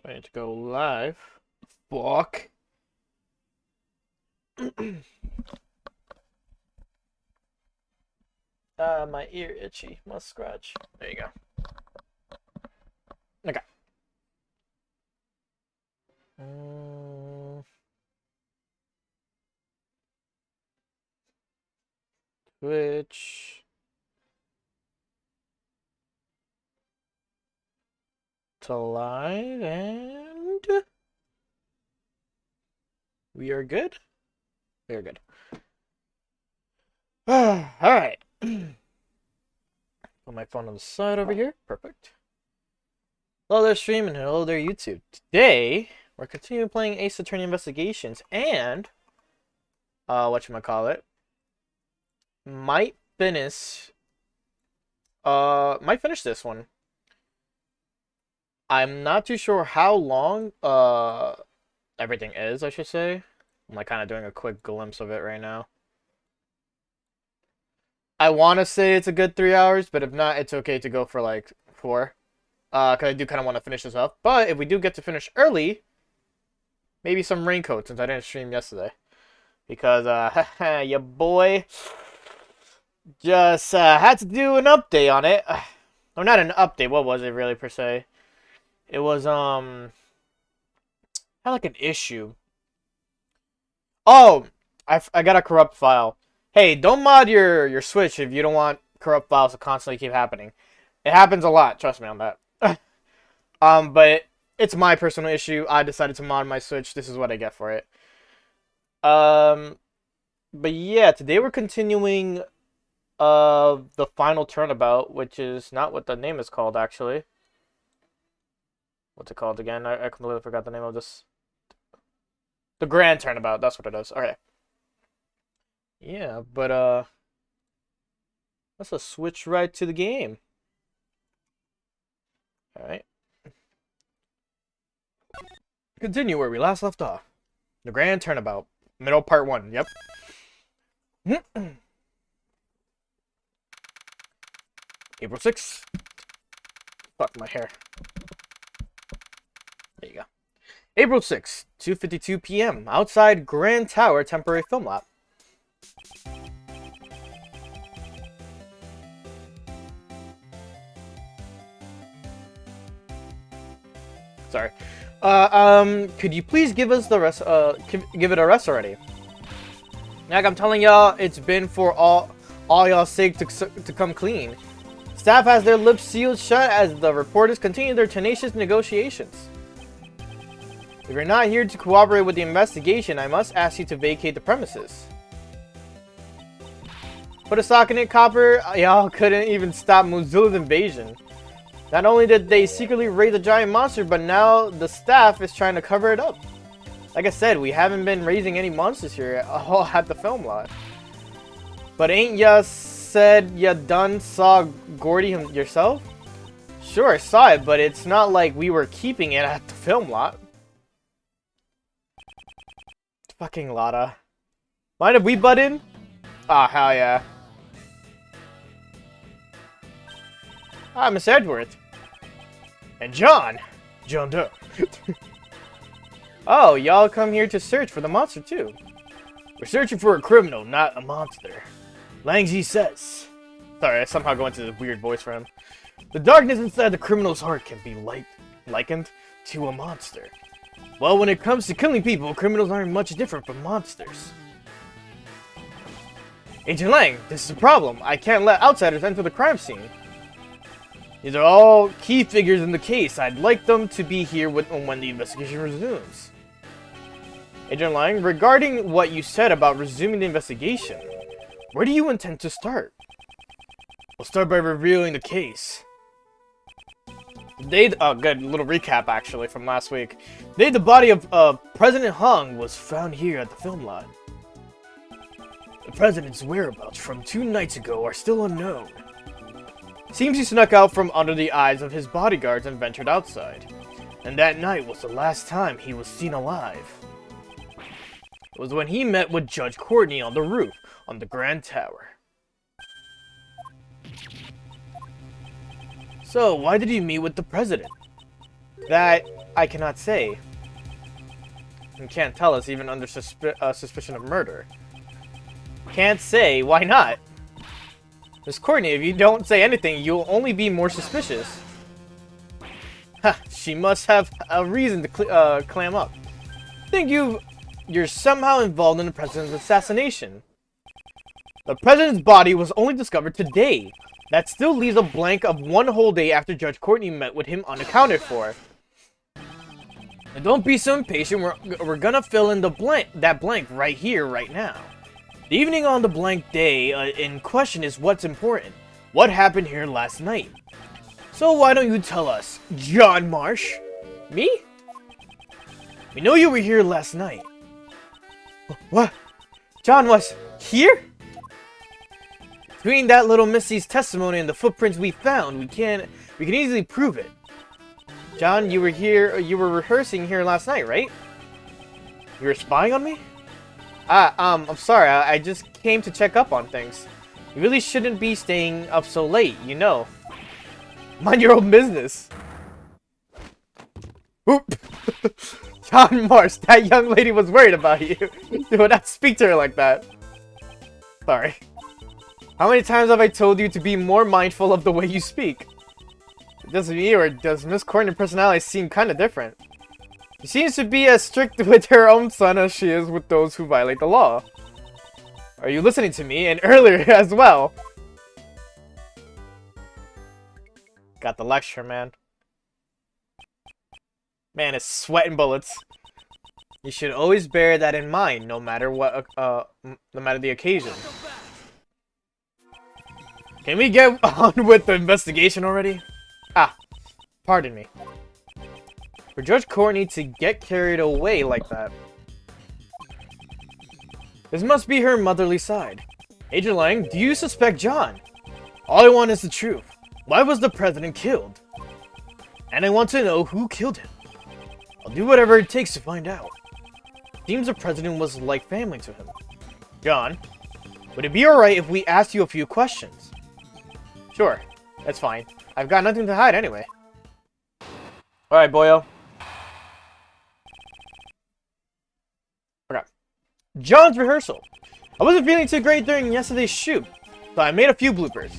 Wait to go live. Fuck. My ear itchy. Must scratch. There you go. Okay. Twitch. To live and we are good. We are good. All right. Put my phone on the side over here. Perfect. Hello there, stream, and hello there, YouTube. Today we're continuing playing Ace Attorney Investigations, and whatchamacallit, might finish this one. I'm not too sure how long everything is, I should say. I'm like kind of doing a quick glimpse of it right now. I want to say it's a good 3 hours, but if not, it's okay to go for like 4. Because I do kind of want to finish this up. But if we do get to finish early, maybe some raincoat, since I didn't stream yesterday. Because, your boy just had to do an update on it. Or not an update, what was it really, per se? It was, had like an issue. Oh, I got a corrupt file. Hey, don't mod your Switch if you don't want corrupt files to constantly keep happening. It happens a lot, trust me on that. But it's my personal issue. I decided to mod my Switch. This is what I get for it. But yeah, today we're continuing the final turnabout, which is not what the name is called, actually. What's it called again? I completely forgot the name of this. The Grand Turnabout, that's what it is. Okay. Yeah, but let's switch right to the game. Alright. Continue where we last left off. The Grand Turnabout. Middle part 1, yep. April 6th. Fuck my hair. There you go. April 6th, 2:52 p.m. Outside Grand Tower Temporary Film Lab. Sorry. Could you please give us the rest, give it a rest already? Like I'm telling y'all, it's been for all y'all's sake to come clean. Staff has their lips sealed shut as the reporters continue their tenacious negotiations. If you're not here to cooperate with the investigation, I must ask you to vacate the premises. Put a sock in it, Copper. Y'all couldn't even stop Mozilla's invasion. Not only did they secretly raise a giant monster, but now the staff is trying to cover it up. Like I said, we haven't been raising any monsters here at the film lot. But ain't ya said ya done saw Gordy yourself? Sure, I saw it, but it's not like we were keeping it at the film lot. Fucking Lotta. Mind if we butt in? Ah, hell yeah. Ah, Miss Edgeworth. And John Doe. Oh, y'all come here to search for the monster too. We're searching for a criminal, not a monster. Langji says. Sorry, I somehow go into this weird voice for him. The darkness inside the criminal's heart can be likened to a monster. Well, when it comes to killing people, criminals aren't much different from monsters. Agent Lang, this is a problem. I can't let outsiders enter the crime scene. These are all key figures in the case. I'd like them to be here when the investigation resumes. Agent Lang, regarding what you said about resuming the investigation, where do you intend to start? We'll start by revealing the case. Oh, good little recap actually from last week. Today, the body of President Hung was found here at the film lot. The president's whereabouts from 2 nights ago are still unknown. Seems he snuck out from under the eyes of his bodyguards and ventured outside. And that night was the last time he was seen alive. It was when he met with Judge Courtney on the roof on the Grand Tower. So, why did you meet with the president? That I cannot say. You can't tell us even under suspicion of murder. Can't say, why not? Miss Courtney, if you don't say anything, you'll only be more suspicious. Ha, she must have a reason to clam up. Think you're somehow involved in the president's assassination. The president's body was only discovered today. That still leaves a blank of one whole day after Judge Courtney met with him unaccounted for. And don't be so impatient, we're gonna fill in that blank right here, right now. The evening on the blank day in question is what's important. What happened here last night? So why don't you tell us, John Marsh? Me? We know you were here last night. What? John was here? Between that little Missy's testimony and the footprints we found, we can easily prove it. John, you were rehearsing here last night, right? You were spying on me? I'm sorry, I just came to check up on things. You really shouldn't be staying up so late, you know. Mind your own business. Oop. John Marsh, that young lady was worried about you. Do not speak to her like that. Sorry. How many times have I told you to be more mindful of the way you speak? Does me or does Miss Courtney's personality seem kind of different? She seems to be as strict with her own son as she is with those who violate the law. Are you listening to me? And earlier as well. Got the lecture, man. Man, it's sweating bullets. You should always bear that in mind, no matter what, no matter the occasion. Can we get on with the investigation already? Ah, pardon me. For Judge Courtney to get carried away like that. This must be her motherly side. Agent Lang, do you suspect John? All I want is the truth. Why was the president killed? And I want to know who killed him. I'll do whatever it takes to find out. Seems the president was like family to him. John, would it be alright if we asked you a few questions? Sure, that's fine. I've got nothing to hide anyway. Alright, boyo. Okay. John's rehearsal. I wasn't feeling too great during yesterday's shoot, so I made a few bloopers.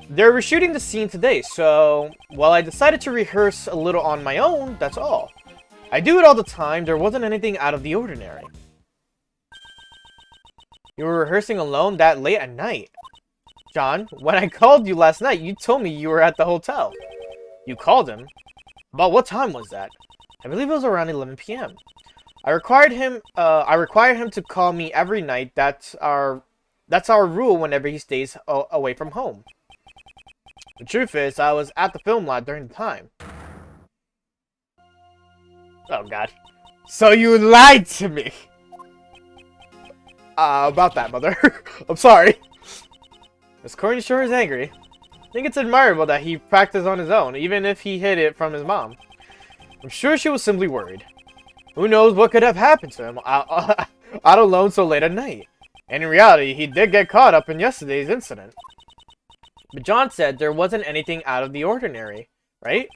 They were shooting the scene today, so while I decided to rehearse a little on my own, that's all. I do it all the time, there wasn't anything out of the ordinary. You were rehearsing alone that late at night? John, when I called you last night, you told me you were at the hotel. You called him? About what time was that? I believe it was around 11 p.m. I required him to call me every night. That's our rule whenever he stays away from home. The truth is, I was at the film lot during the time. Oh god. So you lied to me! About that, mother. I'm sorry. Miss Courtney sure is angry. I think it's admirable that he practiced on his own, even if he hid it from his mom. I'm sure she was simply worried. Who knows what could have happened to him out alone so late at night. And in reality, he did get caught up in yesterday's incident. But John said there wasn't anything out of the ordinary, right?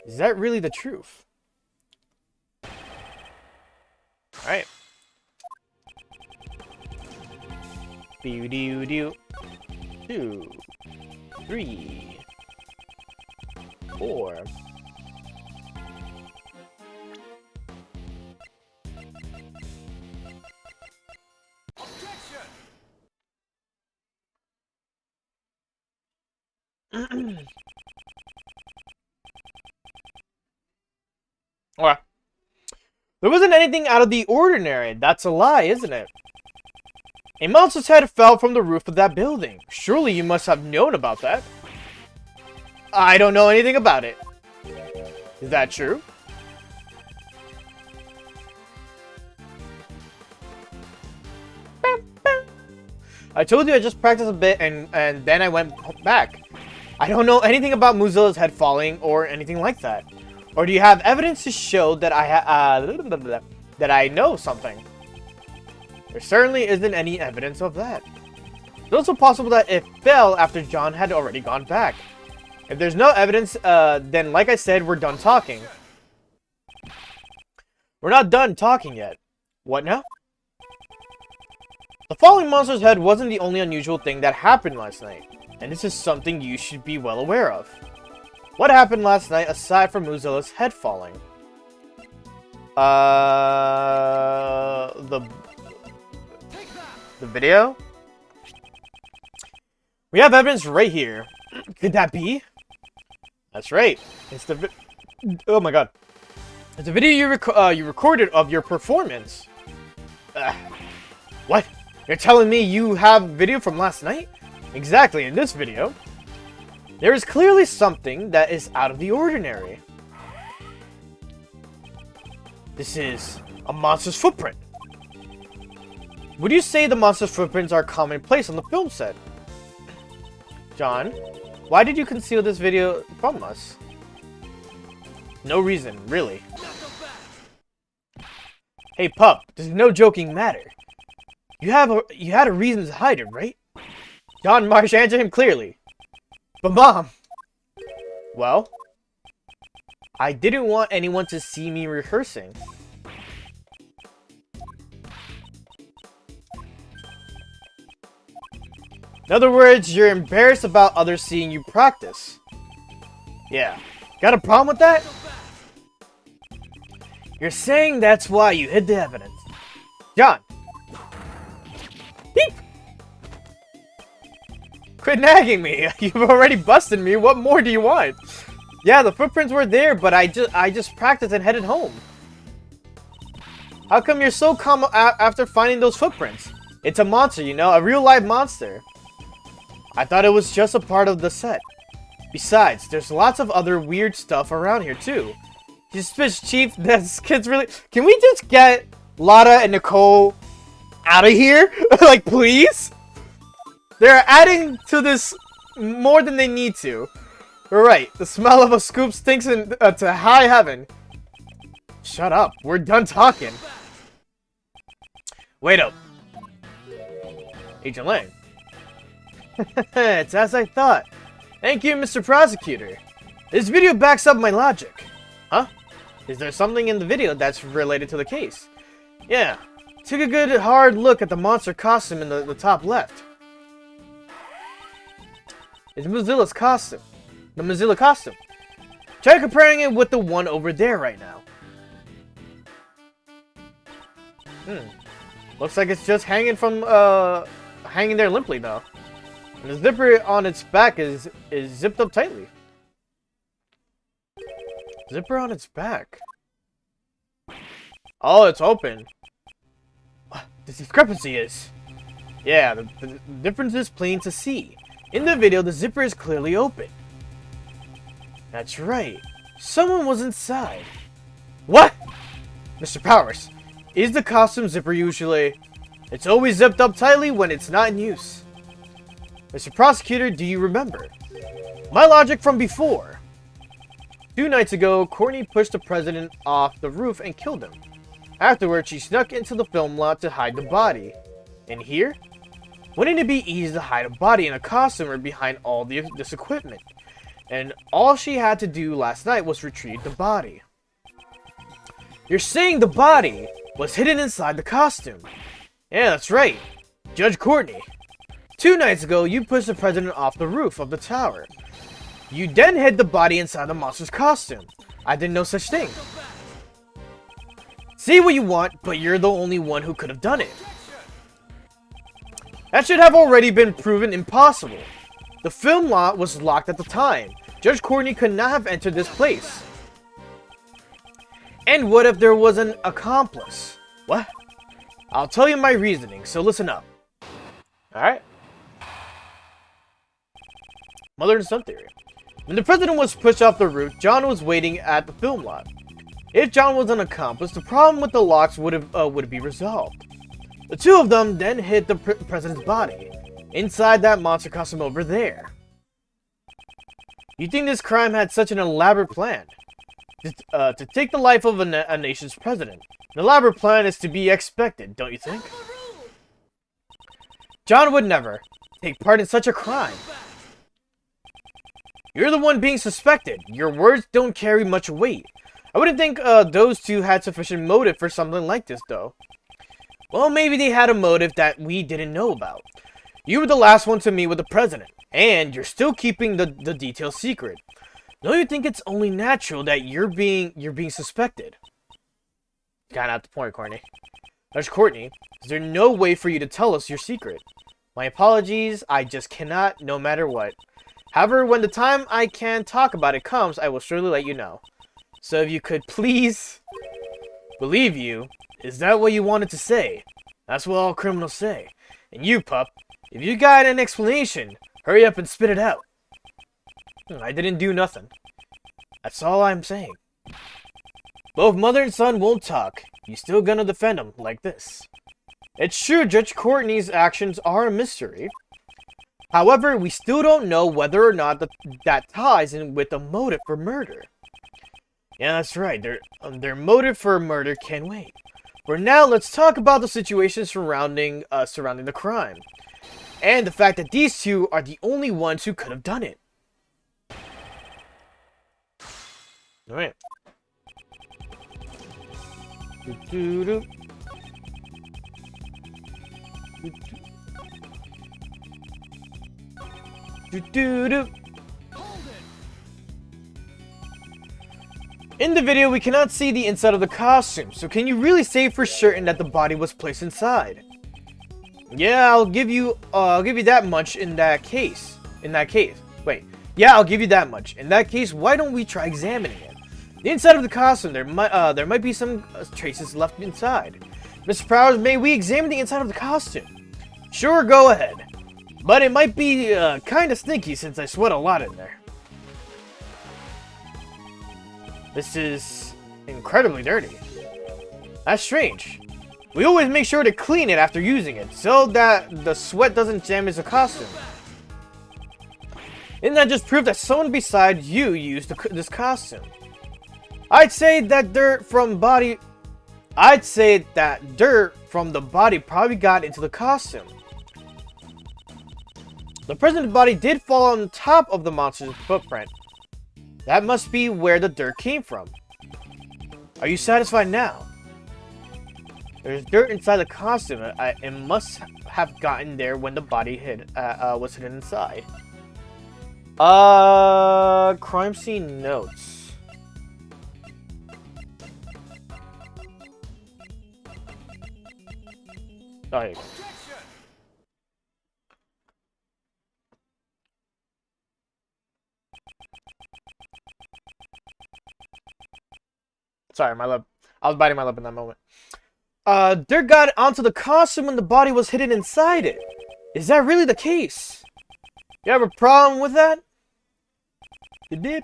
Is that really the truth? Alright. 2, 3, 4. Alright. There wasn't anything out of the ordinary. That's a lie, isn't it? A monster's head fell from the roof of that building. Surely you must have known about that. I don't know anything about it. Is that true? I told you I just practiced a bit and then I went back. I don't know anything about Mozilla's head falling or anything like that. Or do you have evidence to show that that I know something? There certainly isn't any evidence of that. It's also possible that it fell after John had already gone back. If there's no evidence, then like I said, we're done talking. We're not done talking yet. What now? The falling monster's head wasn't the only unusual thing that happened last night, and this is something you should be well aware of. What happened last night aside from Mozilla's head falling? The video? We have evidence right here. Could that be? That's right. It's the oh my god. It's a video you recorded of your performance. What? You're telling me you have video from last night? Exactly, in this video. There is clearly something that is out of the ordinary. This is a monster's footprint. Would you say the monster's footprints are commonplace on the film set? John, why did you conceal this video from us? No reason, really. Hey pup, there's no joking matter. You had a reason to hide it, right? John Marsh, answered him clearly. But Mom! Well? I didn't want anyone to see me rehearsing. In other words, you're embarrassed about others seeing you practice. Yeah. Got a problem with that? You're saying that's why you hid the evidence. John! Beep! Quit nagging me. You've already busted me. What more do you want? Yeah, the footprints were there, but I just practiced and headed home. How come you're so calm after finding those footprints? It's a monster, you know, a real live monster. I thought it was just a part of the set. Besides, there's lots of other weird stuff around here too. Suspicious Chief, this kid's really... Can we just get Lotta and Nicole out of here? Like, please? They're adding to this more than they need to. Right, the smell of a scoop stinks to high heaven. Shut up, we're done talking. Wait up. Agent Lang. It's as I thought. Thank you, Mr. Prosecutor. This video backs up my logic. Huh? Is there something in the video that's related to the case? Yeah. Took a good hard look at the monster costume in the top left. It's Mozilla's costume. The Mozilla costume. Try comparing it with the one over there right now. Looks like it's just hanging from, hanging there limply though. And the zipper on its back is zipped up tightly. Zipper on its back. Oh, it's open. What the discrepancy is. Yeah, the difference is plain to see. In the video, the zipper is clearly open. That's right. Someone was inside. What? Mr. Powers, is the costume zipper usually... It's always zipped up tightly when it's not in use. Mr. Prosecutor, do you remember? My logic from before. 2 nights ago, Courtney pushed the president off the roof and killed him. Afterwards, she snuck into the film lot to hide the body. And here? Wouldn't it be easy to hide a body in a costume or behind all this equipment? And all she had to do last night was retrieve the body. You're saying the body was hidden inside the costume? Yeah, that's right. Judge Courtney. 2 nights ago, you pushed the president off the roof of the tower. You then hid the body inside the monster's costume. I didn't know such thing. Say what you want, but you're the only one who could have done it. That should have already been proven impossible. The film lot was locked at the time. Judge Courtney could not have entered this place. And what if there was an accomplice? What? I'll tell you my reasoning, so listen up. Alright. Mother and son theory. When the president was pushed off the roof, John was waiting at the film lot. If John was an accomplice, the problem with the locks would be resolved. The two of them then hid the president's body inside that monster costume over there. You think this crime had such an elaborate plan? To take the life of a nation's president. An elaborate plan is to be expected, don't you think? John would never take part in such a crime. You're the one being suspected. Your words don't carry much weight. I wouldn't think those two had sufficient motive for something like this, though. Well, maybe they had a motive that we didn't know about. You were the last one to meet with the president, and you're still keeping the details secret. Don't you think it's only natural that you're being suspected? Got out the point, Courtney. There's Courtney. Is there no way for you to tell us your secret? My apologies, I just cannot, no matter what. However, when the time I can talk about it comes, I will surely let you know. So if you could please... Believe you? Is that what you wanted to say? That's what all criminals say. And you, pup, if you got an explanation, hurry up and spit it out. I didn't do nothing. That's all I'm saying. Both mother and son won't talk. You still gonna defend them like this? It's true Judge Courtney's actions are a mystery. However, we still don't know whether or not that ties in with a motive for murder. Yeah, that's right. Their motive for murder can wait. For now, let's talk about the situation surrounding the crime. And the fact that these two are the only ones who could have done it. Alright. In the video, we cannot see the inside of the costume, so can you really say for certain that the body was placed inside? Yeah, I'll give you that much in that case. Wait. Yeah, I'll give you that much. In that case, why don't we try examining it? The inside of the costume, there might be some traces left inside. Mr. Prowers, may we examine the inside of the costume? Sure, go ahead. But it might be kind of stinky since I sweat a lot in there. This is incredibly dirty. That's strange. We always make sure to clean it after using it, so that the sweat doesn't damage the costume. Isn't that just proof that someone beside you used this costume? I'd say that dirt from the body probably got into the costume. The president's body did fall on top of the monster's footprint. That must be where the dirt came from. Are you satisfied now? There's dirt inside the costume. It must have gotten there when the body was hidden inside. Crime scene notes. Oh, here you go. Sorry, my lip. I was biting my lip in that moment. Dirt got onto the costume when the body was hidden inside it. Is that really the case? You have a problem with that? There's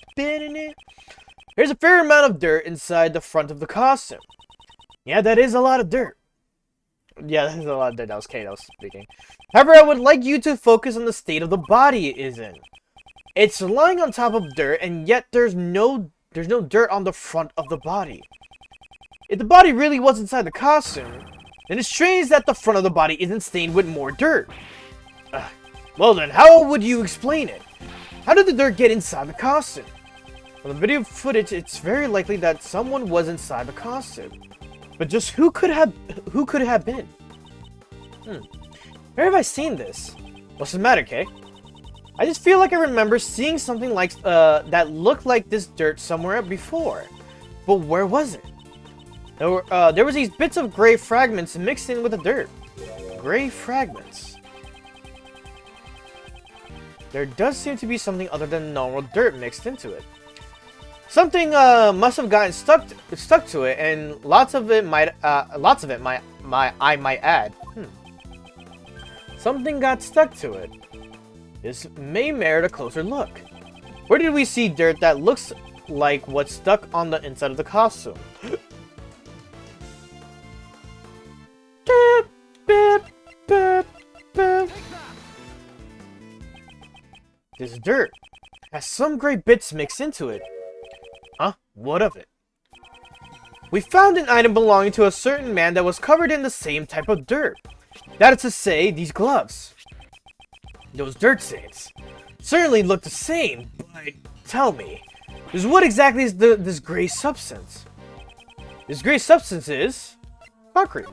a fair amount of dirt inside the front of the costume. Yeah, that is a lot of dirt. Yeah, that is a lot of dirt. That was Kate that was speaking. However, I would like you to focus on the state of the body it is in. It's lying on top of dirt, and yet there's no dirt on the front of the body. If the body really was inside the costume, then it's strange that the front of the body isn't stained with more dirt. Well then, how would you explain it? How did the dirt get inside the costume? From the video footage, it's very likely that someone was inside the costume. But just who could it have been? Where have I seen this? What's the matter, Kay? I just feel like I remember seeing something like that looked like this dirt somewhere before. But where was it? There was these bits of gray fragments mixed in with the dirt. Gray fragments. There does seem to be something other than normal dirt mixed into it. Something must have gotten stuck to it, and lots of it might I might add. Something got stuck to it. This may merit a closer look. Where did we see dirt that looks like what's stuck on the inside of the costume? This dirt has some gray bits mixed into it. Huh? What of it? We found an item belonging to a certain man that was covered in the same type of dirt. That is to say, these gloves. Those dirt stains. certainly look the same, but tell me, what exactly is this gray substance? This gray substance is concrete.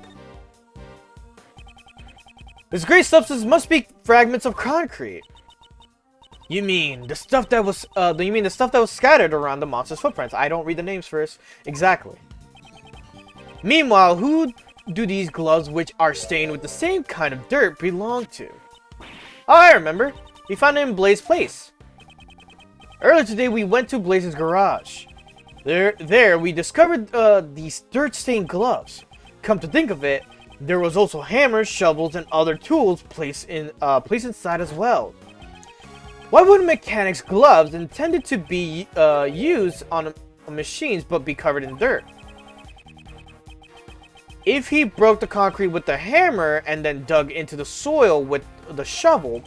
This gray substance must be fragments of concrete. You mean the stuff that was scattered around the monster's footprints? I don't read the names first. Exactly. Meanwhile, who do these gloves, which are stained with the same kind of dirt, belong to? Oh, I remember. We found it in Blaze's place. Earlier today, we went to Blaze's garage. There, we discovered these dirt-stained gloves. Come to think of it, there was also hammers, shovels, and other tools placed inside as well. Why would mechanics' gloves intended to be used on machines but be covered in dirt? If he broke the concrete with the hammer and then dug into the soil with the shovel,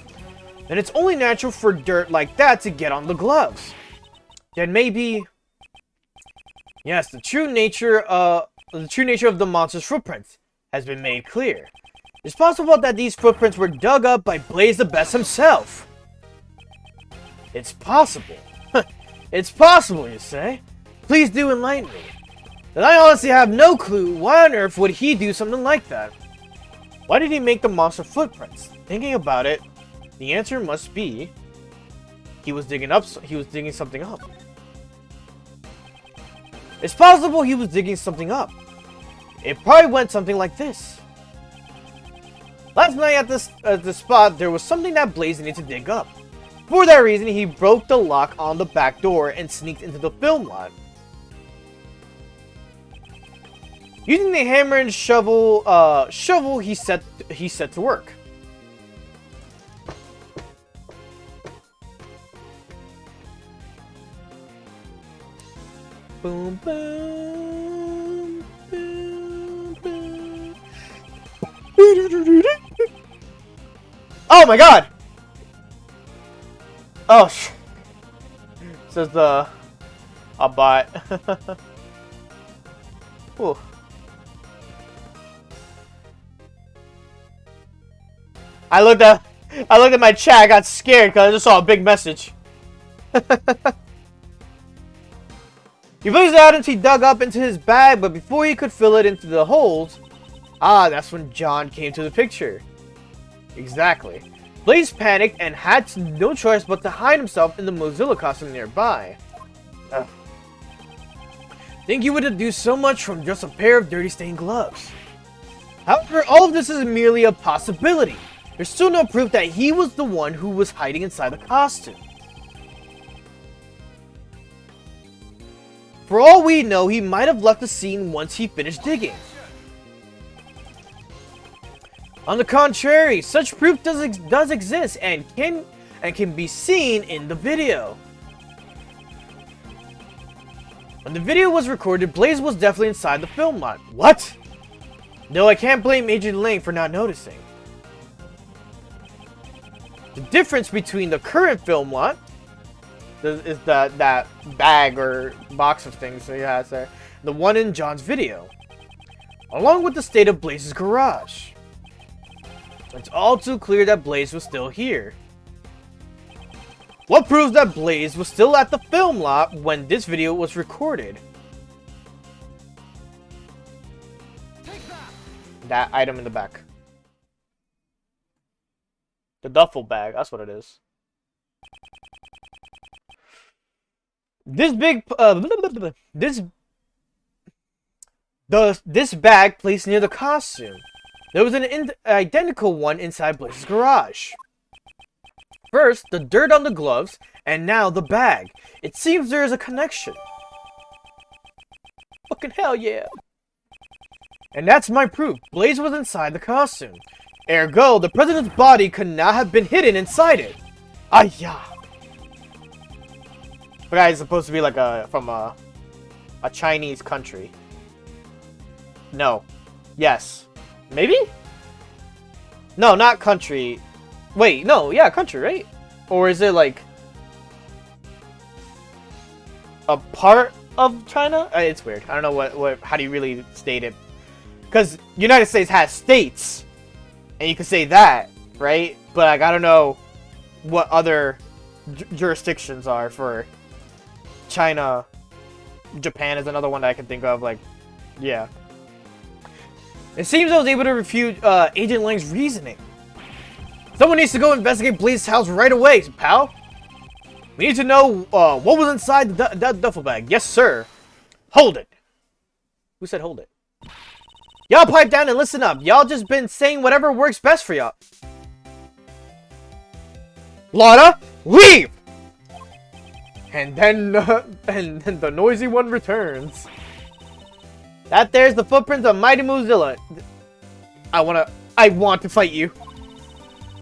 then it's only natural for dirt like that to get on the gloves. Then maybe... Yes, the true nature of the monster's footprints has been made clear. It's possible that these footprints were dug up by Blaze the Best himself. It's possible. It's possible, you say? Please do enlighten me. Then I honestly have no clue why on earth would he do something like that. Why did he make the monster footprints? Thinking about it, the answer must be he was digging something up. It's possible he was digging something up. It probably went something like this. Last night at the spot, there was something that Blaze needed to dig up. For that reason, he broke the lock on the back door and sneaked into the film lot. Using the hammer and shovel, he set to work. Boom, boom, boom, boom. Oh my god! Oh, says the a bot. Ooh. I looked at my chat. I got scared because I just saw a big message. He put his items he dug up into his bag, but before he could fill it into the holes, that's when John came to the picture. Exactly. Blaze panicked and had no choice but to hide himself in the Mozilla costume nearby. Think you would do so much from just a pair of dirty stained gloves. However, all of this is merely a possibility. There's still no proof that he was the one who was hiding inside the costume. For all we know, he might have left the scene once he finished digging. On the contrary, such proof does exist and can be seen in the video. When the video was recorded, Blaze was definitely inside the film lot. What? No, I can't blame Agent Lang for not noticing. The difference between the current film lot is that bag or box of things that he has there, the one in John's video, along with the state of Blaze's garage. It's all too clear that Blaze was still here. What proves that Blaze was still at the film lot when this video was recorded? That item in the back. The duffel bag, that's what it is. This bag placed near the costume. There was an identical one inside Blaze's garage. First, the dirt on the gloves, and now the bag. It seems there is a connection. Fucking hell yeah. And that's my proof. Blaze was inside the costume. Ergo, the president's body could not have been hidden inside it. Ayah. The guy is supposed to be like from a Chinese country. No. Yes. Maybe? No, not country. Wait, no, yeah, country, right? Or is it like a part of China? It's weird. I don't know how do you really state it? Because United States has states, and you can say that, right? But like, I don't know what other jurisdictions are for China. Japan is another one that I can think of. Like, yeah. It seems I was able to refute Agent Lang's reasoning. Someone needs to go investigate Blaze's house right away, pal. We need to know what was inside that duffel bag. Yes, sir. Hold it. Who said hold it? Y'all pipe down and listen up. Y'all just been saying whatever works best for y'all. Lana, leave! And then the noisy one returns. That there's the footprints of Mighty Mozilla. I want to fight you.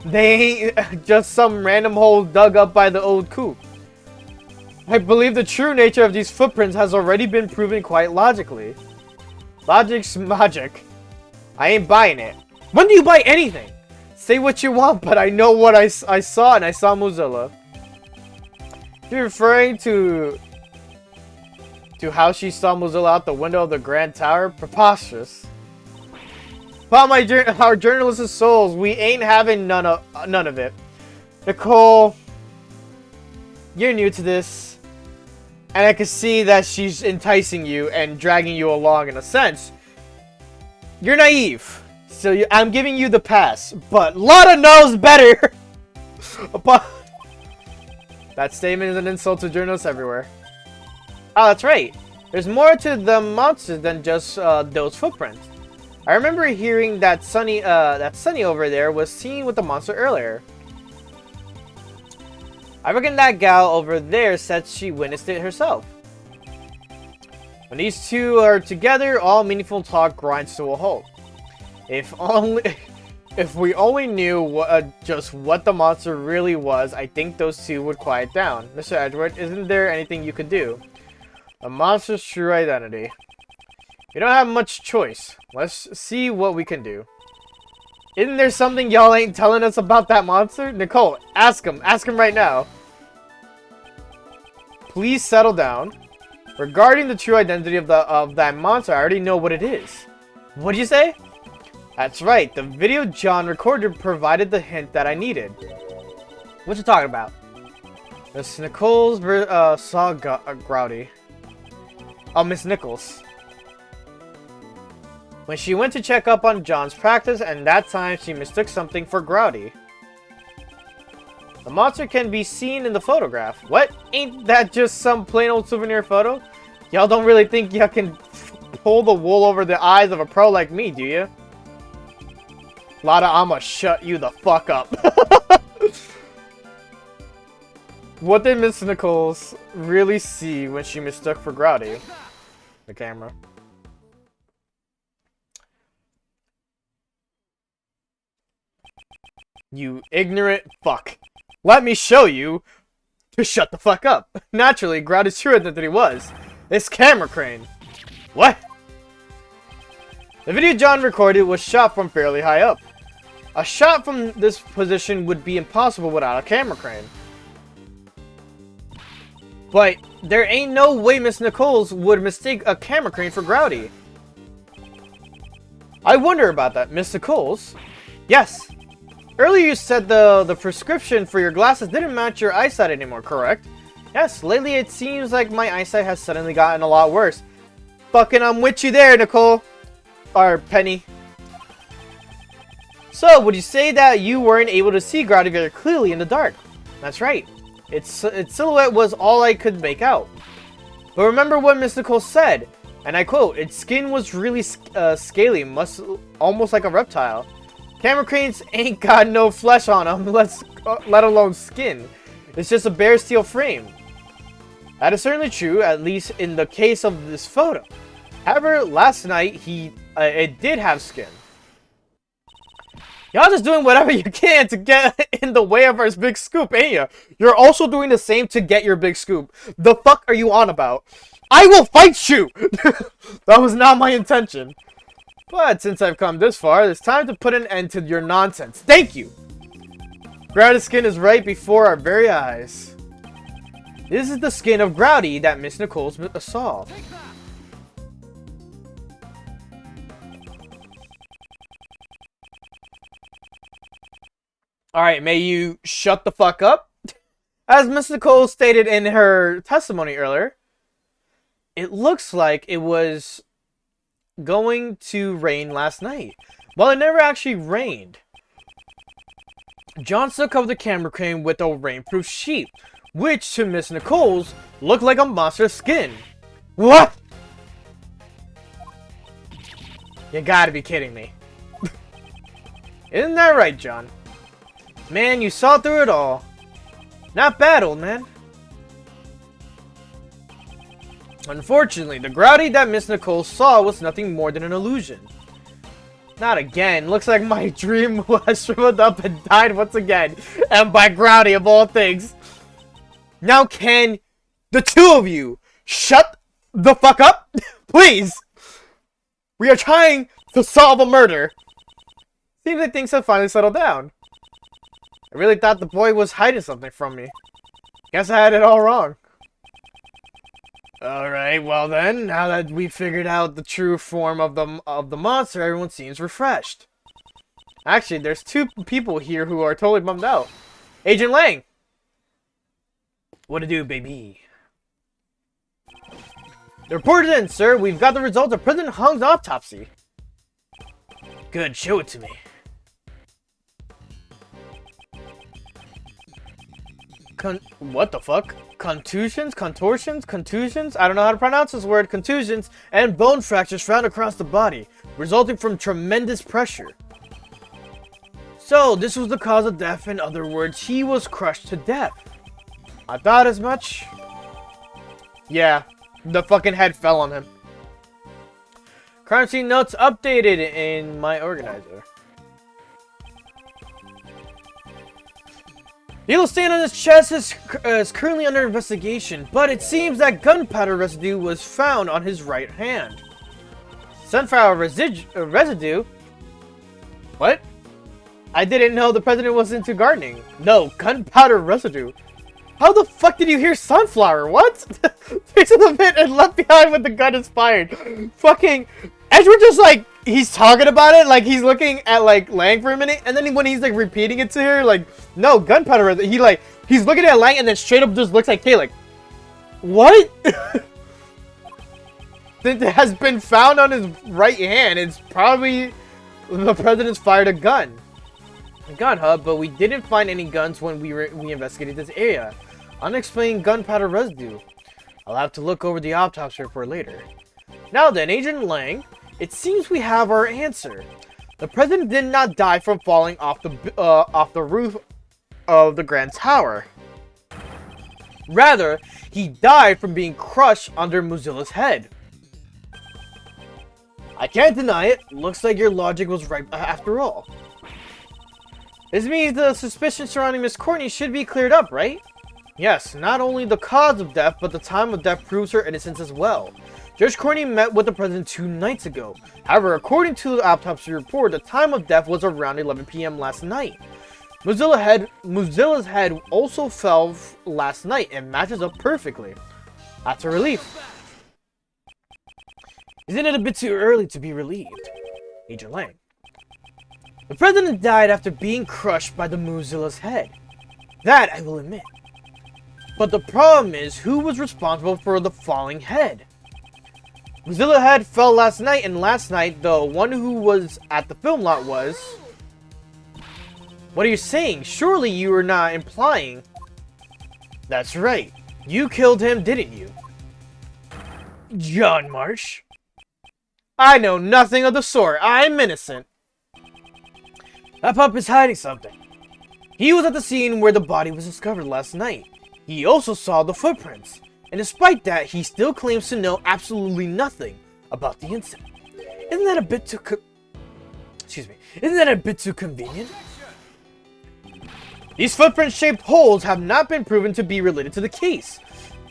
They ain't just some random hole dug up by the old coop. I believe the true nature of these footprints has already been proven quite logically. Logic's magic. I ain't buying it. When do you buy anything? Say what you want, but I know what I saw, and I saw Mozilla. You're referring to how she saw Mozilla out the window of the Grand Tower? Preposterous. About our journalist's souls, we ain't having none of it. Nicole, you're new to this, and I can see that she's enticing you and dragging you along in a sense. You're naive, so I'm giving you the pass, but Lana knows better! That statement is an insult to journalists everywhere. Oh, that's right. There's more to the monsters than just those footprints. I remember hearing that Sunny over there was seen with the monster earlier. I reckon that gal over there said she witnessed it herself. When these two are together, all meaningful talk grinds to a halt. If we only knew just what the monster really was, I think those two would quiet down. Mr. Edward, isn't there anything you could do? A monster's true identity. We don't have much choice. Let's see what we can do. Isn't there something y'all ain't telling us about that monster? Nicole, ask him. Ask him right now. Please settle down. Regarding the true identity of that monster, I already know what it is. What do you say? That's right. The video John recorded provided the hint that I needed. What you talking about? Miss Nichols saw Growdy. Oh, Miss Nichols. When she went to check up on John's practice, and that time she mistook something for Growdy. The monster can be seen in the photograph. What? Ain't that just some plain old souvenir photo? Y'all don't really think y'all can pull the wool over the eyes of a pro like me, do you? Lada, I'ma shut you the fuck up. What did Miss Nichols really see when she mistook for Growdy? The camera. You ignorant fuck. Let me show you to shut the fuck up. Naturally, Growdy's true identity was this camera crane. What? The video John recorded was shot from fairly high up. A shot from this position would be impossible without a camera crane. But there ain't no way Miss Nichols would mistake a camera crane for Growdy. I wonder about that, Miss Nichols. Yes. Earlier you said the prescription for your glasses didn't match your eyesight anymore, correct? Yes, lately it seems like my eyesight has suddenly gotten a lot worse. Fucking I'm with you there, Nicole. Or Penny. So, would you say that you weren't able to see Growdy very clearly in the dark? That's right. Its silhouette was all I could make out. But remember what Miss Nicole said, and I quote, its skin was really scaly, almost like a reptile. Camera cranes ain't got no flesh on them, let alone skin. It's just a bare steel frame. That is certainly true, at least in the case of this photo. However, last night, it did have skin. Y'all just doing whatever you can to get in the way of our big scoop, ain't ya? You're also doing the same to get your big scoop. The fuck are you on about? I will fight you! That was not my intention. But since I've come this far, it's time to put an end to your nonsense. Thank you! Growdy's skin is right before our very eyes. This is the skin of Growdy that Miss Nichols saw. Alright, may you shut the fuck up? As Miss Nicole stated in her testimony earlier, it looks like it was going to rain last night. Well, it never actually rained. John still covered the camera crane with a rainproof sheet, which to Miss Nicole's looked like a monster skin. What? You gotta be kidding me. Isn't that right, John? Man, you saw through it all. Not bad, old man. Unfortunately, the gravity that Miss Nicole saw was nothing more than an illusion. Not again. Looks like my dream was shriveled up and died once again. And by gravity of all things. Now can the two of you shut the fuck up? Please. We are trying to solve a murder. Seems like things have finally settled down. I really thought the boy was hiding something from me. Guess I had it all wrong. Alright, well then, now that we figured out the true form of the monster, everyone seems refreshed. Actually, there's two people here who are totally bummed out. Agent Lang! What to do, baby? The report is in, sir. We've got the results of President Hung's autopsy. Good, show it to me. What the fuck? Contusions? Contortions? Contusions? I don't know how to pronounce this word. Contusions and bone fractures found across the body, resulting from tremendous pressure. So, this was the cause of death. In other words, he was crushed to death. I thought as much. Yeah, the fucking head fell on him. Crime scene notes updated in my organizer. The yellow stain on his chest is currently under investigation, but it seems that gunpowder residue was found on his right hand. Sunflower residue? What? I didn't know the president was into gardening. No, gunpowder residue. How the fuck did you hear sunflower? What? Face of the pit and left behind when the gun is fired. Fucking Edward just like, he's talking about it, like he's looking at like Lang for a minute, and then when he's like repeating it to her, like, no, gunpowder residue. He's looking at Lang and then straight up just looks like Kay, like, what? Since it has been found on his right hand, it's probably the president's fired a gun. But we didn't find any guns when we investigated this area. Unexplained gunpowder residue. I'll have to look over the autopsy report later. Now then, Agent Lang, it seems we have our answer. The president did not die from falling off the roof of the Grand Tower. Rather, he died from being crushed under Mozilla's head. I can't deny it. Looks like your logic was right after all. This means the suspicion surrounding Miss Courtney should be cleared up, right? Yes, not only the cause of death, but the time of death proves her innocence as well. Judge Courtney met with the president 2 nights ago. However, according to the autopsy report, the time of death was around 11 p.m. last night. Mozilla's head also fell last night and matches up perfectly. That's a relief. Isn't it a bit too early to be relieved? Agent Lang. The president died after being crushed by the Mozilla's head. That I will admit. But the problem is, who was responsible for the falling head? Mozilla's head fell last night, and last night, the one who was at the film lot was... What are you saying? Surely you are not implying... That's right. You killed him, didn't you? John Marsh? I know nothing of the sort. I'm innocent. That pup is hiding something. He was at the scene where the body was discovered last night. He also saw the footprints. And despite that, he still claims to know absolutely nothing about the incident. Isn't that a bit too Isn't that a bit too convenient? These footprint-shaped holes have not been proven to be related to the case.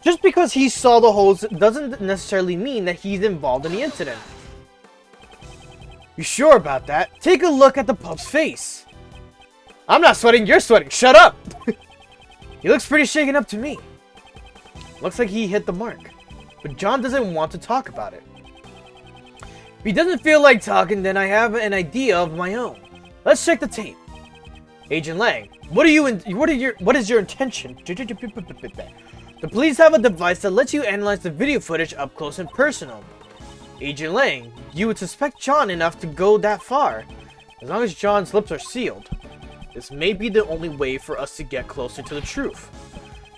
Just because he saw the holes doesn't necessarily mean that he's involved in the incident. You sure about that? Take a look at the pup's face. I'm not sweating, you're sweating. Shut up! He looks pretty shaken up to me. Looks like he hit the mark. But John doesn't want to talk about it. If he doesn't feel like talking, then I have an idea of my own. Let's check the tape. Agent Lang, what is your intention? The police have a device that lets you analyze the video footage up close and personal. Agent Lang, you would suspect John enough to go that far. As long as John's lips are sealed, this may be the only way for us to get closer to the truth.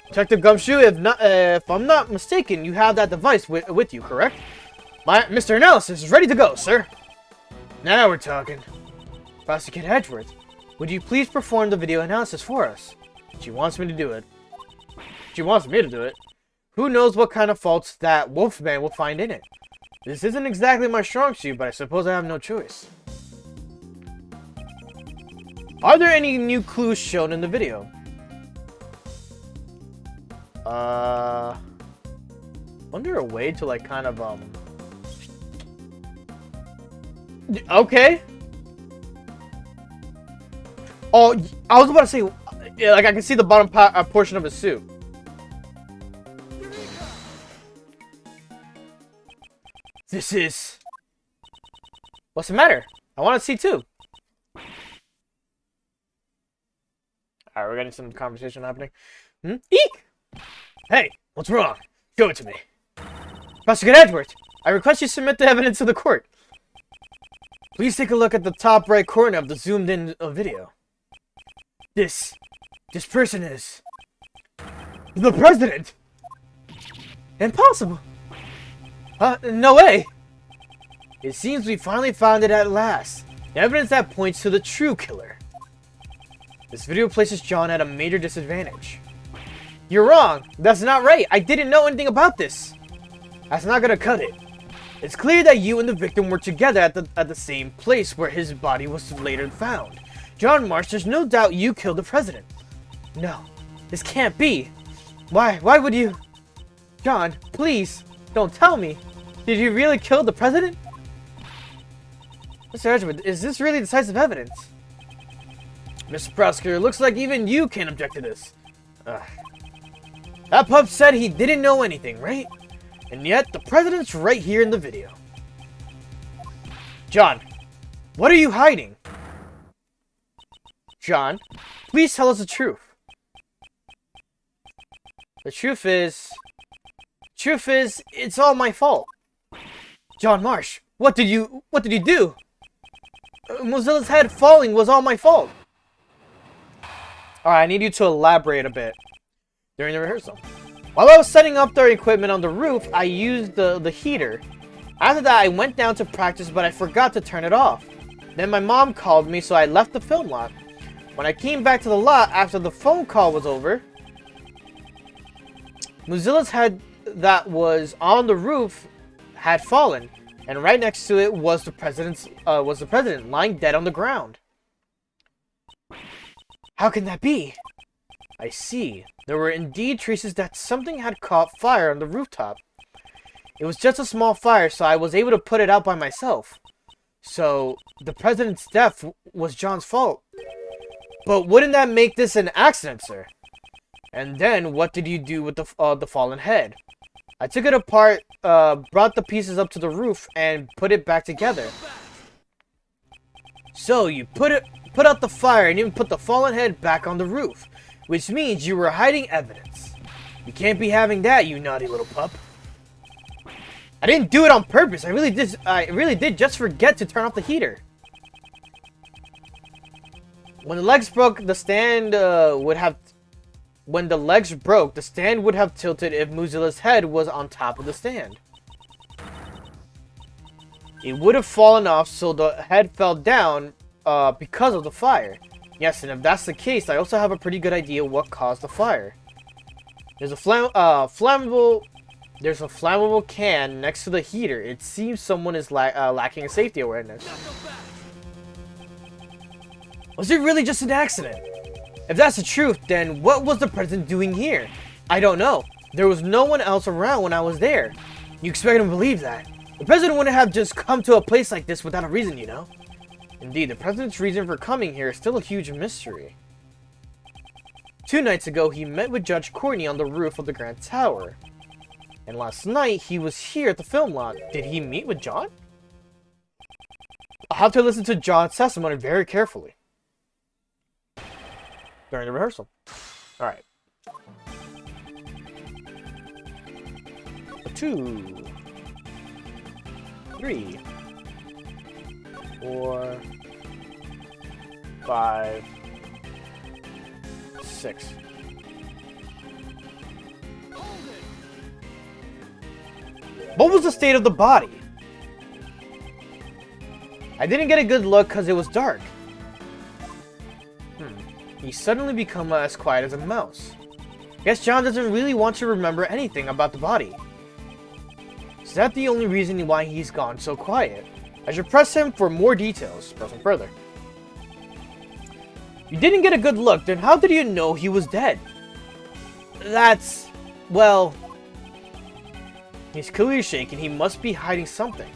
Detective Gumshoe, if I'm not mistaken, you have that device with you, correct? Mr. Analysis is ready to go, sir. Now we're talking. Prosecutor Edgeworth, would you please perform the video analysis for us? She wants me to do it. She wants me to do it? Who knows what kind of faults that Wolfman will find in it? This isn't exactly my strong suit, but I suppose I have no choice. Are there any new clues shown in the video? Wonder a way to like kind of okay. Oh, I was about to say, yeah, like I can see the bottom portion of his suit. This is... What's the matter? I want to see too. Alright, we're getting some conversation happening. Eek! Hey, what's wrong? Show it to me. Prosecutor Edgeworth, I request you submit the evidence to the court. Please take a look at the top right corner of the zoomed in video. This person is... the president! Impossible! No way! It seems we finally found it at last. The evidence that points to the true killer. This video places John at a major disadvantage. You're wrong! That's not right! I didn't know anything about this! That's not gonna cut it. It's clear that you and the victim were together at the same place where his body was later found. John Marsh, there's no doubt you killed the president. No, this can't be. Why would you... John, please, don't tell me. Did you really kill the president? Mr. Edgeworth, is this really decisive evidence? Mr. Prosecutor, looks like even you can't object to this. That pup said he didn't know anything, right? And yet, the president's right here in the video. John, what are you hiding? John, please tell us the truth. The truth is, it's all my fault. John Marsh, what did you do? Mozilla's head falling was all my fault. Alright, I need you to elaborate a bit during the rehearsal. While I was setting up their equipment on the roof, I used the heater. After that, I went down to practice, but I forgot to turn it off. Then my mom called me, so I left the film lot. When I came back to the lot after the phone call was over, Mozilla's head that was on the roof had fallen, and right next to it was the president lying dead on the ground. How can that be? I see. There were indeed traces that something had caught fire on the rooftop. It was just a small fire, so I was able to put it out by myself. So, the president's death was John's fault. But wouldn't that make this an accident, sir? And then, what did you do with the fallen head? I took it apart, brought the pieces up to the roof, and put it back together. So, you put out the fire and even put the fallen head back on the roof. Which means you were hiding evidence. You can't be having that, you naughty little pup. I didn't do it on purpose. I really did just forget to turn off the heater. When the legs broke, the stand would have tilted if Mozilla's head was on top of the stand. It would have fallen off, so the head fell down because of the fire. Yes, and if that's the case, I also have a pretty good idea what caused the fire. There's a flammable can next to the heater. It seems someone is lacking in safety awareness. Was it really just an accident? If that's the truth, then what was the president doing here? I don't know. There was no one else around when I was there. You expect him to believe that? The president wouldn't have just come to a place like this without a reason, you know? Indeed, the president's reason for coming here is still a huge mystery. 2 nights ago, he met with Judge Courtney on the roof of the Grand Tower. And last night, he was here at the film lot. Did he meet with John? I'll have to listen to John's testimony very carefully. during the rehearsal. Alright. 2, 3, 4, 5, 6. What was the state of the body? I didn't get a good look because it was dark. He suddenly become as quiet as a mouse. Guess John doesn't really want to remember anything about the body. Is that the only reason why he's gone so quiet? I should press him for more details. Press him further. You didn't get a good look, then how did you know he was dead? That's... well... He's clearly shaken. He must be hiding something.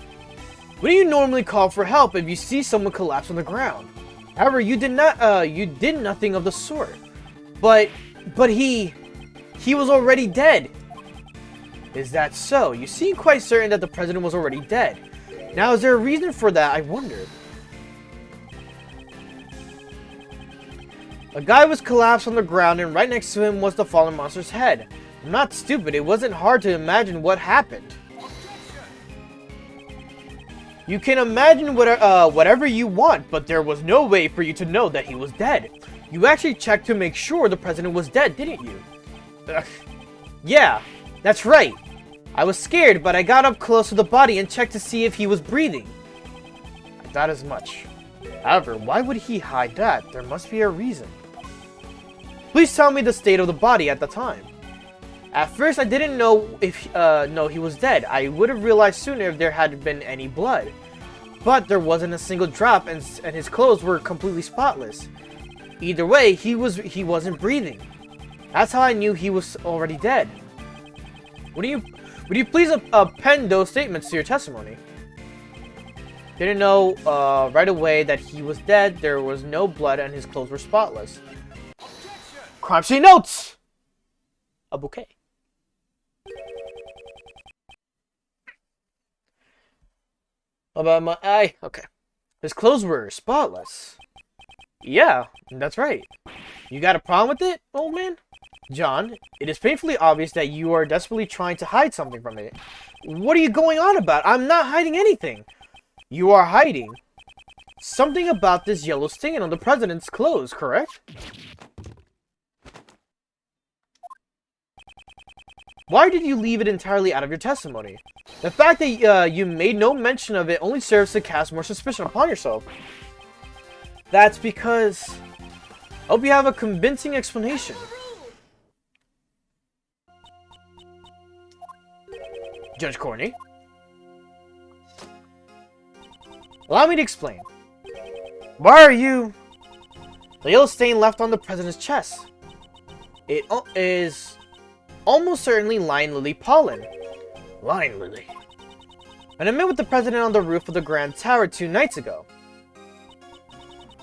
What do you normally call for help if you see someone collapse on the ground? However, you did nothing of the sort. But he was already dead. Is that so? You seem quite certain that the president was already dead. Now, is there a reason for that? I wonder. A guy was collapsed on the ground, and right next to him was the fallen monster's head. I'm not stupid. It wasn't hard to imagine what happened. You can imagine whatever you want, but there was no way for you to know that he was dead. You actually checked to make sure the president was dead, didn't you? Yeah, that's right. I was scared, but I got up close to the body and checked to see if he was breathing. I thought as much. However, why would he hide that? There must be a reason. Please tell me the state of the body at the time. At first, I didn't know if he was dead. I would have realized sooner if there had been any blood. But there wasn't a single drop, and his clothes were completely spotless. Either way, he wasn't breathing. That's how I knew he was already dead. Would you please append those statements to your testimony? Didn't know right away that he was dead. There was no blood, and his clothes were spotless. Crime scene notes. A bouquet. About my eye. Okay. His clothes were spotless. Yeah, that's right. You got a problem with it, old man? John, it is painfully obvious that you are desperately trying to hide something from it. What are you going on about? I'm not hiding anything. You are hiding something about this yellow stain on the president's clothes, correct? Why did you leave it entirely out of your testimony? The fact that you made no mention of it only serves to cast more suspicion upon yourself. That's because... I hope you have a convincing explanation. Judge Corney? Allow me to explain. Why are you... The yellow stain left on the president's chest. It is... almost certainly Lion Lily pollen. Lion Lily. When I met with the president on the roof of the Grand Tower 2 nights ago,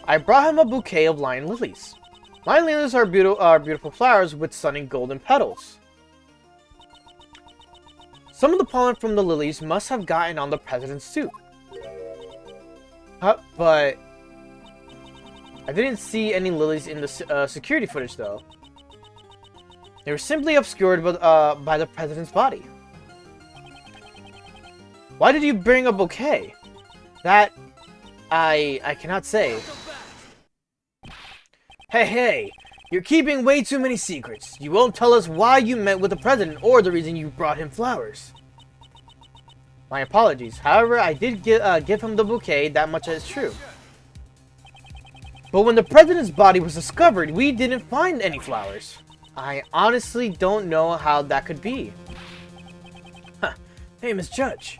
I brought him a bouquet of lion lilies. Lion lilies are beautiful flowers with stunning golden petals. Some of the pollen from the lilies must have gotten on the president's suit. But I didn't see any lilies in the security footage though. They were simply obscured by the president's body. Why did you bring a bouquet? That... I cannot say. Hey, you're keeping way too many secrets. You won't tell us why you met with the president or the reason you brought him flowers. My apologies. However, I did give him the bouquet, that much is true. But when the president's body was discovered, we didn't find any flowers. I honestly don't know how that could be. Huh. Hey, Miss Judge.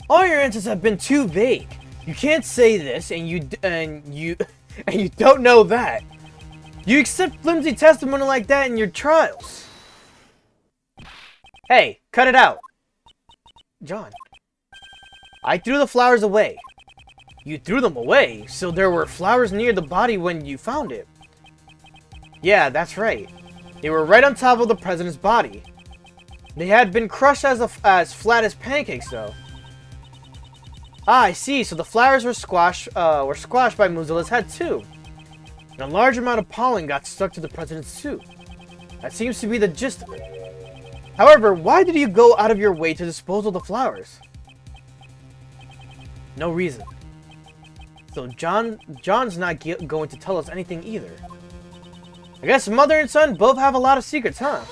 All your answers have been too vague. You can't say this, and you don't know that. You accept flimsy testimony like that in your trials. Hey, cut it out. John. I threw the flowers away. You threw them away? So there were flowers near the body when you found it? Yeah, that's right. They were right on top of the president's body. They had been crushed as flat as pancakes, though. Ah, I see. So the flowers were squashed by Mozilla's head, too. and a large amount of pollen got stuck to the president's suit. That seems to be the gist of it. However, why did you go out of your way to dispose of the flowers? No reason. So John's not going to tell us anything either. I guess mother and son both have a lot of secrets, huh?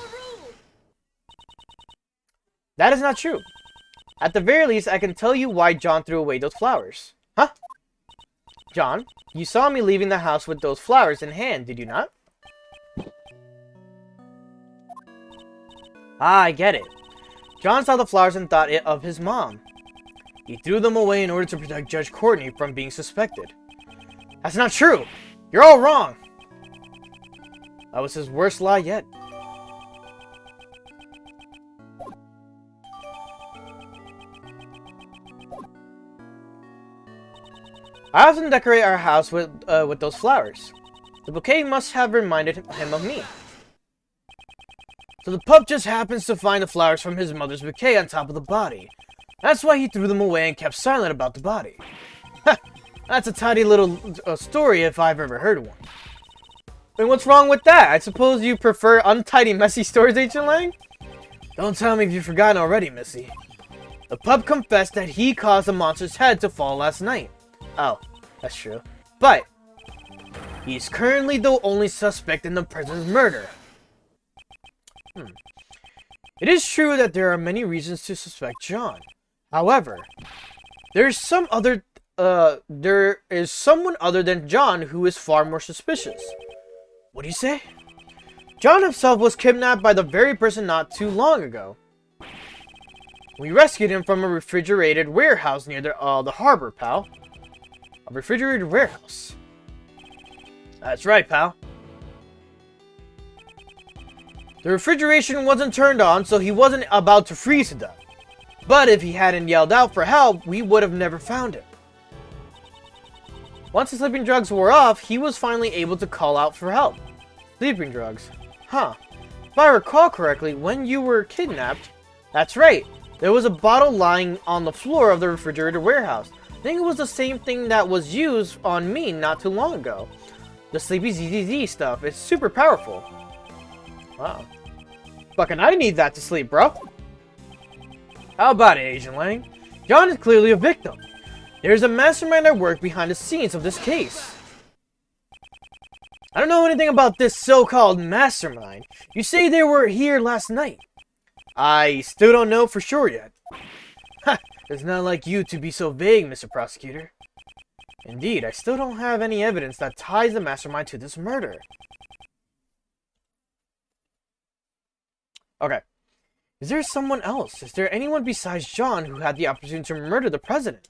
That is not true. At the very least, I can tell you why John threw away those flowers. Huh? John, you saw me leaving the house with those flowers in hand, did you not? Ah, I get it. John saw the flowers and thought it of his mom. He threw them away in order to protect Judge Courtney from being suspected. That's not true! You're all wrong! That was his worst lie yet. I often decorate our house with those flowers. The bouquet must have reminded him of me. So the pup just happens to find the flowers from his mother's bouquet on top of the body. That's why he threw them away and kept silent about the body. Ha! That's a tidy little story if I've ever heard one. And what's wrong with that? I suppose you prefer untidy, messy stories, Agent Lang? Don't tell me if you've forgotten already, Missy. The pup confessed that he caused the monster's head to fall last night. Oh, that's true. But he's currently the only suspect in the president's murder. It is true that there are many reasons to suspect John. However, there is someone other than John who is far more suspicious. What do you say? John himself was kidnapped by the very person not too long ago. We rescued him from a refrigerated warehouse near the harbor, pal. A refrigerated warehouse. That's right, pal. The refrigeration wasn't turned on, so he wasn't about to freeze to death. But if he hadn't yelled out for help, we would have never found him. Once the sleeping drugs wore off, he was finally able to call out for help. Sleeping drugs. Huh. If I recall correctly, when you were kidnapped... That's right. There was a bottle lying on the floor of the refrigerated warehouse. I think it was the same thing that was used on me not too long ago. The Sleepy ZZZ stuff. It's super powerful. Wow. Fucking I need that to sleep, bro. How about it, Agent Lang? John is clearly a victim. There's a mastermind at work behind the scenes of this case. I don't know anything about this so-called mastermind. You say they were here last night. I still don't know for sure yet. Ha! It's not like you to be so vague, Mr. Prosecutor. Indeed, I still don't have any evidence that ties the mastermind to this murder. Okay. Is there someone else? Is there anyone besides John who had the opportunity to murder the president?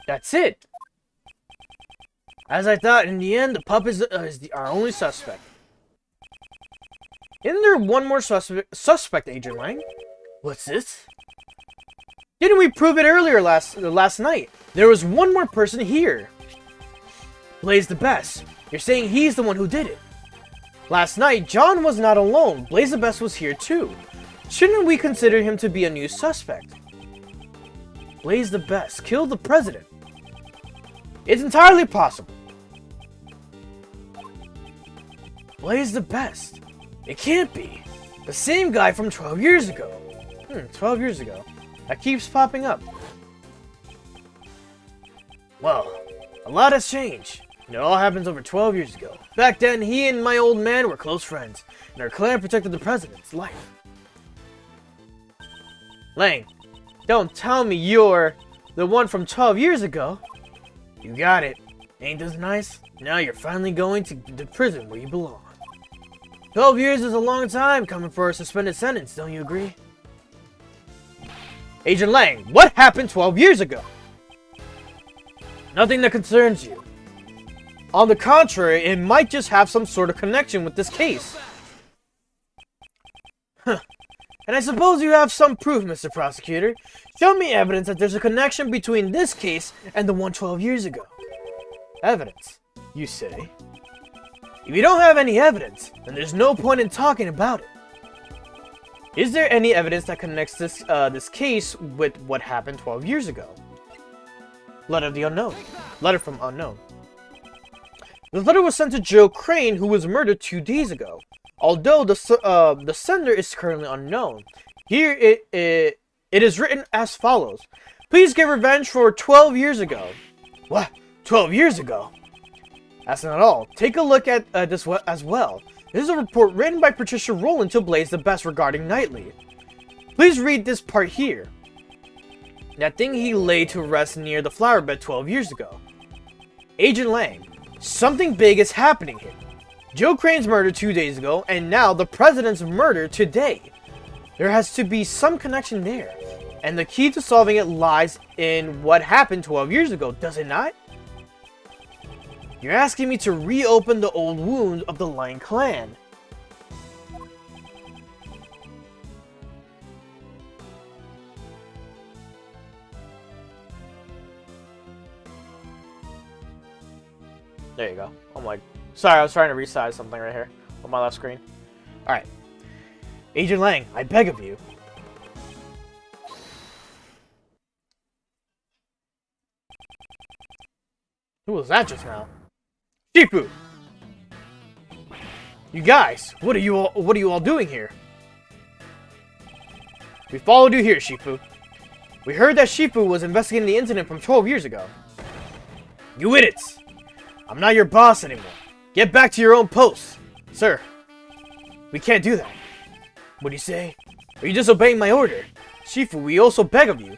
That's it. As I thought, in the end, the pup is our only suspect. Isn't there one more suspect, Agent Lang? What's this? Didn't we prove it earlier last night? There was one more person here. Blaze the Best. You're saying he's the one who did it. Last night, John was not alone. Blaze the Best was here too. Shouldn't we consider him to be a new suspect? Blaze the Best killed the president. It's entirely possible. Blaze the Best. It can't be. The same guy from 12 years ago. 12 years ago. That keeps popping up. Well, a lot has changed. And it all happens over 12 years ago. Back then, he and my old man were close friends, and our clan protected the president's life. Lang, don't tell me you're the one from 12 years ago. You got it. Ain't this nice? Now you're finally going to the prison where you belong. 12 years is a long time coming for a suspended sentence, don't you agree? Agent Lang, what happened 12 years ago? Nothing that concerns you. On the contrary, it might just have some sort of connection with this case. Huh. And I suppose you have some proof, Mr. Prosecutor. Show me evidence that there's a connection between this case and the one 12 years ago. Evidence, you say? If you don't have any evidence, then there's no point in talking about it. Is there any evidence that connects this case with what happened 12 years ago? Letter of the unknown. Letter from unknown. The letter was sent to Joe Crane, who was murdered 2 days ago. Although the sender is currently unknown. Here it is written as follows. Please get revenge for 12 years ago. What? 12 years ago? That's not all. Take a look at this as well. This is a report written by Patricia Rowland to Blaze the Best regarding Knightley. Please read this part here. That thing he laid to rest near the flower bed 12 years ago. Agent Lang, something big is happening here. Joe Crane's murder 2 days ago, and now the president's murder today. There has to be some connection there, and the key to solving it lies in what happened 12 years ago, does it not? You're asking me to reopen the old wound of the Lang clan. There you go. I'm like, sorry, I was trying to resize something right here on my left screen. Alright. Agent Lang, I beg of you. Who was that just now? Shifu! You guys, what are you all doing here? We followed you here, Shifu. We heard that Shifu was investigating the incident from 12 years ago. You idiots! I'm not your boss anymore. Get back to your own posts. Sir, we can't do that. What do you say? Are you disobeying my order? Shifu, we also beg of you.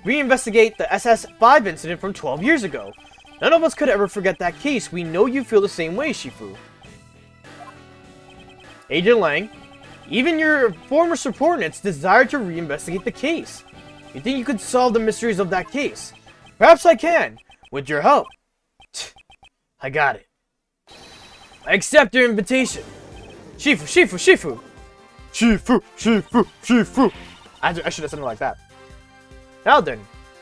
Reinvestigate the SS-5 incident from 12 years ago. None of us could ever forget that case. We know you feel the same way, Shifu. Agent Lang, even your former subordinates desire to reinvestigate the case. You think you could solve the mysteries of that case? Perhaps I can, with your help. I got it. I accept your invitation. Shifu, Shifu, Shifu. Shifu, Shifu, Shifu. I should have said it like that. Now then,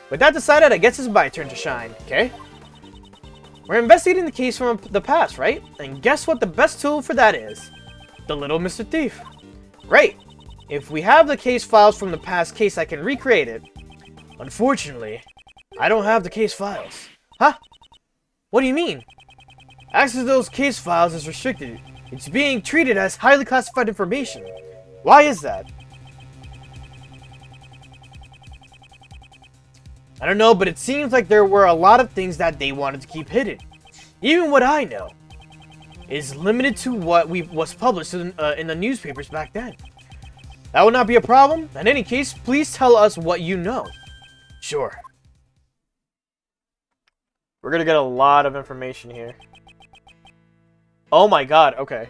with that decided, I guess it's my turn to shine, okay? We're investigating the case from the past, right? And guess what the best tool for that is? The little Mr. Thief. Great. If we have the case files from the past case, I can recreate it. Unfortunately, I don't have the case files. Huh? What do you mean? Access to those case files is restricted. It's being treated as highly classified information. Why is that? I don't know, but it seems like there were a lot of things that they wanted to keep hidden. Even what I know is limited to what was published in the newspapers back then. That would not be a problem. In any case, please tell us what you know. Sure. We're gonna get a lot of information here. Oh my god, okay.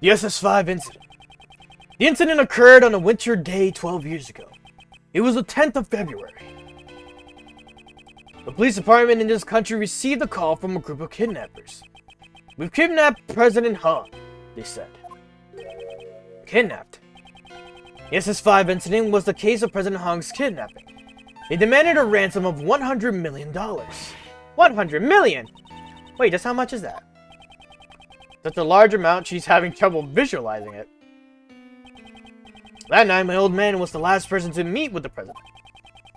The SS-5 incident. The incident occurred on a winter day 12 years ago. It was the 10th of February. The police department in this country received a call from a group of kidnappers. We've kidnapped President Hung, they said. Kidnapped? The SS-5 incident was the case of President Hung's kidnapping. They demanded a ransom of $100 million. 100 million? Wait, just how much is that? Such a large amount, she's having trouble visualizing it. That night, my old man was the last person to meet with the president.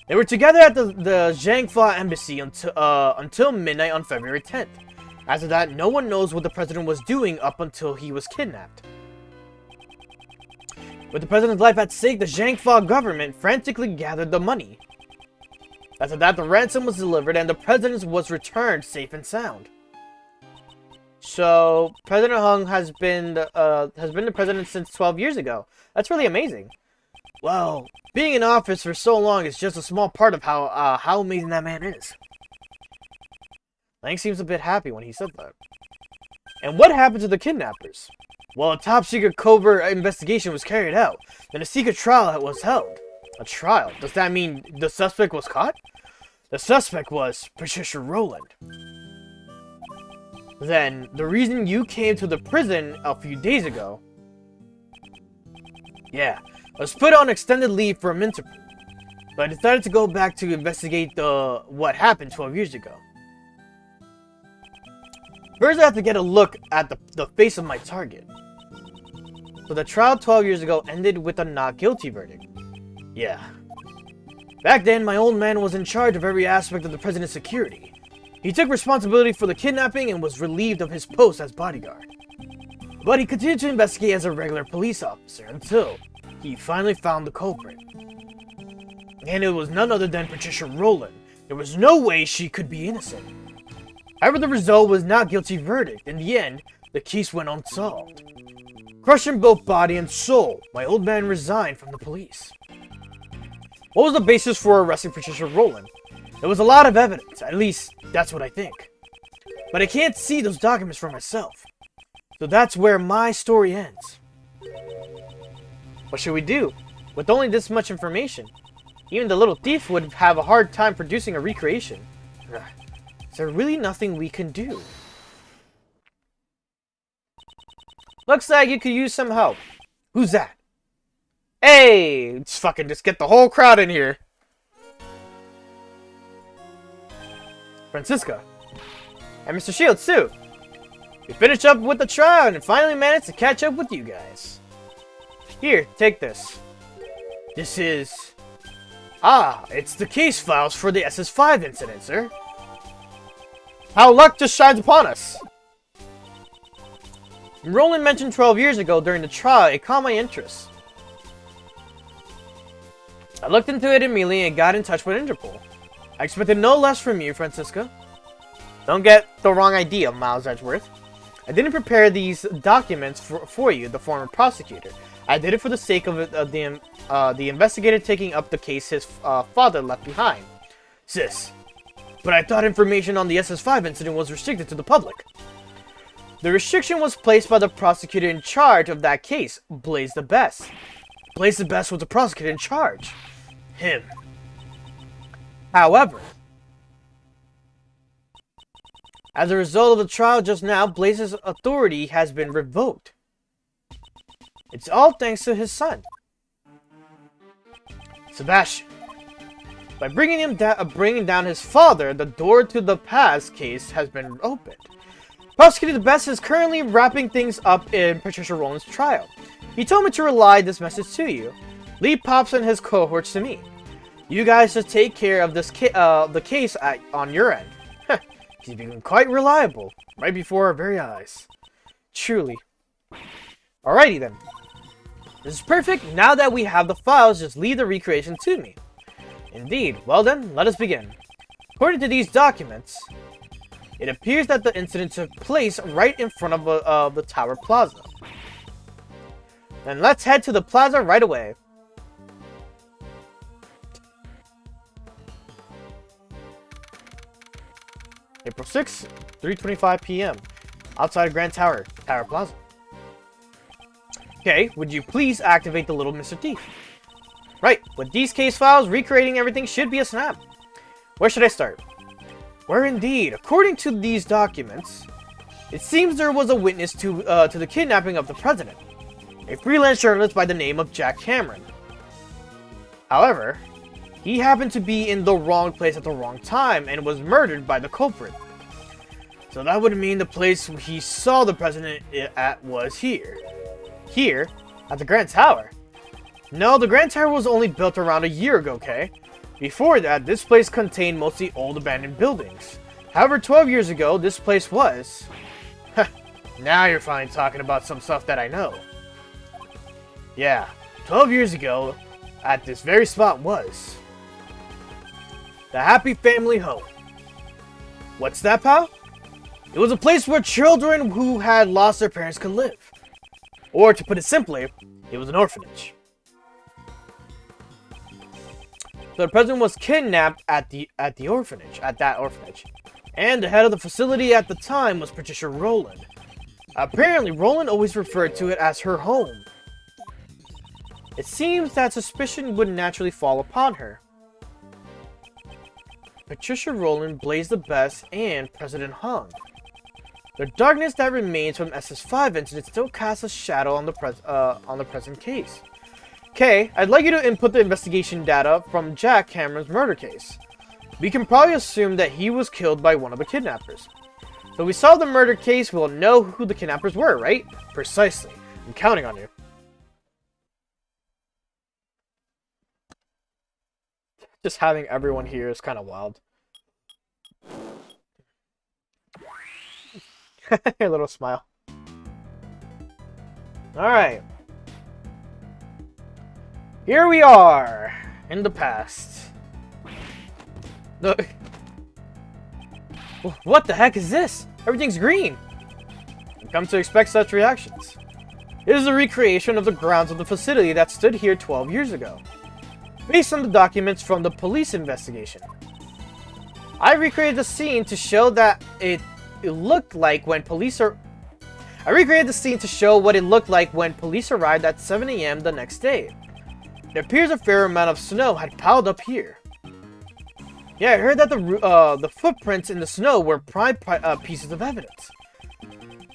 They were together at the Zhangfa embassy until midnight on February 10th. After that, no one knows what the president was doing up until he was kidnapped. With the president's life at stake, the Zhangfa government frantically gathered the money. After that, the ransom was delivered and the president was returned safe and sound. So, President Hung has been the president since 12 years ago. That's really amazing. Well, being in office for so long is just a small part of how amazing that man is. Lang seems a bit happy when he said that. And what happened to the kidnappers? Well, a top-secret covert investigation was carried out, then a secret trial was held. A trial? Does that mean the suspect was caught? The suspect was Patricia Rowland. Then, the reason you came to the prison a few days ago... Yeah, I was put on extended leave for a interview, but I decided to go back to investigate what happened 12 years ago. First, I have to get a look at the face of my target. So the trial 12 years ago ended with a not guilty verdict. Yeah. Back then, my old man was in charge of every aspect of the president's security. He took responsibility for the kidnapping and was relieved of his post as bodyguard. But he continued to investigate as a regular police officer until he finally found the culprit. And it was none other than Patricia Rowland. There was no way she could be innocent. However, the result was not guilty verdict. In the end, the case went unsolved. Crushed in both body and soul, my old man resigned from the police. What was the basis for arresting Patricia Rowland? There was a lot of evidence, at least that's what I think. But I can't see those documents for myself. So that's where my story ends. What should we do? With only this much information, even the little thief would have a hard time producing a recreation. Is there really nothing we can do? Looks like you could use some help. Who's that? Hey! Let's fucking just get the whole crowd in here. Francisca. And Mr. Shields, too. We finished up with the trial and finally managed to catch up with you guys. Here, take this. This is... Ah, it's the case files for the SS5 incident, sir. How luck just shines upon us. Roland mentioned 12 years ago during the trial, it caught my interest. I looked into it immediately and got in touch with Interpol. I expected no less from you, Francisca. Don't get the wrong idea, Miles Edgeworth. I didn't prepare these documents for you, the former prosecutor. I did it for the sake of the investigator taking up the case his father left behind. Sis, but I thought information on the SS5 incident was restricted to the public. The restriction was placed by the prosecutor in charge of that case, Blaze the Best. Blaze the Best was the prosecutor in charge. Him. However, as a result of the trial just now, Blaze's authority has been revoked. It's all thanks to his son, Sebastian. By bringing down his father, the door to the past case has been opened. Prosecutor the Best is currently wrapping things up in Patricia Rowland's trial. He told me to relay this message to you. Leave Pops and his cohorts to me. You guys just take care of this the case on your end. He's been quite reliable, right before our very eyes. Truly. Alrighty then. This is perfect. Now that we have the files, just leave the recreation to me. Indeed. Well then, let us begin. According to these documents, it appears that the incident took place right in front of the Tower Plaza. Then let's head to the plaza right away. April 6th, 3:25 p.m. Outside Grand Tower, Tower Plaza. Okay, would you please activate the little Mr. Thief? Right, with these case files, recreating everything should be a snap. Where should I start? Where indeed, according to these documents, it seems there was a witness to the kidnapping of the president, a freelance journalist by the name of Jack Cameron. However, he happened to be in the wrong place at the wrong time and was murdered by the culprit. So that would mean the place he saw the president at was here. Here? At the Grand Tower? No, the Grand Tower was only built around a year ago, okay? Before that, this place contained mostly old abandoned buildings. However, 12 years ago, this place was... Now you're finally talking about some stuff that I know. Yeah, 12 years ago, at this very spot was... the Happy Family Home. What's that, pal? It was a place where children who had lost their parents could live. Or, to put it simply, it was an orphanage. So the president was kidnapped at that orphanage. And the head of the facility at the time was Patricia Rowland. Apparently, Rowland always referred to it as her home. It seems that suspicion would naturally fall upon her. Patricia Rowland, Blaze the Best, and President Hung. The darkness that remains from SS5 incident still casts a shadow on the present case. Okay, I'd like you to input the investigation data from Jack Cameron's murder case. We can probably assume that he was killed by one of the kidnappers. So we solve the murder case, we'll know who the kidnappers were, right? Precisely. I'm counting on you. Just having everyone here is kind of wild. A little smile. Alright. Here we are in the past. Look. What the heck is this? Everything's green. I've come to expect such reactions. It is a recreation of the grounds of the facility that stood here 12 years ago, based on the documents from the police investigation. I recreated the scene to show that it looked like when police are... I recreated the scene to show what it looked like when police arrived at 7 AM the next day. It appears a fair amount of snow had piled up here. Yeah, I heard that the footprints in the snow were prime pieces of evidence.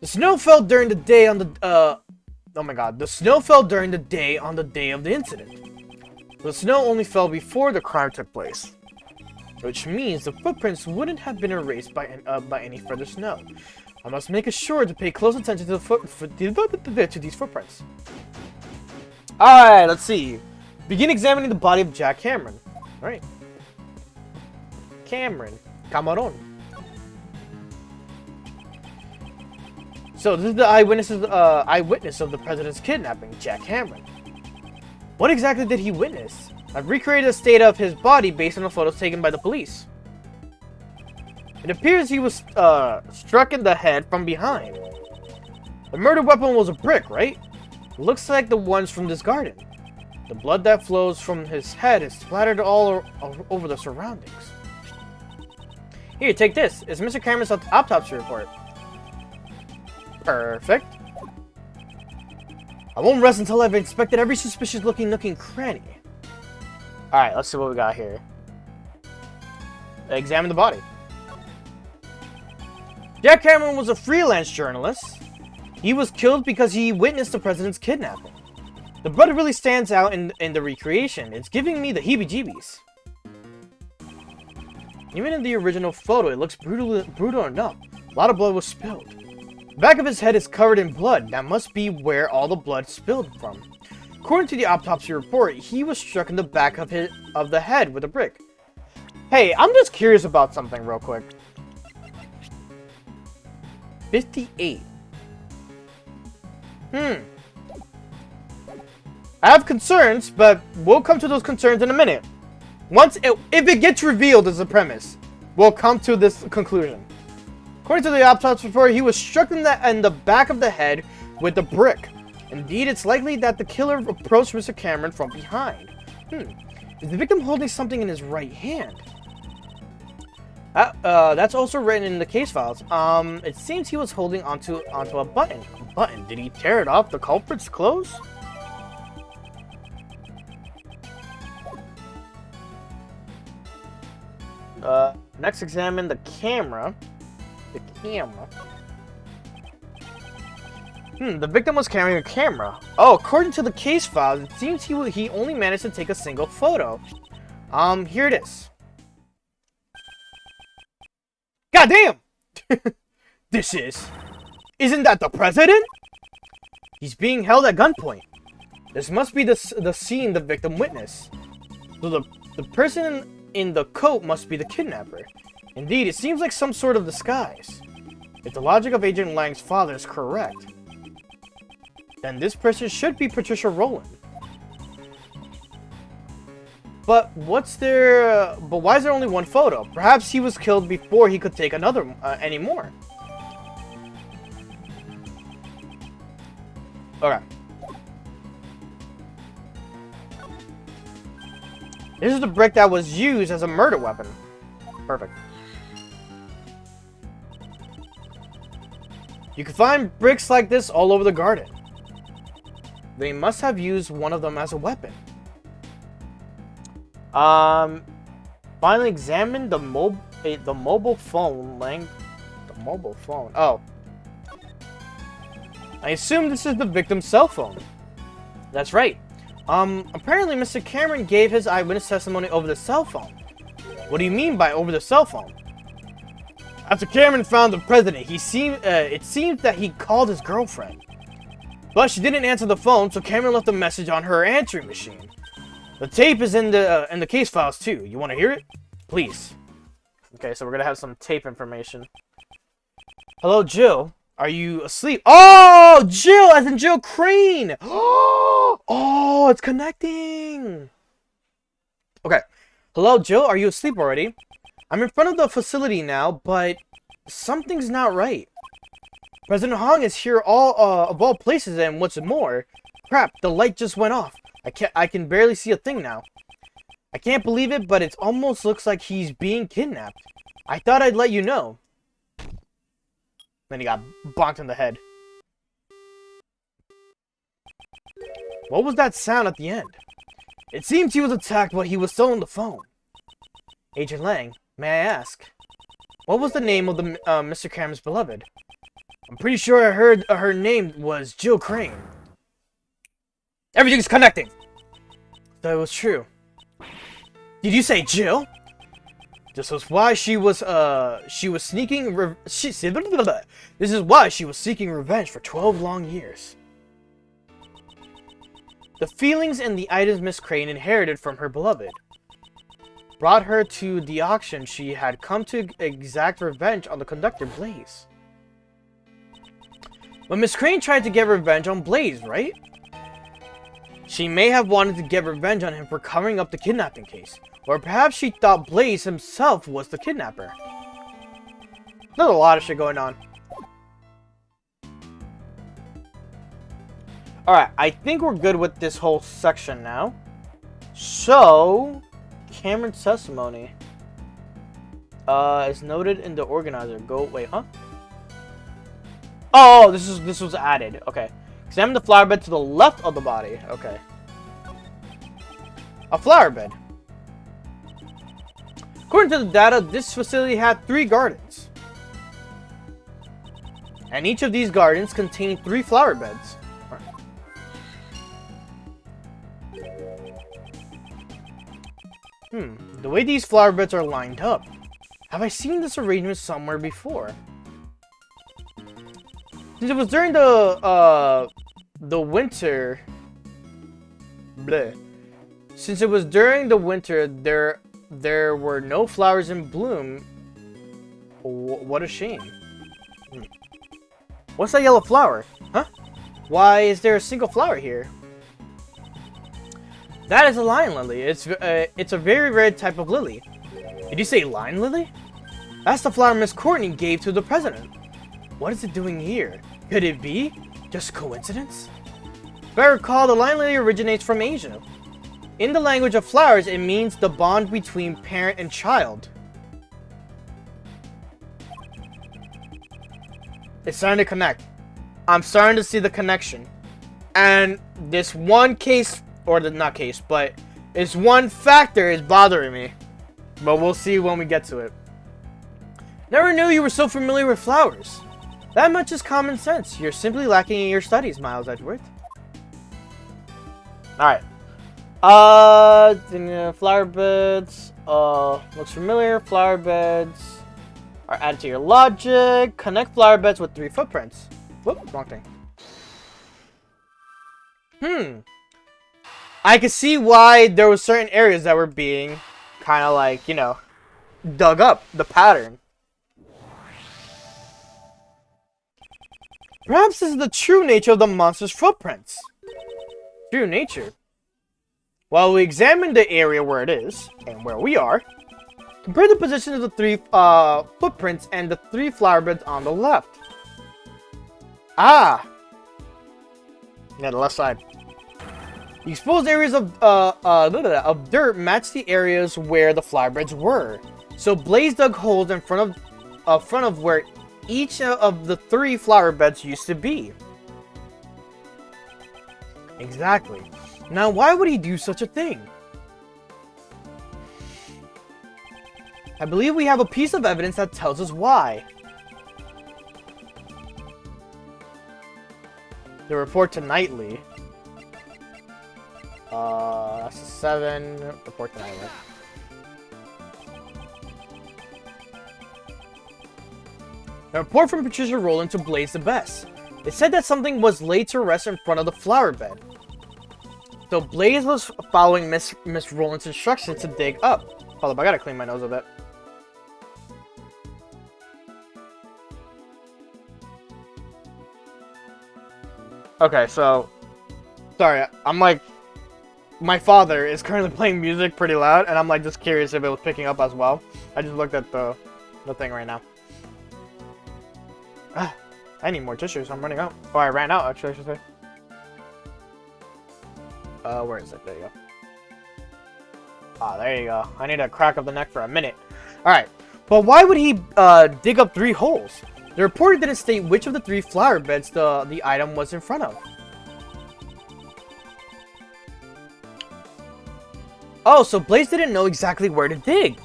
The snow fell during the day on the... oh my god. The snow fell during the day on the day of the incident. The snow only fell before the crime took place, which means the footprints wouldn't have been erased by any further snow. I must make sure to pay close attention to these footprints. Alright, let's see. Begin examining the body of Jack Cameron. Alright. Cameron. So this is the eyewitness of the president's kidnapping, Jack Cameron. What exactly did he witness? I've recreated a state of his body based on the photos taken by the police. It appears he was struck in the head from behind. The murder weapon was a brick, right? Looks like the ones from this garden. The blood that flows from his head is splattered all over the surroundings. Here, take this. It's Mr. Cameron's autopsy report. Perfect. I won't rest until I've inspected every suspicious looking nook and cranny. Alright, let's see what we got here. Examine the body. Jack Cameron was a freelance journalist. He was killed because he witnessed the president's kidnapping. The blood really stands out in the recreation. It's giving me the heebie-jeebies. Even in the original photo, it looks brutal enough. A lot of blood was spilled. The back of his head is covered in blood. That must be where all the blood spilled from. According to the autopsy report, he was struck in the back of the head with a brick. Hey, I'm just curious about something real quick. 58. I have concerns, but we'll come to those concerns in a minute. If it gets revealed as a premise, we'll come to this conclusion. According to the autopsy report, he was struck in the back of the head with a brick. Indeed, it's likely that the killer approached Mr. Cameron from behind. Is the victim holding something in his right hand? That's also written in the case files. It seems he was holding onto a button. A button? Did he tear it off the culprit's clothes? Next examine the camera. The victim was carrying a camera. Oh, according to the case files, it seems he only managed to take a single photo. Here it is. God damn! Isn't that the president? He's being held at gunpoint. This must be the scene the victim witnessed. So the person in the coat must be the kidnapper. Indeed, it seems like some sort of disguise. If the logic of Agent Lang's father is correct, then this person should be Patricia Rowland. But why is there only one photo? Perhaps he was killed before he could take any more. Okay. This is the brick that was used as a murder weapon. Perfect. You can find bricks like this all over the garden. They must have used one of them as a weapon. Finally examine the mobile phone. The mobile phone. Oh. I assume this is the victim's cell phone. That's right. Apparently Mr. Cameron gave his eyewitness testimony over the cell phone. What do you mean by over the cell phone? After Cameron found the president, it seemed that he called his girlfriend. But she didn't answer the phone, so Cameron left a message on her answering machine. The tape is in the case files too. You want to hear it? Please. Okay, so we're gonna have some tape information. Hello, Jill. Are you asleep? Oh, Jill, as in Jill Crane. Oh, it's connecting. Okay. Hello, Jill. Are you asleep already? I'm in front of the facility now, but something's not right. President Hong is here of all places, and what's more, crap, the light just went off. I can barely see a thing now. I can't believe it, but it almost looks like he's being kidnapped. I thought I'd let you know. Then he got bonked in the head. What was that sound at the end? It seems he was attacked while he was still on the phone. Agent Lang, may I ask, what was the name of the Mr. Cameron's beloved? I'm pretty sure I heard her name was Jill Crane. Everything's connecting. That was true. Did you say Jill? This was why she was sneaking. This is why she was seeking revenge for 12 long years. The feelings and the items Miss Crane inherited from her beloved brought her to the auction. She had come to exact revenge on the conductor Blaze. But Miss Crane tried to get revenge on Blaze, right? She may have wanted to get revenge on him for covering up the kidnapping case. Or perhaps she thought Blaze himself was the kidnapper. There's a lot of shit going on. Alright, I think we're good with this whole section now. So, Cameron's testimony is noted in the organizer. Wait, huh? Oh, this was added. Okay. Examine the flower bed to the left of the body. Okay. A flower bed. According to the data, this facility had 3 gardens. And each of these gardens contained 3 flower beds. The way these flower beds are lined up. Have I seen this arrangement somewhere before? Since it was during the winter... Bleh. Since it was during the winter, there were no flowers in bloom. What a shame. What's that yellow flower? Huh? Why is there a single flower here? That is a lion lily. It's a very rare type of lily. Did you say lion lily? That's the flower Miss Courtney gave to the president. What is it doing here? Could it be just coincidence? If I recall, the lion lily originates from Asia. In the language of flowers, it means the bond between parent and child. It's starting to connect. I'm starting to see the connection. And this one case, or not case, but this one factor is bothering me. But we'll see when we get to it. Never knew you were so familiar with flowers. That much is common sense. You're simply lacking in your studies, Miles Edgeworth. Alright. Flower beds. Looks familiar. Flower beds are added to your logic. Connect flower beds with 3 footprints. Whoop, wrong thing. I could see why there were certain areas that were being kind of like, you know, dug up. The pattern. Perhaps this is the true nature of the monster's footprints. True nature. While we examine the area where it is, and where we are, compare the position of the 3 footprints and the 3 flower beds on the left. Ah! Yeah, the left side. The exposed areas of dirt match the areas where the flower beds were. So Blaze dug holes in front of where each of the 3 flower beds used to be. Exactly. Now, why would he do such a thing? I believe we have a piece of evidence that tells us why. The report to Knightley. That's a 7. Report to Knightley. A report from Patricia Rowland to Blaze the Best. It said that something was laid to rest in front of the flower bed. So Blaze was following Miss Rowland's instructions to dig up. Hold up, I gotta clean my nose a bit. Okay, so sorry, I'm like, my father is currently playing music pretty loud, and I'm like just curious if it was picking up as well. I just looked at the thing right now. I need more tissues. I'm running out. Oh, I ran out, actually, I should say. Where is it? There you go. Ah, there you go. I need a crack of the neck for a minute. Alright. But why would he dig up 3 holes? The reporter didn't state which of the 3 flower beds the item was in front of. Oh, so Blaze didn't know exactly where to dig.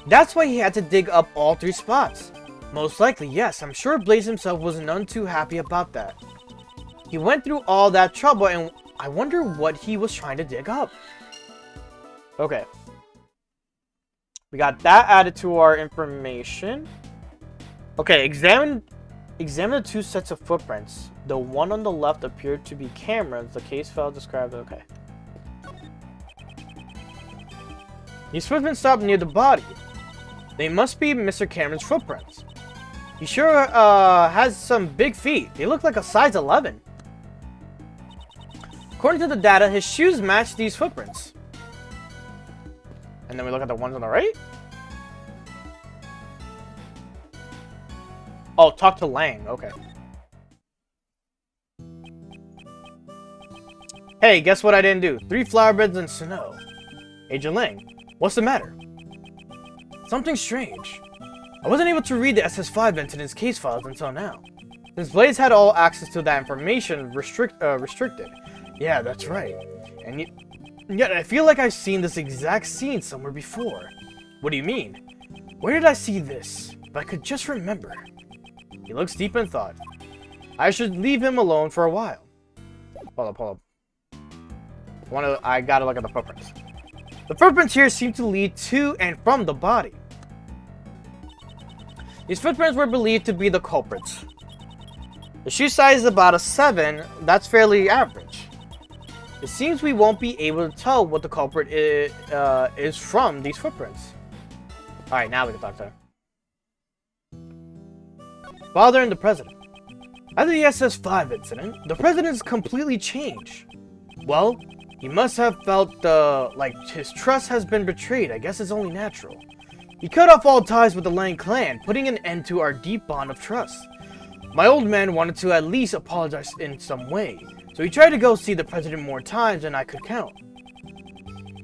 That's why he had to dig up all 3 spots. Most likely, yes. I'm sure Blaze himself was none too happy about that. He went through all that trouble, and I wonder what he was trying to dig up. Okay. We got that added to our information. Okay, examine the 2 sets of footprints. The one on the left appeared to be Cameron's. The case file described. Okay. These footprints stopped near the body. They must be Mr. Cameron's footprints. He sure has some big feet. They look like a size 11. According to the data, his shoes match these footprints. And then we look at the ones on the right. Oh, talk to Lang. Okay. Hey, guess what I didn't do? 3 flower beds in snow. Agent Lang, what's the matter? Something strange. I wasn't able to read the SS5 incident's case files until now. Since Blaze had all access to that information restricted. Yeah, that's right. And yet I feel like I've seen this exact scene somewhere before. What do you mean? Where did I see this? If I could just remember. He looks deep in thought. I should leave him alone for a while. Hold up. I gotta look at the footprints. The footprints here seem to lead to and from the body. These footprints were believed to be the culprits. The shoe size is about a 7. That's fairly average. It seems we won't be able to tell what the culprit is from these footprints. Alright, now we can talk to him. Father and the President. After the SS5 incident, the President's completely changed. Well, he must have felt like his trust has been betrayed. I guess it's only natural. He cut off all ties with the Lang clan, putting an end to our deep bond of trust. My old man wanted to at least apologize in some way, so he tried to go see the President more times than I could count.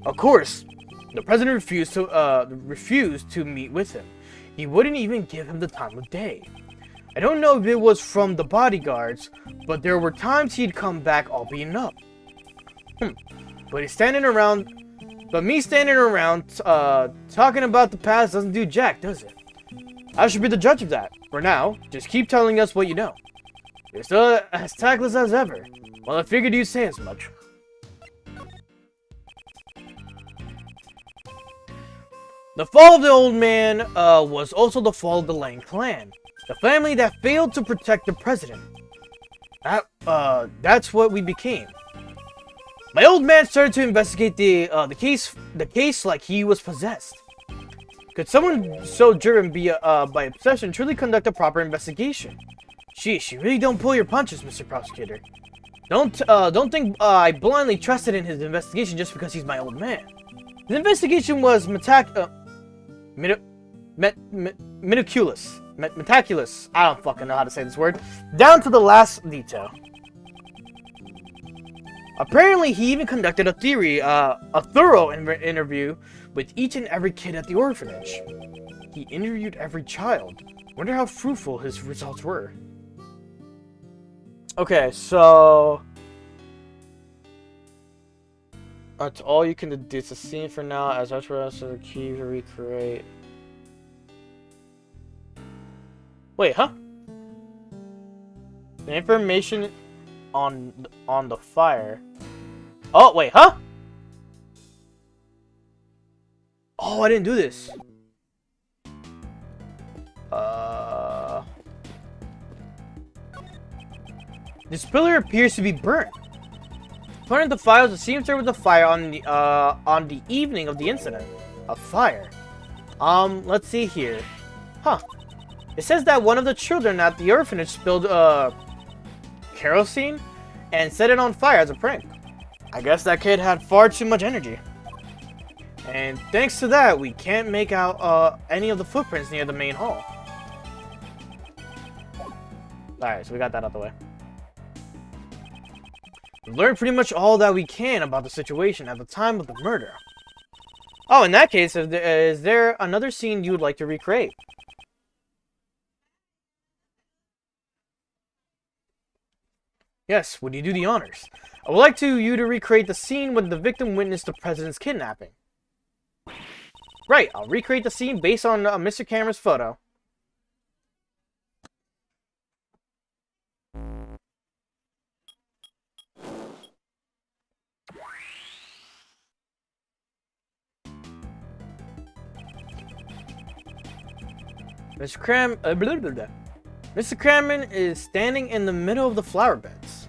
Of course, the President refused to meet with him. He wouldn't even give him the time of day. I don't know if it was from the bodyguards, but there were times he'd come back all beaten up. But me standing around talking about the past doesn't do jack, does it? I should be the judge of that. For now, just keep telling us what you know. You're still as tactless as ever. Well, I figured you'd say as much. The fall of the old man was also the fall of the Lang clan. The family that failed to protect the President. That's what we became. My old man started to investigate the case like he was possessed. Could someone so driven by obsession truly conduct a proper investigation? Sheesh, you really don't pull your punches, Mr. Prosecutor. Don't think I blindly trusted in his investigation just because he's my old man. His investigation was meticulous. I don't fucking know how to say this word. Down to the last detail. Apparently, he even conducted a thorough interview with each and every kid at the orphanage. He interviewed every child. Wonder how fruitful his results were. Okay, so that's all you can do. It's a scene for now. As much as the key to recreate. Wait, huh? The information on the fire. Oh, wait, huh? Oh, I didn't do this. This pillar appears to be burnt. According to the files, it seems there was a fire on the evening of the incident. A fire? Let's see here. Huh. It says that one of the children at the orphanage spilled, kerosene and set it on fire as a prank. I guess that kid had far too much energy. And thanks to that, we can't make out, any of the footprints near the main hall. Alright, so we got that out the way. We've learned pretty much all that we can about the situation at the time of the murder. Oh, in that case, is there another scene you would like to recreate? Yes, would you do the honors? I would like you to recreate the scene when the victim witnessed the president's kidnapping. Right, I'll recreate the scene based on Mr. Cameron's photo. Mr. Cameron is standing in the middle of the flower beds.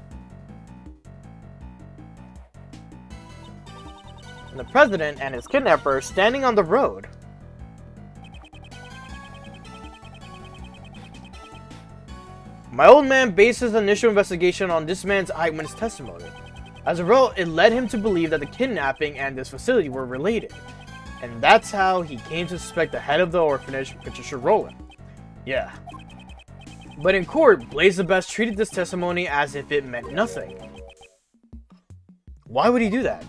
And the president and his kidnapper are standing on the road. My old man based his initial investigation on this man's eyewitness testimony. As a result, it led him to believe that the kidnapping and this facility were related. And that's how he came to suspect the head of the orphanage, Patricia Rowland. Yeah. But in court, Blaze the Best treated this testimony as if it meant nothing. Why would he do that?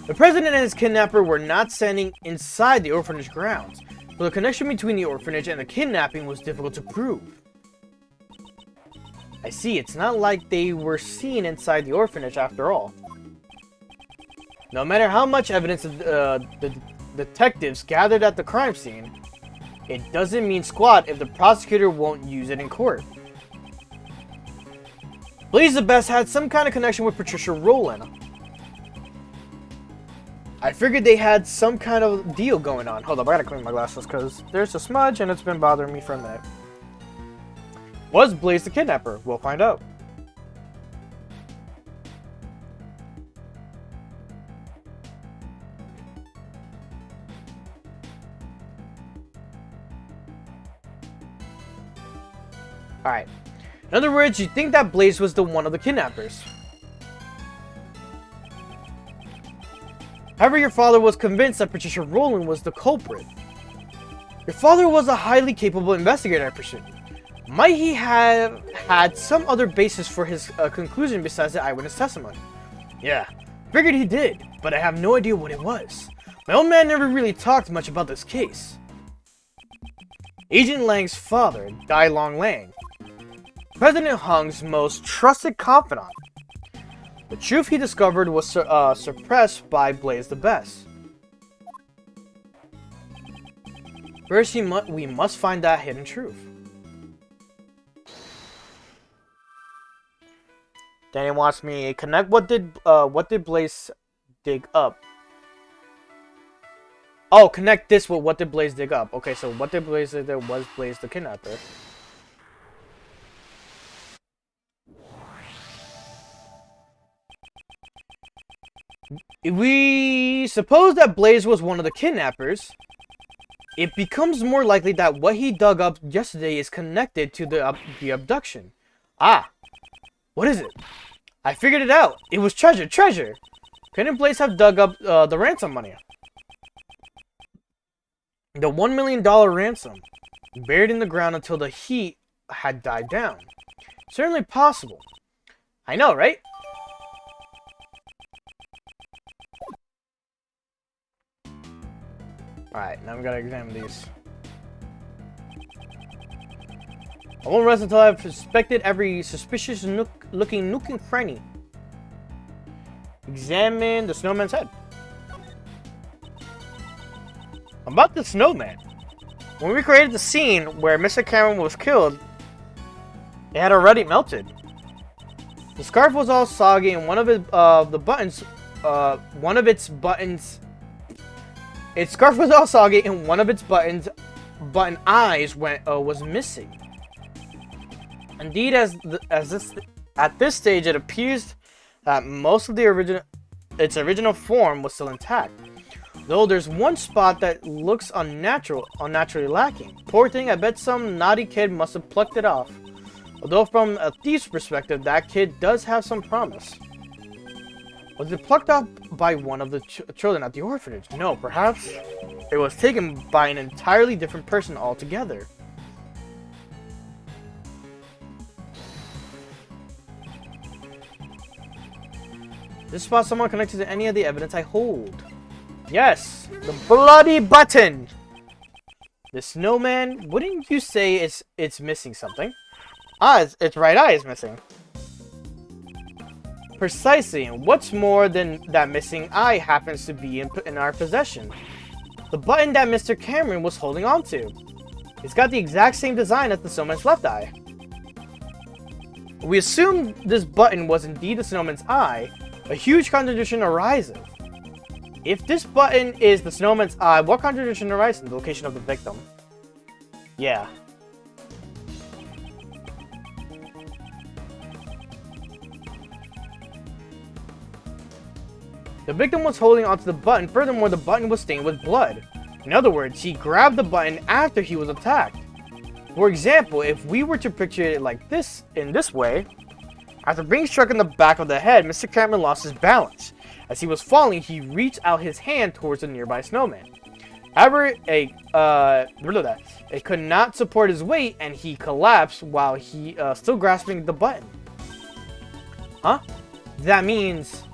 The president and his kidnapper were not standing inside the orphanage grounds, so the connection between the orphanage and the kidnapping was difficult to prove. I see, it's not like they were seen inside the orphanage after all. No matter how much evidence the detectives gathered at the crime scene, it doesn't mean squat if the prosecutor won't use it in court. Blaze the Best had some kind of connection with Patricia Rowland. I figured they had some kind of deal going on. Hold up, I gotta clean my glasses because there's a smudge and it's been bothering me for a minute. Was Blaze the kidnapper? We'll find out. Alright. In other words, you think that Blaze was the one of the kidnappers. However, your father was convinced that Patricia Rowland was the culprit. Your father was a highly capable investigator, I presume. Might he have had some other basis for his conclusion besides the eyewitness testimony? Yeah, figured he did, but I have no idea what it was. My old man never really talked much about this case. Agent Lang's father, Dai Long Lang, President Hung's most trusted confidant. The truth he discovered was suppressed by Blaze the Best. First, we must find that hidden truth. Danny wants me to connect. What did Blaze dig up? Oh, connect this with what did Blaze dig up? Okay, so what did Blaze dig up was Blaze the kidnapper. If we suppose that Blaze was one of the kidnappers, it becomes more likely that what he dug up yesterday is connected to the abduction. Ah, what is it? I figured it out. It was treasure. Treasure! Couldn't Blaze have dug up the ransom money? The $1 million ransom, buried in the ground until the heat had died down. Certainly possible. I know, right? Alright, now we gotta examine these. I won't rest until I've inspected every suspicious looking nook and cranny. Examine the snowman's head. About the snowman. When we created the scene where Mr. Cameron was killed, it had already melted. The scarf was all soggy and one of its its scarf was all soggy and one of its button eyes was missing. Indeed, at this stage, it appears that most of its original form was still intact. Though there's one spot that looks unnaturally lacking. Poor thing, I bet some naughty kid must have plucked it off. Although from a thief's perspective, that kid does have some promise. Was it plucked off by one of the children at the orphanage? No, perhaps it was taken by an entirely different person altogether. This spot someone connected to any of the evidence I hold. Yes, the bloody button! The snowman, wouldn't you say it's missing something? Ah, its right eye is missing. Precisely, and what's more than that missing eye happens to be in our possession. The button that Mr. Cameron was holding on to. It's got the exact same design as the snowman's left eye. We assume this button was indeed the snowman's eye. A huge contradiction arises. If this button is the snowman's eye, what contradiction arises in the location of the victim? Yeah. The victim was holding onto the button. Furthermore, the button was stained with blood. In other words, he grabbed the button after he was attacked. For example, if we were to picture it like this, in this way, after being struck in the back of the head, Mr. Cameron lost his balance. As he was falling, he reached out his hand towards the nearby snowman. However, it could not support his weight, and he collapsed while he still grasping the button. Huh? That means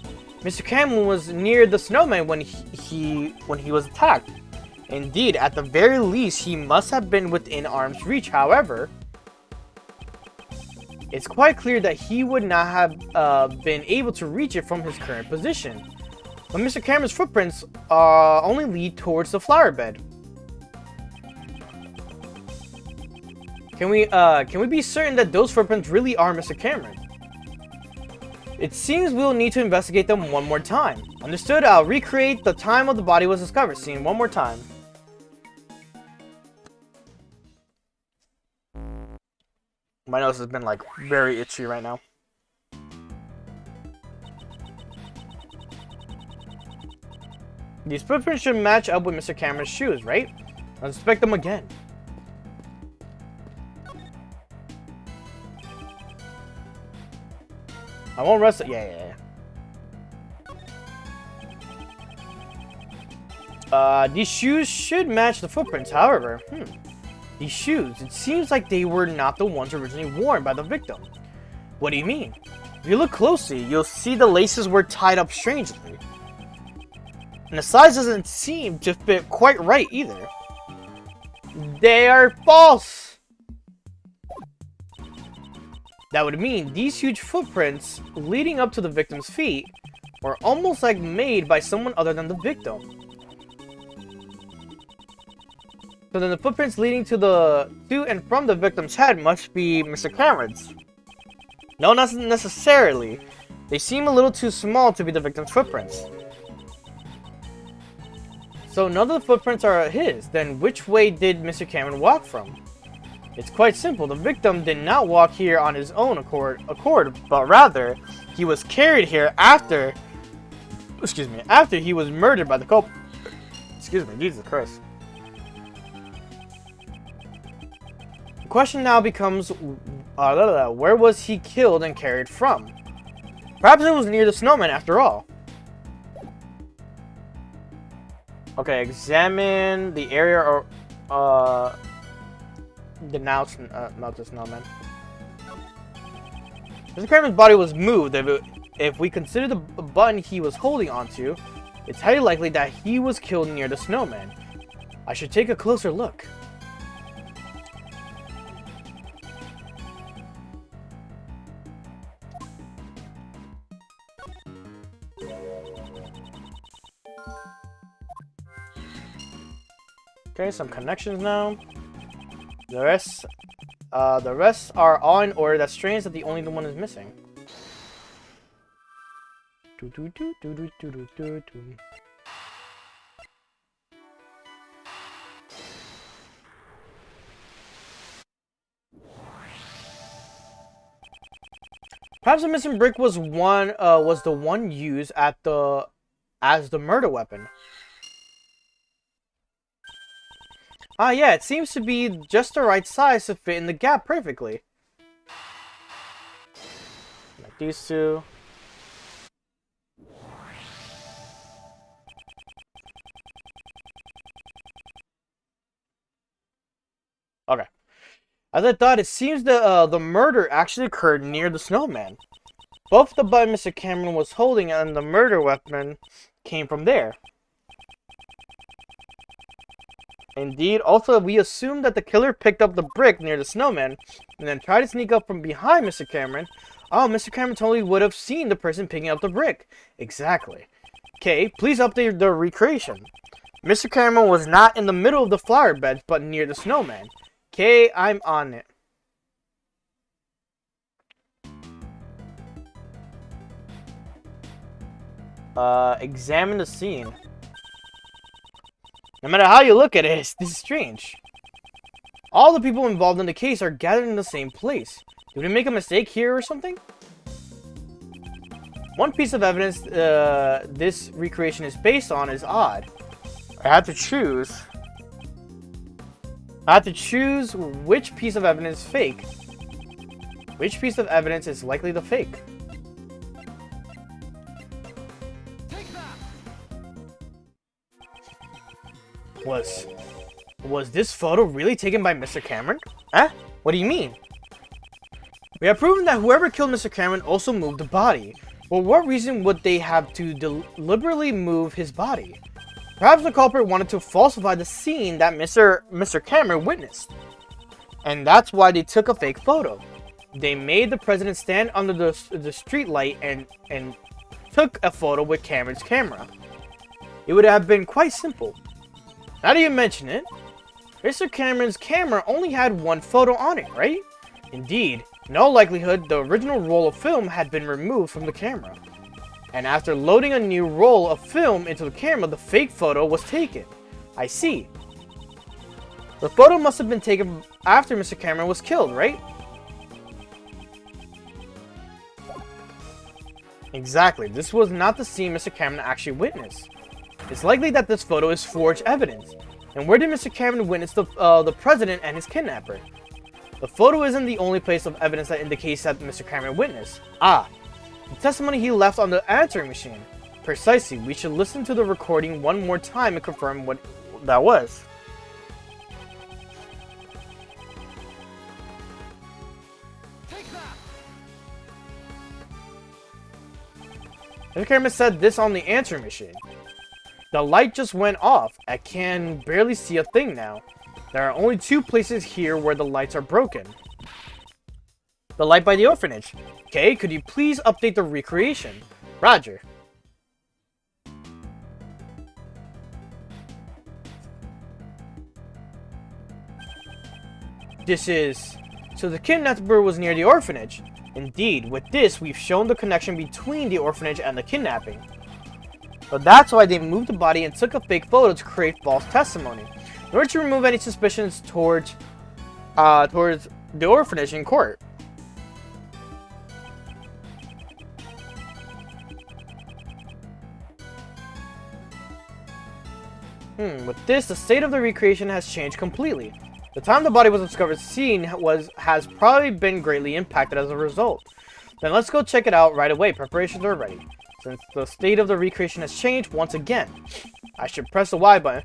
Mr. Cameron was near the snowman when he was attacked. Indeed, at the very least, he must have been within arm's reach. However, it's quite clear that he would not have been able to reach it from his current position. But Mr. Cameron's footprints only lead towards the flower bed. Can we be certain that those footprints really are Mr. Cameron? It seems we'll need to investigate them one more time. Understood? I'll recreate the time of the body was discovered scene one more time. My nose has been like very itchy right now. These footprints should match up with Mr. Cameron's shoes, right? Let's inspect them again. I won't rest it. Yeah. These shoes should match the footprints, however. These shoes, it seems like they were not the ones originally worn by the victim. What do you mean? If you look closely, you'll see the laces were tied up strangely. And the size doesn't seem to fit quite right either. They are false! That would mean these huge footprints leading up to the victim's feet were almost like made by someone other than the victim. So then the footprints leading to and from the victim's head must be Mr. Cameron's. No, not necessarily. They seem a little too small to be the victim's footprints. So none of the footprints are his. Then which way did Mr. Cameron walk from? It's quite simple. The victim did not walk here on his own accord, but rather he was carried here after he was murdered by the culprit. Excuse me, Jesus Christ. The question now becomes, where was he killed and carried from? Perhaps it was near the snowman after all. Okay, examine the area or not the snowman. Mr. Cameron's body was moved. If we consider the button he was holding onto, it's highly likely that he was killed near the snowman. I should take a closer look. Okay, some connections now. The rest are all in order. That's strange that the only one is missing. Perhaps the missing brick was the one used as the murder weapon. Ah, yeah, it seems to be just the right size to fit in the gap perfectly. Like these two. Okay. As I thought, it seems the murder actually occurred near the snowman. Both the button Mr. Cameron was holding and the murder weapon came from there. Indeed, also we assume that the killer picked up the brick near the snowman and then tried to sneak up from behind Mr. Cameron. Oh, Mr. Cameron totally would have seen the person picking up the brick. Exactly. Okay, please update the recreation. Mr. Cameron was not in the middle of the flower bed, but near the snowman. Okay, I'm on it. Examine the scene. No matter how you look at it, this is strange. All the people involved in the case are gathered in the same place. Did we make a mistake here or something? One piece of evidence this recreation is based on is odd. I have to choose which piece of evidence is fake. Which piece of evidence is likely the fake? Was this photo really taken by Mr. Cameron? Huh? What do you mean? We have proven that whoever killed Mr. Cameron also moved the body. For what reason would they have to deliberately move his body? Perhaps the culprit wanted to falsify the scene that Mr. Cameron witnessed. And that's why they took a fake photo. They made the president stand under the street light and took a photo with Cameron's camera. It would have been quite simple. Now that you mention it, Mr. Cameron's camera only had one photo on it, right? Indeed, in all likelihood, the original roll of film had been removed from the camera. And after loading a new roll of film into the camera, the fake photo was taken. I see. The photo must have been taken after Mr. Cameron was killed, right? Exactly. This was not the scene Mr. Cameron actually witnessed. It's likely that this photo is forged evidence. And where did Mr. Cameron witness the president and his kidnapper? The photo isn't the only place of evidence that indicates that Mr. Cameron witnessed. Ah, the testimony he left on the answering machine. Precisely, we should listen to the recording one more time and confirm what that was. Mr. Cameron said this on the answering machine. The light just went off. I can barely see a thing now. There are only two places here where the lights are broken. The light by the orphanage. Okay, could you please update the recreation? Roger. So the kidnapper was near the orphanage. Indeed, with this, we've shown the connection between the orphanage and the kidnapping. But that's why they moved the body and took a fake photo to create false testimony, in order to remove any suspicions towards the orphanage in court. With this, the state of the recreation has changed completely. The time the body was discovered scene has probably been greatly impacted as a result. Then let's go check it out right away. Preparations are ready. Since the state of the recreation has changed once again, I should press the Y button.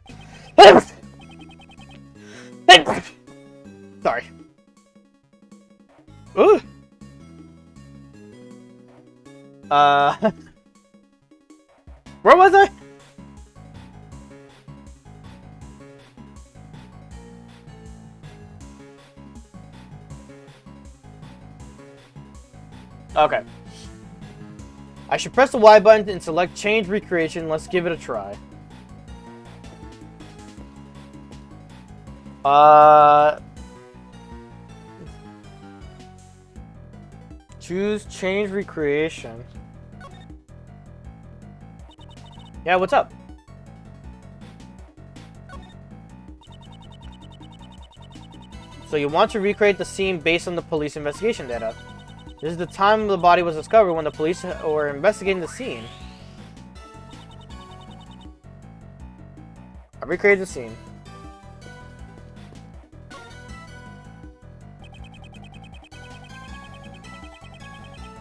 Sorry. Ooh. Where was I? Okay. I should press the Y button and select Change Recreation. Let's give it a try. Choose Change Recreation. Yeah, what's up? So you want to recreate the scene based on the police investigation data. This is the time the body was discovered when the police were investigating the scene. I recreated the scene.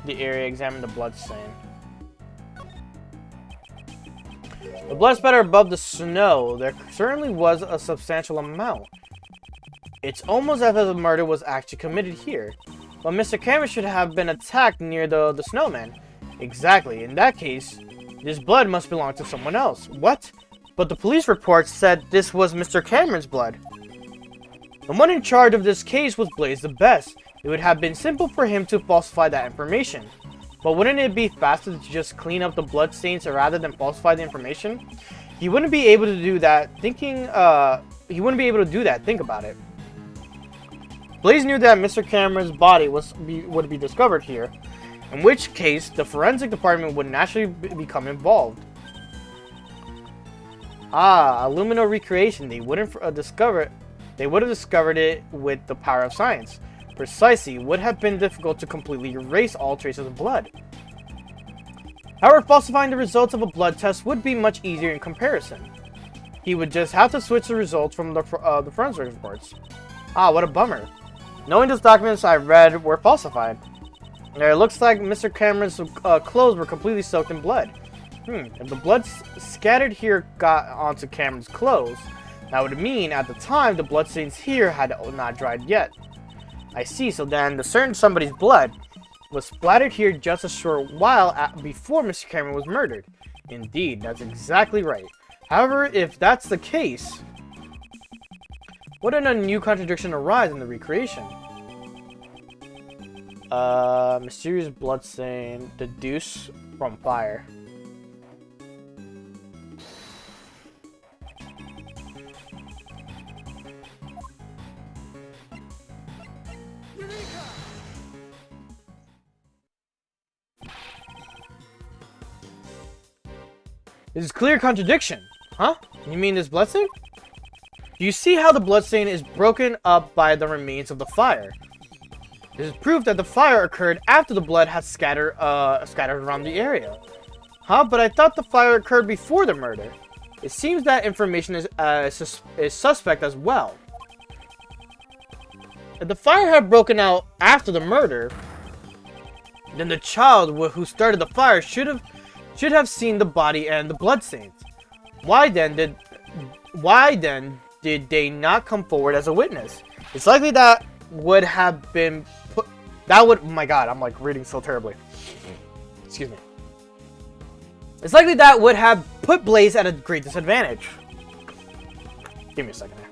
The area examined the blood stain. The blood spatter above the snow, there certainly was a substantial amount. It's almost as if the murder was actually committed here. But Mr. Cameron should have been attacked near the snowman. Exactly. In that case, this blood must belong to someone else. What? But the police report said this was Mr. Cameron's blood. The one in charge of this case was Blaze the Best. It would have been simple for him to falsify that information. But wouldn't it be faster to just clean up the blood stains rather than falsify the information? He wouldn't be able to do that. Think about it. Blaze knew that Mr. Cameron's body would be discovered here, in which case the forensic department would naturally become involved. Aluminum recreation. They would have discovered it with the power of science. Precisely, would have been difficult to completely erase all traces of blood. However, falsifying the results of a blood test would be much easier in comparison. He would just have to switch the results from the forensic reports. What a bummer. Knowing those documents I read were falsified. It looks like Mr. Cameron's clothes were completely soaked in blood. If the blood scattered here got onto Cameron's clothes, that would mean at the time the bloodstains here had not dried yet. I see, so then somebody's blood was splattered here just a short while before Mr. Cameron was murdered. Indeed, that's exactly right. However, if that's the case, wouldn't a new contradiction arise in the recreation? Mysterious bloodstain deduced from fire. This is clear contradiction. Huh? You mean this bloodstain? Do you see how the bloodstain is broken up by the remains of the fire? This is proof that the fire occurred after the blood had scattered around the area. Huh? But I thought the fire occurred before the murder. It seems that information is suspect as well. If the fire had broken out after the murder, then the child who started the fire should have seen the body and the bloodstains. Why then did they not come forward as a witness? It's likely that would have been put. Oh my god, I'm like reading so terribly. Excuse me. It's likely that would have put Blaze at a great disadvantage. Give me a second here.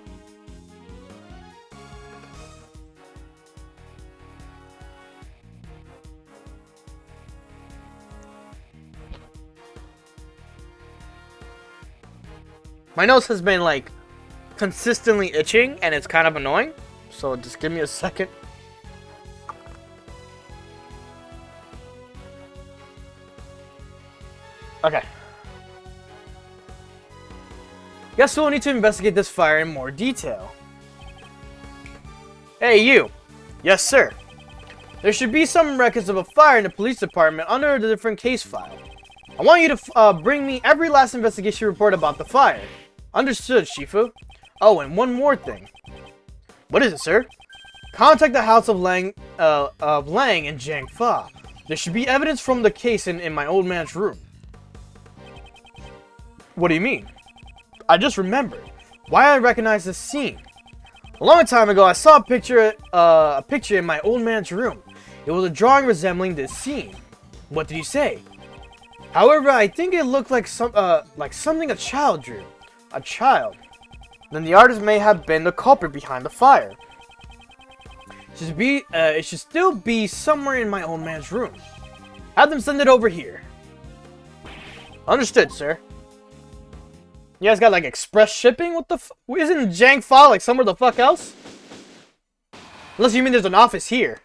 My nose has been like consistently itching and it's kind of annoying. So just give me a second. Okay. Guess we'll need to investigate this fire in more detail. Hey, you. Yes, sir. There should be some records of a fire in the police department under the different case file. I want you to bring me every last investigation report about the fire. Understood, Shifu. Oh, and one more thing. What is it, sir? Contact the house of Lang and Jiang Fa. There should be evidence from the case in my old man's room. What do you mean? I just remembered. Why I recognize this scene. A long time ago, I saw a picture in my old man's room. It was a drawing resembling this scene. What did you say? However, I think it looked like something a child drew. A child. Then the artist may have been the culprit behind the fire. It should still be somewhere in my old man's room. Have them send it over here. Understood, sir. You guys got like express shipping? What the isn't Jiang Fa like somewhere the fuck else? Unless you mean there's an office here.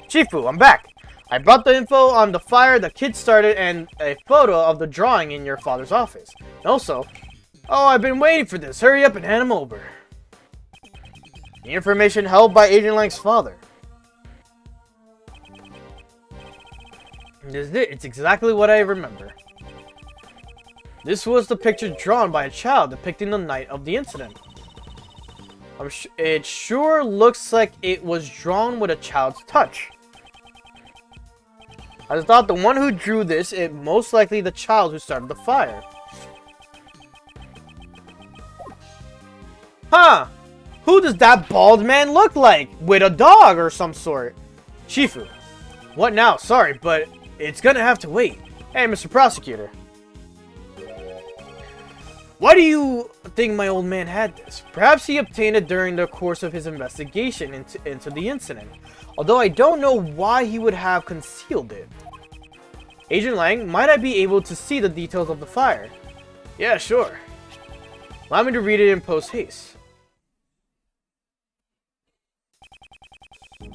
Shifu, I'm back. I brought the info on the fire the kid started and a photo of the drawing in your father's office. And also, oh, I've been waiting for this. Hurry up and hand him over. The information held by Agent Lang's father. It's exactly what I remember. This was the picture drawn by a child depicting the night of the incident. It sure looks like it was drawn with a child's touch. I thought the one who drew this, it most likely the child who started the fire. Huh? Who does that bald man look like? With a dog or some sort? Shifu. What now? Sorry, but it's gonna have to wait. Hey, Mr. Prosecutor. Why do you think my old man had this? Perhaps he obtained it during the course of his investigation into the incident. Although I don't know why he would have concealed it. Agent Lang, might I be able to see the details of the fire? Yeah, sure. Allow me to read it in post-haste.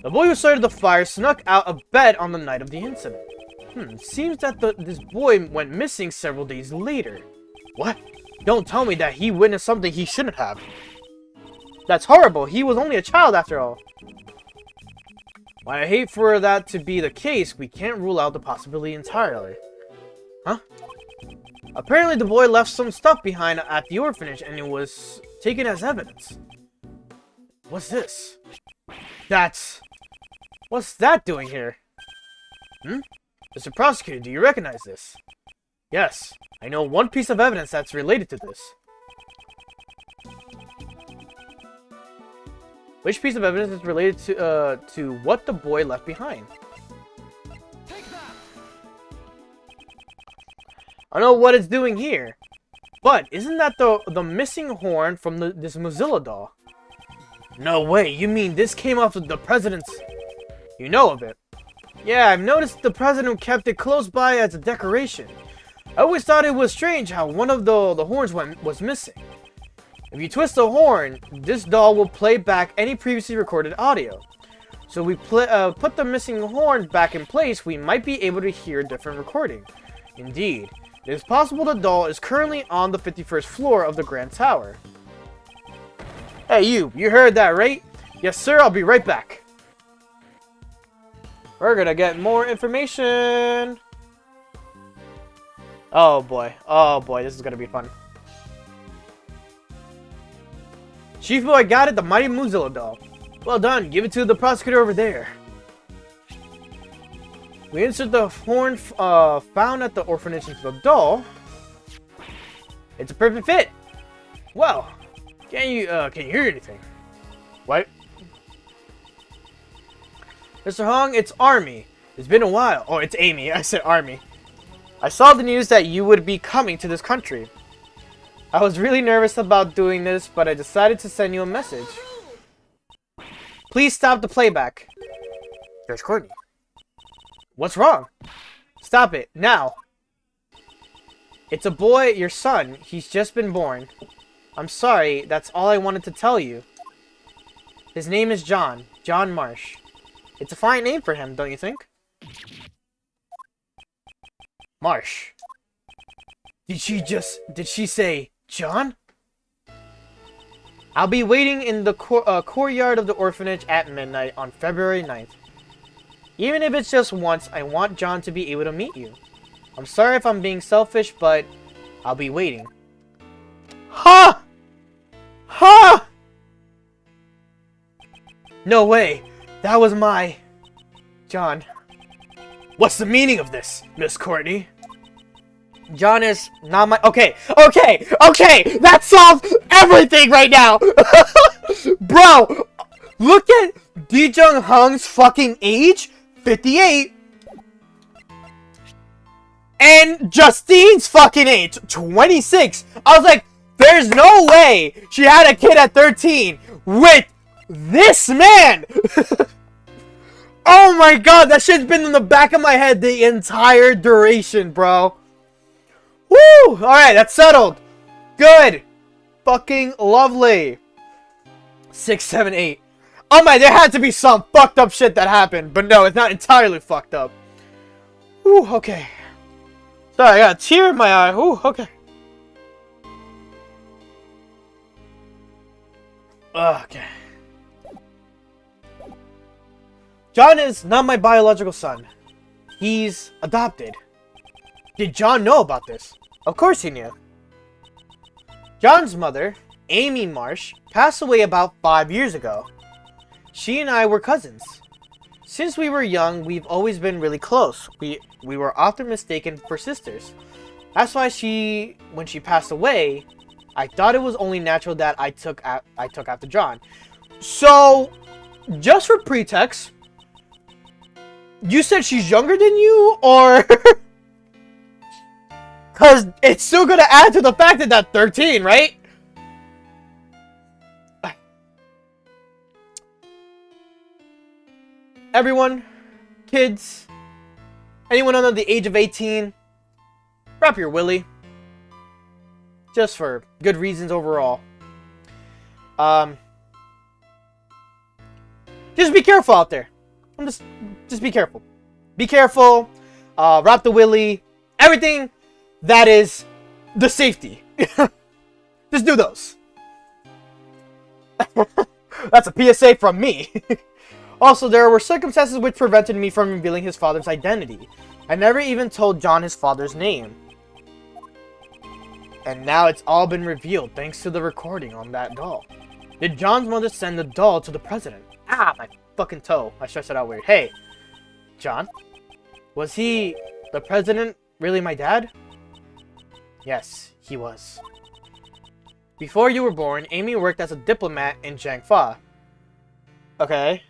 The boy who started the fire snuck out of bed on the night of the incident. Seems that this boy went missing several days later. What? Don't tell me that he witnessed something he shouldn't have. That's horrible. He was only a child after all. While I hate for that to be the case, we can't rule out the possibility entirely. Huh? Apparently the boy left some stuff behind at the orphanage and it was taken as evidence. What's this? What's that doing here? Mr. Prosecutor, do you recognize this? Yes, I know one piece of evidence that's related to this. Which piece of evidence is related to what the boy left behind? I don't know what it's doing here, but isn't that the missing horn from this Mozilla doll? No way, you mean this came off of the president's... You know of it. Yeah, I've noticed the president kept it close by as a decoration. I always thought it was strange how one of the horns was missing. If you twist the horn, this doll will play back any previously recorded audio. So we put the missing horn back in place, we might be able to hear a different recording. Indeed, it is possible the doll is currently on the 51st floor of the Grand Tower. Hey you heard that right? Yes sir, I'll be right back. We're gonna get more information. Oh boy, this is gonna be fun. Shifu, I got it, the mighty Mozilla doll. Well done, give it to the prosecutor over there. We insert the horn found at the orphanage into the doll. It's a perfect fit. Well, can you hear anything? What? Mr. Hong, it's Army. It's been a while. Oh, it's Amy. I said Army. I saw the news that you would be coming to this country. I was really nervous about doing this, but I decided to send you a message. Please stop the playback. There's Courtney. What's wrong? Stop it, now. It's a boy, your son. He's just been born. I'm sorry, that's all I wanted to tell you. His name is John Marsh. It's a fine name for him, don't you think? Marsh. Did she say John? I'll be waiting in the courtyard of the orphanage at midnight on February 9th. Even if it's just once, I want John to be able to meet you. I'm sorry if I'm being selfish, but I'll be waiting. Ha! Ha! No way! That was my... John. What's the meaning of this, Miss Courtney? John is not my... Okay! That solves everything right now! Bro! Look at Di Jung Hung's fucking age! 58! And Justine's fucking age! 26! I was like, there's no way she had a kid at 13 with this man! Oh my god, that shit's been in the back of my head the entire duration, bro. Woo! Alright, that's settled. Good. Fucking lovely. 6, 7, 8. Oh my, there had to be some fucked up shit that happened. But no, it's not entirely fucked up. Ooh, okay. Sorry, I got a tear in my eye. Ooh, okay. Okay. John is not my biological son. He's adopted. Did John know about this? Of course he knew. John's mother, Amy Marsh, passed away about 5 years ago. She and I were cousins. Since we were young, we've always been really close. We were often mistaken for sisters. That's why when she passed away, I thought it was only natural that I took after John. So, just for pretext, you said she's younger than you, or? Because it's still going to add to the fact that that's 13, right? Everyone, kids, anyone under the age of 18, wrap your willy. Just for good reasons overall. Just be careful out there. Just be careful. Be careful. Wrap the willy. Everything that is the safety. Just do those. That's a PSA from me. Also, there were circumstances which prevented me from revealing his father's identity. I never even told John his father's name. And now it's all been revealed thanks to the recording on that doll. Did John's mother send the doll to the president? Ah, my fucking toe. I stretched it out weird. Hey, John? Was he, the president, really my dad? Yes, he was. Before you were born, Amy worked as a diplomat in Jiangfa. Okay.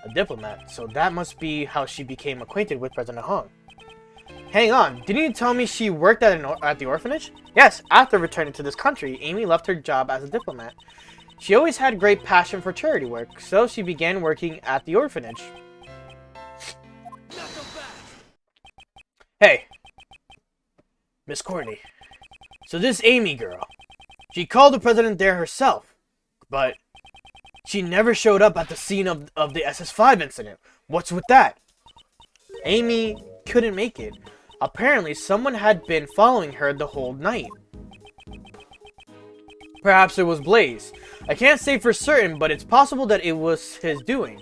A diplomat, so that must be how she became acquainted with President Hong. Hang on, didn't you tell me she worked at the orphanage? Yes, after returning to this country, Amy left her job as a diplomat. She always had great passion for charity work, so she began working at the orphanage. Hey, Miss Courtney. So this Amy girl, she called the president there herself, but she never showed up at the scene of the SS5 incident. What's with that? Amy couldn't make it. Apparently, someone had been following her the whole night. Perhaps it was Blaze. I can't say for certain, but it's possible that it was his doing.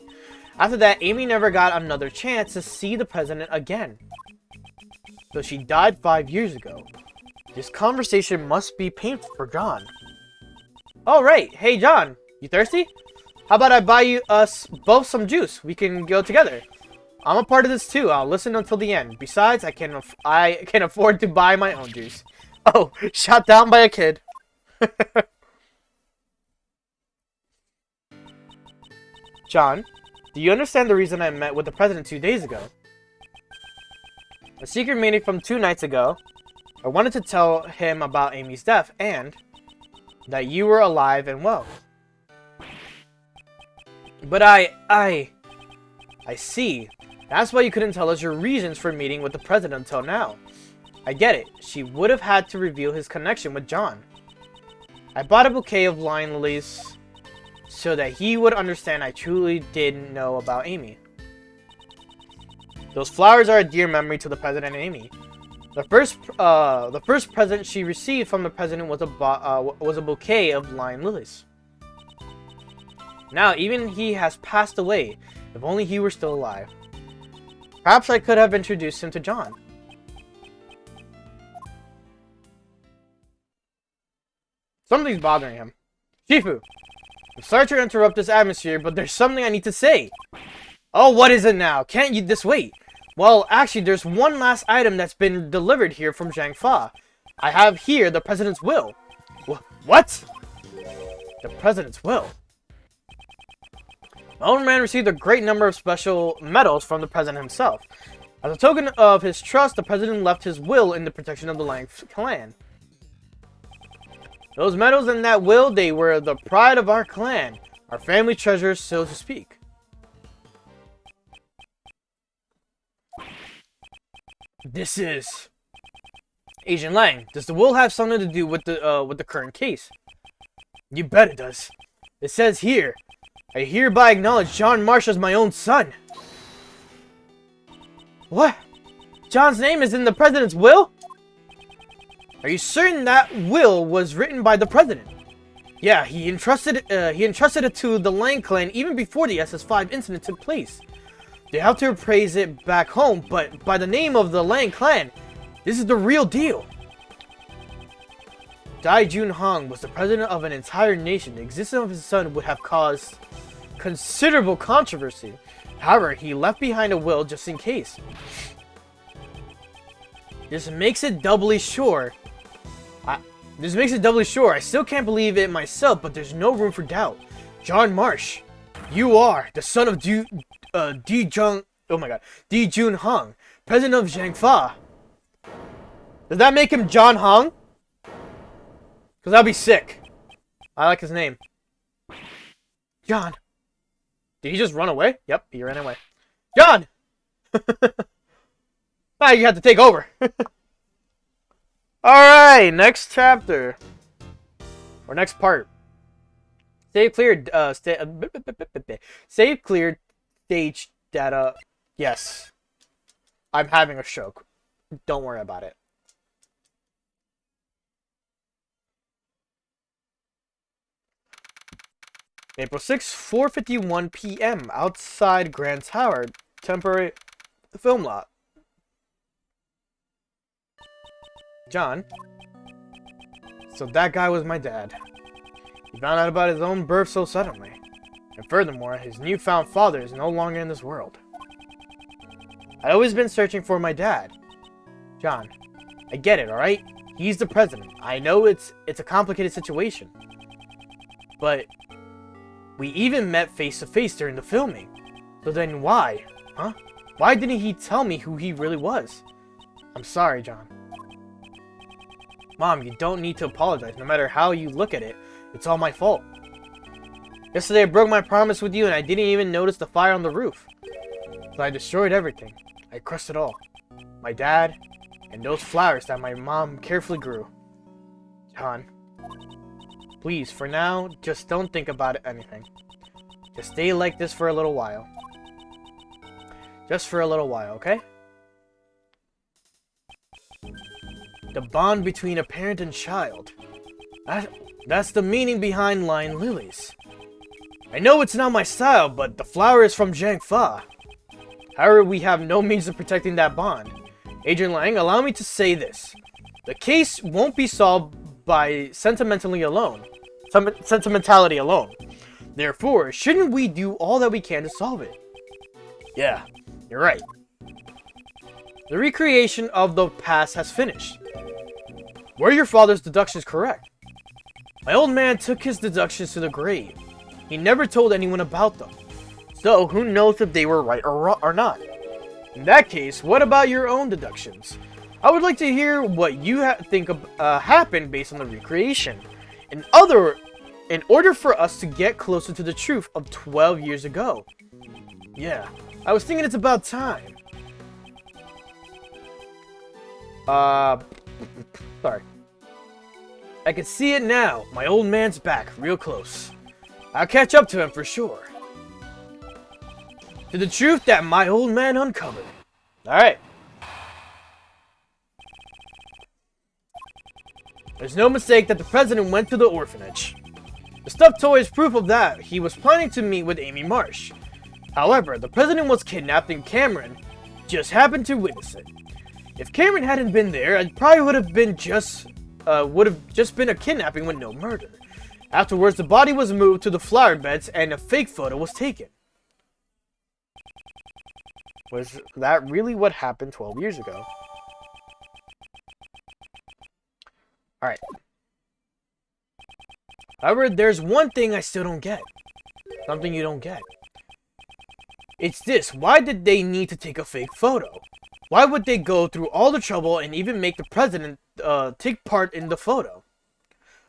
After that, Amy never got another chance to see the president again. So she died 5 years ago. This conversation must be painful for John. Oh, right. Hey, John. You thirsty? How about I buy us both some juice? We can go together. I'm a part of this too. I'll listen until the end. Besides, I can afford to buy my own juice. Oh, shot down by a kid. John, do you understand the reason I met with the president 2 days ago? A secret meeting from 2 nights ago. I wanted to tell him about Amy's death and that you were alive and well. But I see. That's why you couldn't tell us your reasons for meeting with the president until now. I get it. She would have had to reveal his connection with John. I bought a bouquet of line lilies so that he would understand I truly did know about Amy. Those flowers are a dear memory to the president and Amy. The first present she received from the president was a bouquet of line lilies. Now, even he has passed away. If only he were still alive. Perhaps I could have introduced him to John. Something's bothering him. Shifu, I'm sorry to interrupt this atmosphere, but there's something I need to say. Oh, what is it now? Can't you just wait? Well, actually, there's one last item that's been delivered here from Jiangfa. I have here the president's will. What? The president's will? My old man received a great number of special medals from the president himself. As a token of his trust, the president left his will in the protection of the Lang clan. Those medals in that will, they were the pride of our clan, our family treasures, so to speak. This is... Agent Lang, does the will have something to do with the current case? You bet it does. It says here, I hereby acknowledge John Marsh as my own son. What? John's name is in the president's will? Are you certain that will was written by the president? Yeah, he entrusted it to the Lang clan even before the SS5 incident took place. They have to appraise it back home, but by the name of the Lang clan, this is the real deal. Dai Junhong was the president of an entire nation. The existence of his son would have caused considerable controversy. However, he left behind a will just in case. This makes it doubly sure. I still can't believe it myself, but there's no room for doubt. John Marsh, you are the son of Di Junhong, president of Zhangfa. Does that make him John Hong? Because that'd be sick. I like his name. John. Did he just run away? Yep, he ran away. John! Now you have to take over. Alright, next chapter. Or next part. Save cleared, save cleared stage data. Yes. I'm having a stroke. Don't worry about it. April 6th, 4:51 p.m. outside Grand Tower, temporary film lot. John. So that guy was my dad. He found out about his own birth so suddenly. And furthermore, his newfound father is no longer in this world. I'd always been searching for my dad. John, I get it, alright? He's the president. I know it's a complicated situation. But we even met face to face during the filming. So then why? Huh? Why didn't he tell me who he really was? I'm sorry, John. Mom, you don't need to apologize. No matter how you look at it, it's all my fault. Yesterday I broke my promise with you and I didn't even notice the fire on the roof. So I destroyed everything. I crushed it all. My dad, and those flowers that my mom carefully grew. John, please, for now, just don't think about anything. Just stay like this for a little while. Just for a little while, okay? The bond between a parent and child. That's the meaning behind Lion Lilies. I know it's not my style, but the flower is from Zhangfa. However, we have no means of protecting that bond. Agent Lang, allow me to say this. The case won't be solved by sentimentality alone. Therefore, shouldn't we do all that we can to solve it? Yeah, you're right. The recreation of the past has finished. Were your father's deductions correct? My old man took his deductions to the grave. He never told anyone about them. So, who knows if they were right or not? In that case, what about your own deductions? I would like to hear what you think happened based on the recreation. In order for us to get closer to the truth of 12 years ago. Yeah, I was thinking it's about time. Sorry. I can see it now. My old man's back, real close. I'll catch up to him for sure. To the truth that my old man uncovered. Alright. There's no mistake that the president went to the orphanage. The stuffed toy is proof of that. He was planning to meet with Amy Marsh. However, the president was kidnapped and Cameron just happened to witness it. If Cameron hadn't been there, it probably would have just been a kidnapping with no murder. Afterwards, the body was moved to the flower beds and a fake photo was taken. Was that really what happened 12 years ago? Alright. However, there's one thing I still don't get. Something you don't get. It's this. Why did they need to take a fake photo? Why would they go through all the trouble and even make the president take part in the photo?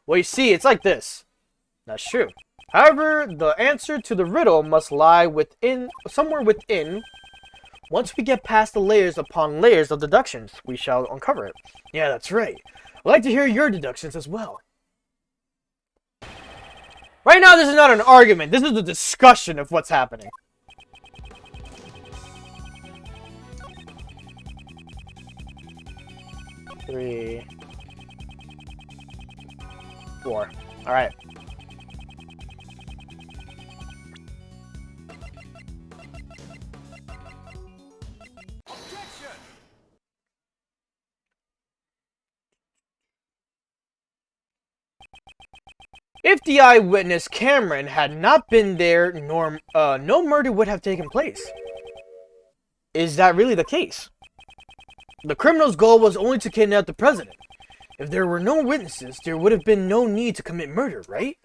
Well, you see, it's like this. That's true. However, the answer to the riddle must lie somewhere within. Once we get past the layers upon layers of deductions, we shall uncover it. Yeah, that's right. I'd like to hear your deductions as well. Right now, this is not an argument. This is a discussion of what's happening. 3, 4. Alright. If the eyewitness Cameron had not been there, no murder would have taken place. Is that really the case? The criminal's goal was only to kidnap the president. If there were no witnesses, there would have been no need to commit murder, right?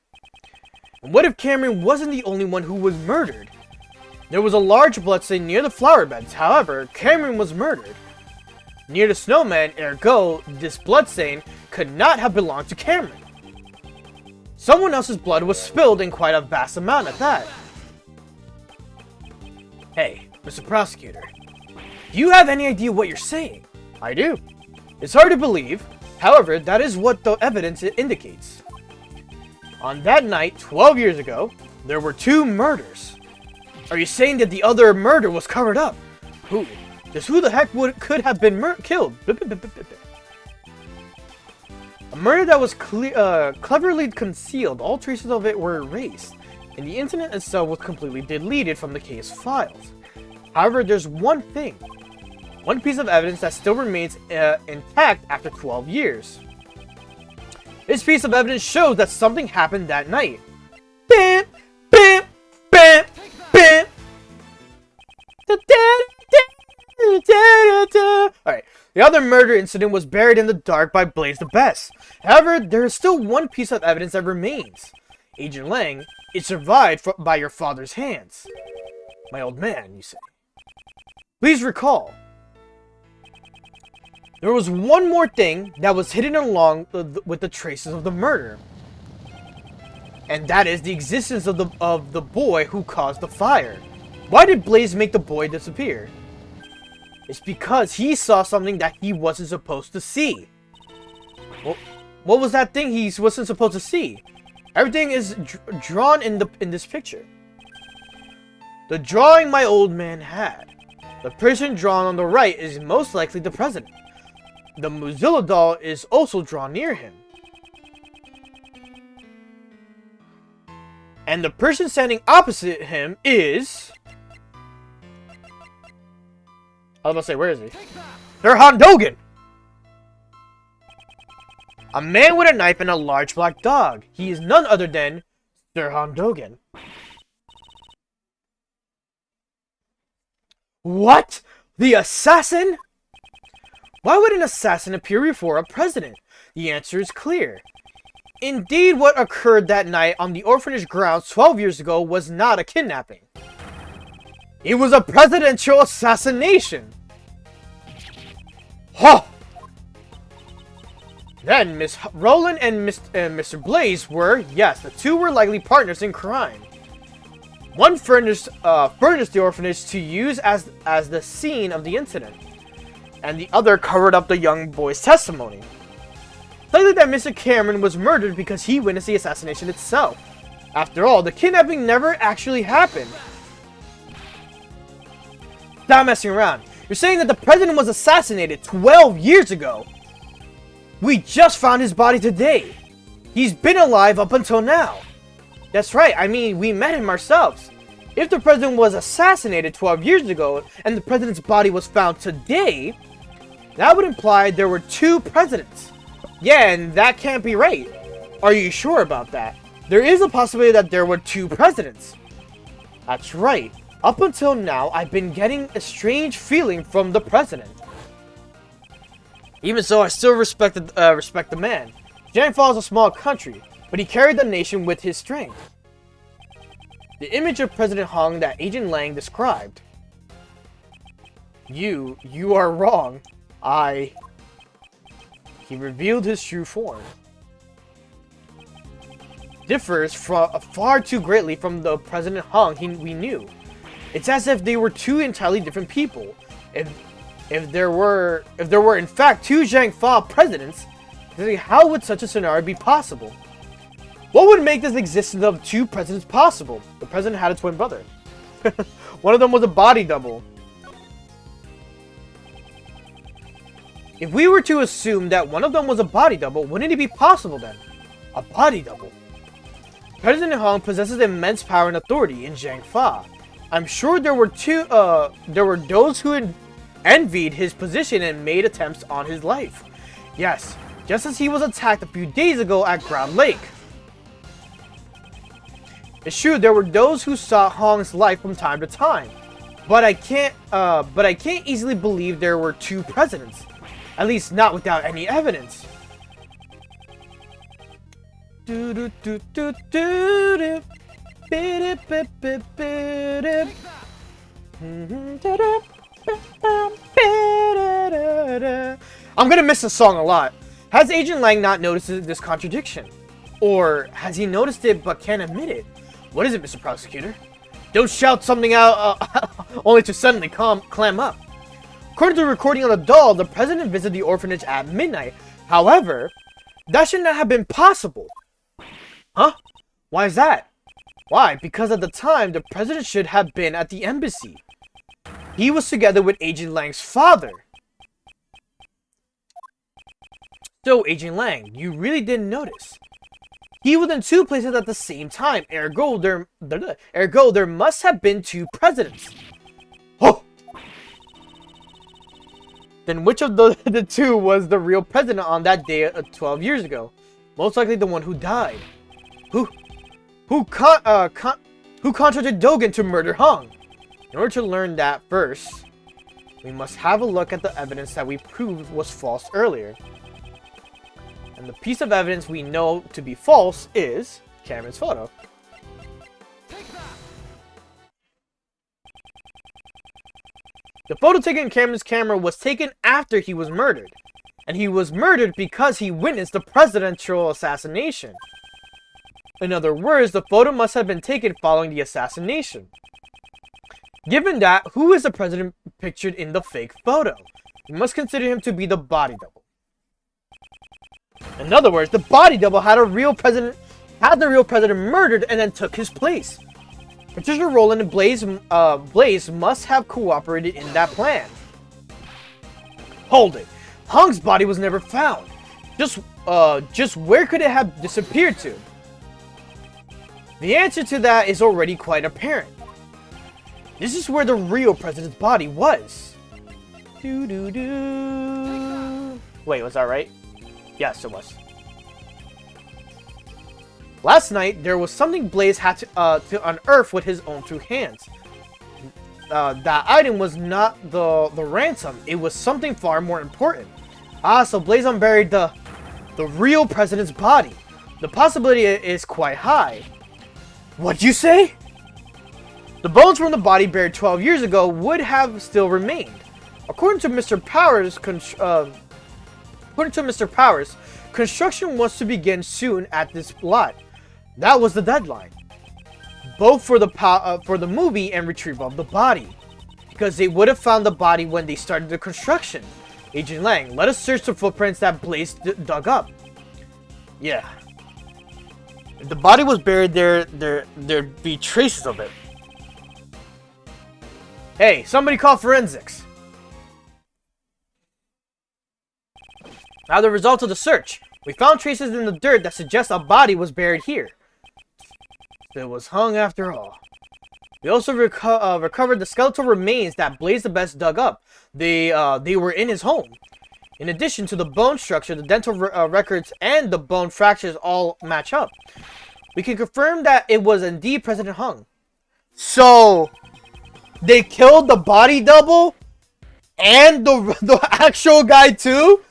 And what if Cameron wasn't the only one who was murdered? There was a large bloodstain near the flower beds. However, Cameron was murdered near the snowman, ergo, this bloodstain could not have belonged to Cameron. Someone else's blood was spilled in quite a vast amount at that. Hey, Mr. Prosecutor, do you have any idea what you're saying? I do. It's hard to believe. However, that is what the evidence indicates. On that night, 12 years ago, there were 2 murders. Are you saying that the other murder was covered up? Who? Just who the heck could have been killed? A murder that was cleverly concealed. All traces of it were erased, and the incident itself was completely deleted from the case files. However, there's one piece of evidence that still remains intact after 12 years. This piece of evidence shows that something happened that night. Bam! Bam! Bam! Bam! Alright, the other murder incident was buried in the dark by Blaze the Best. However, there is still one piece of evidence that remains. Agent Lang, it survived by your father's hands. My old man, you say. Please recall, there was one more thing that was hidden along with the traces of the murder. And that is the existence of the boy who caused the fire. Why did Blaze make the boy disappear? It's because he saw something that he wasn't supposed to see. Well, what was that thing he wasn't supposed to see? Everything is drawn in this picture. The drawing my old man had. The person drawn on the right is most likely the president. The Mozilla doll is also drawn near him. And the person standing opposite him is... I was about to say, where is he? Sir Hondogan! A man with a knife and a large black dog. He is none other than Sir Hondogan. What? The assassin? Why would an assassin appear before a president? The answer is clear. Indeed, what occurred that night on the orphanage grounds 12 years ago was not a kidnapping. It was a presidential assassination! Huh! Then, Miss Roland and Mr. Blaze were, yes, the 2 were likely partners in crime. One furnished the orphanage to use as the scene of the incident, and the other covered up the young boy's testimony. Likely that Mr. Cameron was murdered because he witnessed the assassination itself. After all, the kidnapping never actually happened. Stop messing around. You're saying that the president was assassinated 12 years ago. We just found his body today. He's been alive up until now. That's right, I mean, we met him ourselves. If the president was assassinated 12 years ago, and the president's body was found today, that would imply there were 2 presidents. Yeah, and that can't be right. Are you sure about that? There is a possibility that there were 2 presidents. That's right. Up until now, I've been getting a strange feeling from the president. Even so, I still respect the man. Jiangfao is a small country, but he carried the nation with his strength. The image of President Hong that Agent Lang described. You are wrong. He revealed his true form. Differs far too greatly from the President Hong we knew. It's as if they were 2 entirely different people. If there were in fact 2 Jiangfao presidents, how would such a scenario be possible? What would make this existence of 2 presidents possible? The president had a twin brother. One of them was a body double. If we were to assume that one of them was a body double, wouldn't it be possible then? A body double? President Hong possesses immense power and authority in Jiangfa. I'm sure there were those who envied his position and made attempts on his life. Yes, just as he was attacked a few days ago at Ground Lake. It's true, there were those who sought Hong's life from time to time, but I can't easily believe there were two presidents, at least not without any evidence. I'm gonna miss the song a lot. Has Agent Lang not noticed this contradiction? Or has he noticed it but can't admit it? What is it, Mr. Prosecutor? Don't shout something out only to suddenly clam up. According to the recording on the doll, the president visited the orphanage at midnight. However, that should not have been possible. Huh? Why is that? Why? Because at the time, the president should have been at the embassy. He was together with Agent Lang's father. So, Agent Lang, you really didn't notice. He was in two places at the same time. Ergo, there must have been two presidents. Oh! Then which of the two was the real president on that day 12 years ago? Most likely the one who died. Who contracted Dogen to murder Hong? In order to learn that first, we must have a look at the evidence that we proved was false earlier. And the piece of evidence we know to be false is Cameron's photo. The photo taken in Cameron's camera was taken after he was murdered. And he was murdered because he witnessed the presidential assassination. In other words, the photo must have been taken following the assassination. Given that, who is the president pictured in the fake photo? We must consider him to be the body double. In other words, the body double had the real president murdered and then took his place. Patricia Rowland and Blaze must have cooperated in that plan. Hold it. Hong's body was never found. Just where could it have disappeared to? The answer to that is already quite apparent. This is where the real president's body was. Wait, was that right? Yes, it was. Last night, there was something Blaze had to unearth with his own two hands. That item was not the ransom. It was something far more important. So Blaze unburied the real president's body. The possibility is quite high. What'd you say? The bones from the body buried 12 years ago would have still remained. According to Mr. Powers, construction was to begin soon at this lot. That was the deadline, both for the movie and retrieval of the body, because they would have found the body when they started the construction. Agent Lang, let us search the footprints that Blaze dug up. Yeah. If the body was buried there, there'd be traces of it. Hey, somebody call forensics. Now the results of the search. We found traces in the dirt that suggest a body was buried here. It was hung after all. We also recovered the skeletal remains that Blaze the Best dug up. They were in his home. In addition to the bone structure, the dental records and the bone fractures all match up. We can confirm that it was indeed President Hong. So, they killed the body double and the actual guy too?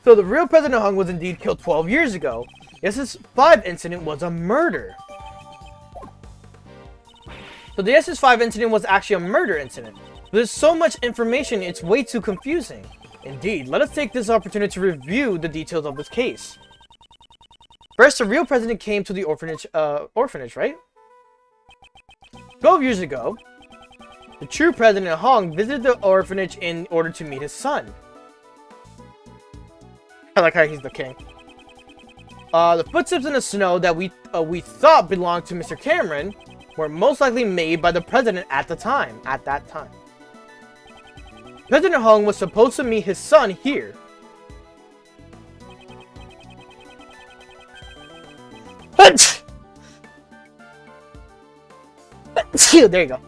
So the real President Hong was indeed killed 12 years ago. Yes, SS5 incident was a murder. So the SS5 incident was actually a murder incident. There's so much information, it's way too confusing. Indeed, let us take this opportunity to review the details of this case. First, the real president came to the orphanage, right? 12 years ago, the true President Hong visited the orphanage in order to meet his son. I like how he's the king. The footsteps in the snow that we thought belonged to Mr. Cameron were most likely made by the president at that time. President Hung was supposed to meet his son here. There you go.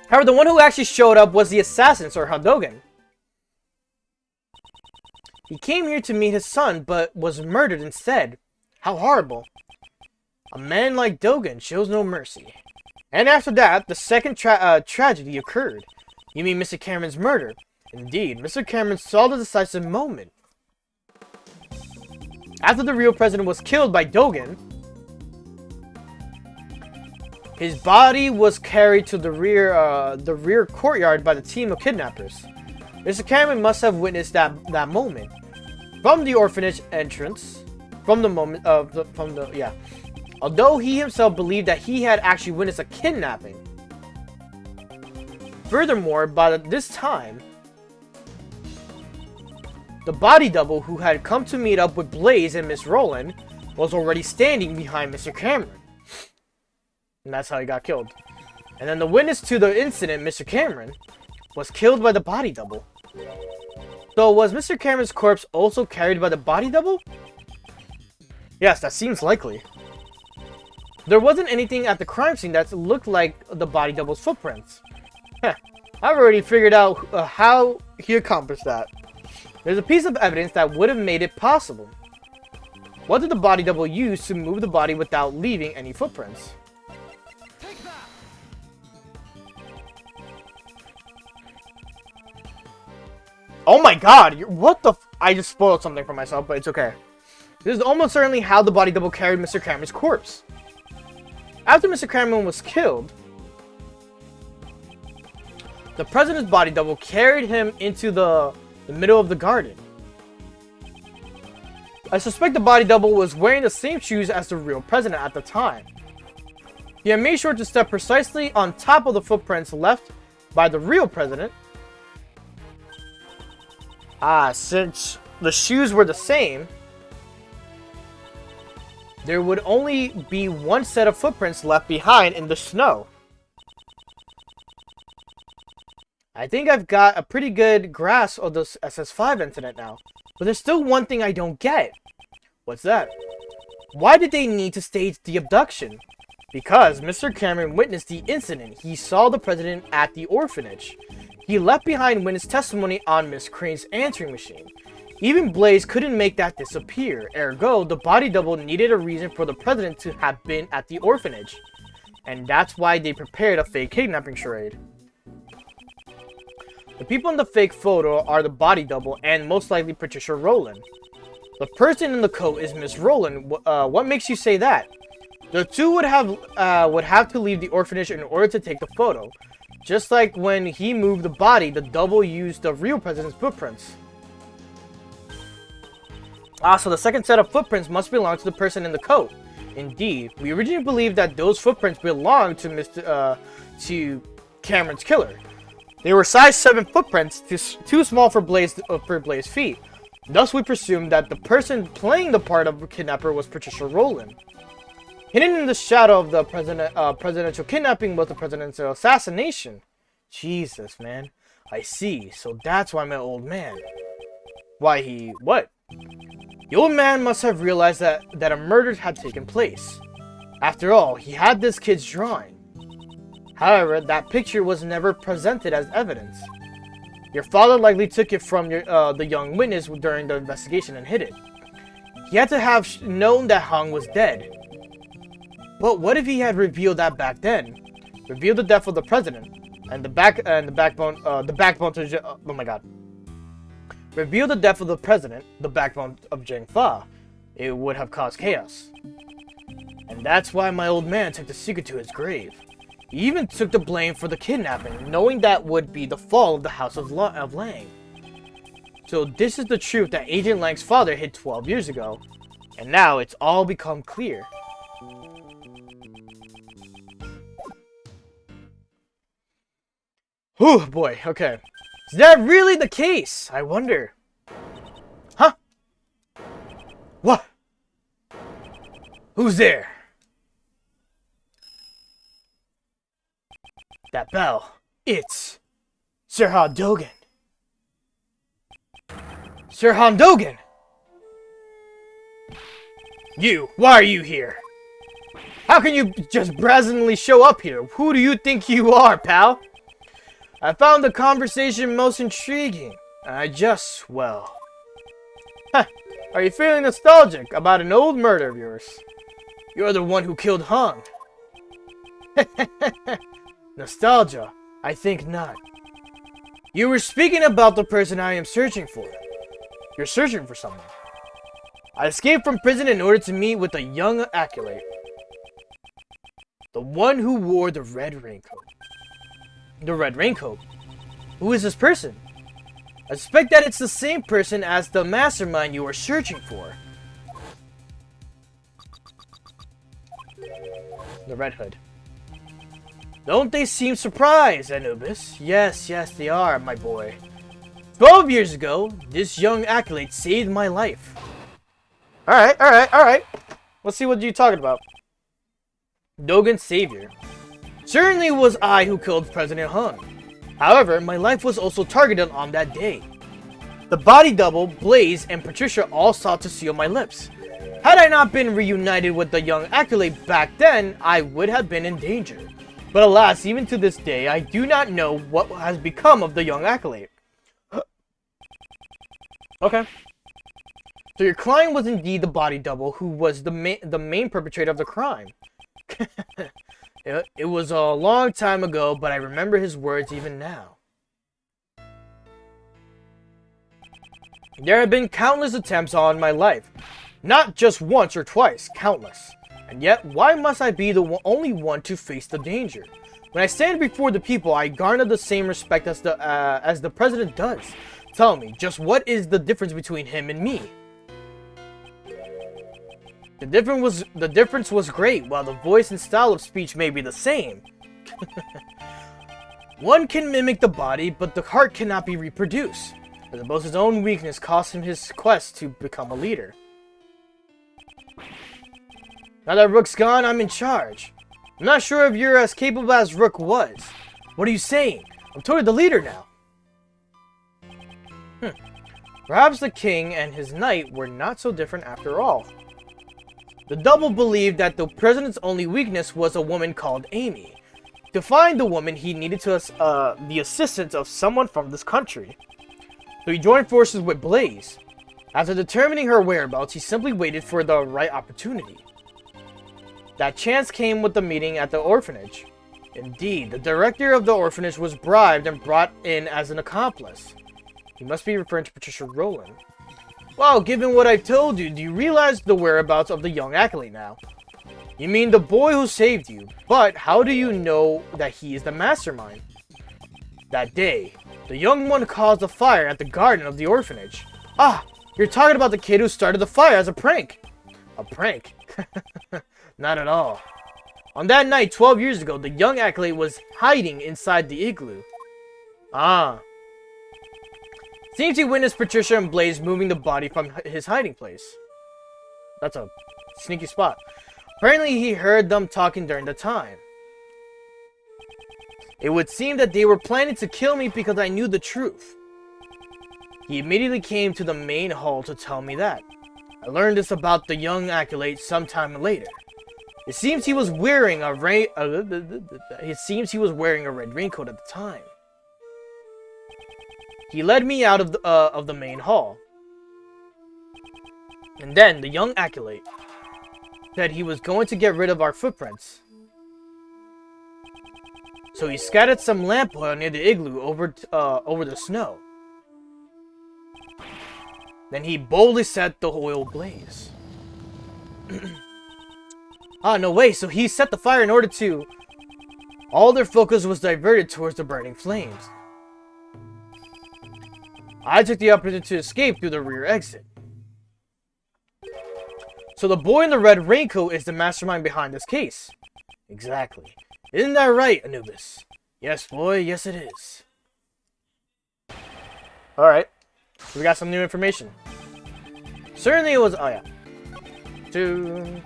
However, the one who actually showed up was the assassin, Sir Hadogen. He came here to meet his son, but was murdered instead. How horrible. A man like Dogen shows no mercy. And after that, the second tragedy occurred. You mean Mr. Cameron's murder? Indeed, Mr. Cameron saw the decisive moment. After the real president was killed by Dogen, his body was carried to the rear courtyard by the team of kidnappers. Mr. Cameron must have witnessed that moment. From the orphanage entrance, although he himself believed that he had actually witnessed a kidnapping. Furthermore, by this time, the body double who had come to meet up with Blaze and Miss Rowland was already standing behind Mr. Cameron. And that's how he got killed. And then the witness to the incident, Mr. Cameron, was killed by the body double. So was Mr. Cameron's corpse also carried by the body double? Yes, that seems likely. There wasn't anything at the crime scene that looked like the body double's footprints. Heh, I've already figured out how he accomplished that. There's a piece of evidence that would have made it possible. What did the body double use to move the body without leaving any footprints? Oh my god, what the I just spoiled something for myself, but it's okay. This is almost certainly how the body double carried Mr. Cameron's corpse. After Mr. Cameron was killed, the president's body double carried him into the middle of the garden. I suspect the body double was wearing the same shoes as the real president at the time. He had made sure to step precisely on top of the footprints left by the real president. Since the shoes were the same, there would only be one set of footprints left behind in the snow. I think I've got a pretty good grasp of this SS5 incident now. But there's still one thing I don't get. What's that? Why did they need to stage the abduction? Because Mr. Cameron witnessed the incident. He saw the president at the orphanage. He left behind witness testimony on Miss Crane's answering machine. Even Blaze couldn't make that disappear. Ergo, the body double needed a reason for the president to have been at the orphanage. And that's why they prepared a fake kidnapping charade. The people in the fake photo are the body double and most likely Patricia Rowland. The person in the coat is Miss Rowland. What makes you say that? The two would have to leave the orphanage in order to take the photo. Just like when he moved the body, the double used the real president's footprints. So the second set of footprints must belong to the person in the coat. Indeed, we originally believed that those footprints belonged to Cameron's killer. They were size 7 footprints, too small for Blaze's feet. Thus, we presumed that the person playing the part of kidnapper was Patricia Rowland. Hidden in the shadow of the presidential kidnapping was the presidential assassination. Jesus, man. I see. So that's why my old man... What? The old man must have realized that a murder had taken place. After all, he had this kid's drawing. However, that picture was never presented as evidence. Your father likely took it from the young witness during the investigation and hid it. He had to have known that Hung was dead. But what if he had revealed that back then? Revealed the death of the president and the backbone to oh my god. Revealed the death of the president, the backbone of Zheng Fa. It would have caused chaos. And that's why my old man took the secret to his grave. He even took the blame for the kidnapping, knowing that would be the fall of the House of Lang. So this is the truth that Agent Lang's father hid 12 years ago. And now it's all become clear. Whew, boy, okay. Is that really the case? I wonder. Huh? What? Who's there? That bell. It's Sir Dogen. Sir Hondogen! You, why are you here? How can you just brazenly show up here? Who do you think you are, pal? I found the conversation most intriguing. Well... Huh, are you feeling nostalgic about an old murder of yours? You're the one who killed Hung. Nostalgia? I think not. You were speaking about the person I am searching for. You're searching for someone. I escaped from prison in order to meet with a young acolyte. The one who wore the red raincoat. The red raincoat? Who is this person? I suspect that it's the same person as the mastermind you are searching for. The Red Hood. Don't they seem surprised, Anubis? Yes, they are, my boy. 12 years ago, this young acolyte saved my life. Alright. Let's see what you're talking about. Dogen's savior. Certainly it was I who killed President Hung. However, my life was also targeted on that day. The body double, Blaze, and Patricia all sought to seal my lips. Had I not been reunited with the young acolyte back then, I would have been in danger. But alas, even to this day, I do not know what has become of the young acolyte. Okay. So your client was indeed the body double who was the main perpetrator of the crime. It was a long time ago, but I remember his words even now. There have been countless attempts on my life. Not just once or twice, countless. And yet, why must I be the only one to face the danger? When I stand before the people, I garner the same respect as the president does. Tell me, just what is the difference between him and me? The difference was great, while the voice and style of speech may be the same. One can mimic the body, but the heart cannot be reproduced. I suppose his own weakness cost him his quest to become a leader. Now that Rook's gone, I'm in charge. I'm not sure if you're as capable as Rook was. What are you saying? I'm totally the leader now. Perhaps the king and his knight were not so different after all. The double believed that the president's only weakness was a woman called Amy. To find the woman, he needed the assistance of someone from this country. So he joined forces with Blaze. After determining her whereabouts, he simply waited for the right opportunity. That chance came with the meeting at the orphanage. Indeed, the director of the orphanage was bribed and brought in as an accomplice. He must be referring to Patricia Rowland. Well, given what I've told you, do you realize the whereabouts of the young acolyte now? You mean the boy who saved you, but how do you know that he is the mastermind? That day, the young one caused a fire at the garden of the orphanage. Ah, you're talking about the kid who started the fire as a prank. A prank? Not at all. On that night, 12 years ago, the young acolyte was hiding inside the igloo. Ah. Seems he witnessed Patricia and Blaze moving the body from his hiding place. That's a sneaky spot. Apparently, he heard them talking during the time. It would seem that they were planning to kill me because I knew the truth. He immediately came to the main hall to tell me that. I learned this about the young acolyte sometime later. It seems he was wearing a red raincoat at the time. He led me out of the main hall. And then the young acolyte said he was going to get rid of our footprints. So he scattered some lamp oil near the igloo over the snow. Then he boldly set the oil ablaze. Ah, no way, so he set the fire in order to... All their focus was diverted towards the burning flames. I took the opportunity to escape through the rear exit. So the boy in the red raincoat is the mastermind behind this case. Exactly. Isn't that right, Anubis? Yes, boy, yes it is. Alright. We got some new information. Certainly it was... Oh, yeah. 2,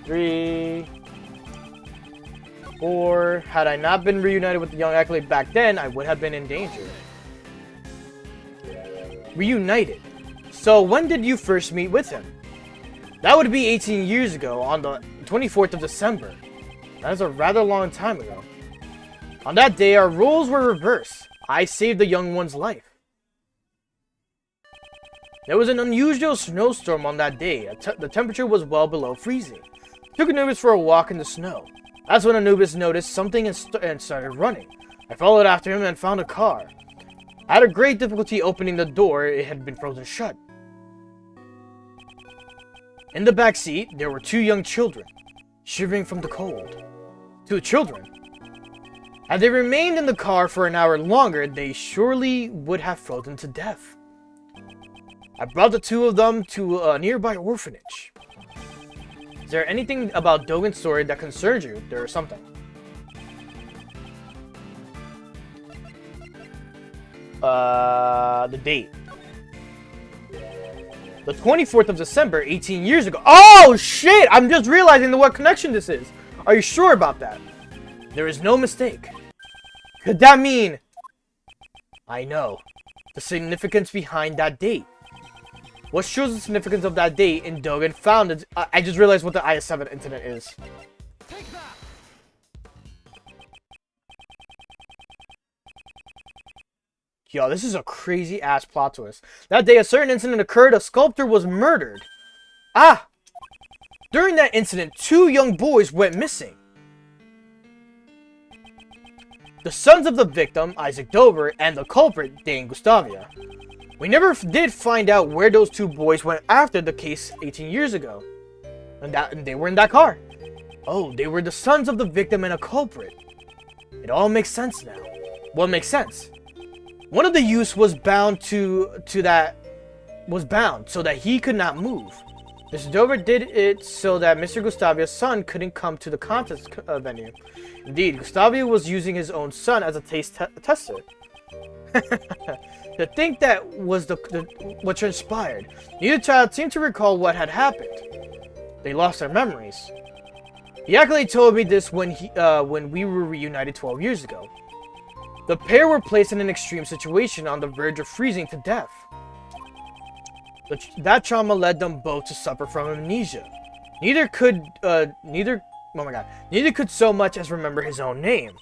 3, 4. Had I not been reunited with the young acolyte back then, I would have been in danger. reunited. So when did you first meet with him? That would be 18 years ago, on the 24th of December. That is a rather long time ago. On that day, our roles were reversed. I saved the young one's life. There was an unusual snowstorm on that day. The temperature was well below freezing. I took Anubis for a walk in the snow. That's when Anubis noticed something and started running. I followed after him and found a car. I had a great difficulty opening the door. It had been frozen shut. In the back seat, there were two young children, shivering from the cold. Two children. Had they remained in the car for an hour longer, they surely would have frozen to death. I brought the two of them to a nearby orphanage. Is there anything about Dogen's story that concerns you? There is something. The date. The 24th of December, 18 years ago. Oh, shit! I'm just realizing what connection this is. Are you sure about that? There is no mistake. Could that mean... I know. The significance behind that date. What shows the significance of that date in Dogen found it... I just realized what the IS-7 incident is. Take that. Yo, this is a crazy ass plot twist. That day a certain incident occurred. A sculptor was murdered. Ah! During that incident, two young boys went missing. The sons of the victim, Isaac Dover, and the culprit, Dane Gustavia. We never did find out where those two boys went after the case 18 years ago. And they were in that car. Oh, they were the sons of the victim and a culprit. It all makes sense now. What makes sense? One of the youths was bound so that he could not move. Mr. Dover did it so that Mr. Gustavia's son couldn't come to the contest venue. Indeed, Gustavia was using his own son as a tester. To think that was what transpired. Neither child seemed to recall what had happened. They lost their memories. He actually told me this when we were reunited 12 years ago. The pair were placed in an extreme situation on the verge of freezing to death. That trauma led them both to suffer from amnesia. Neither could so much as remember his own name.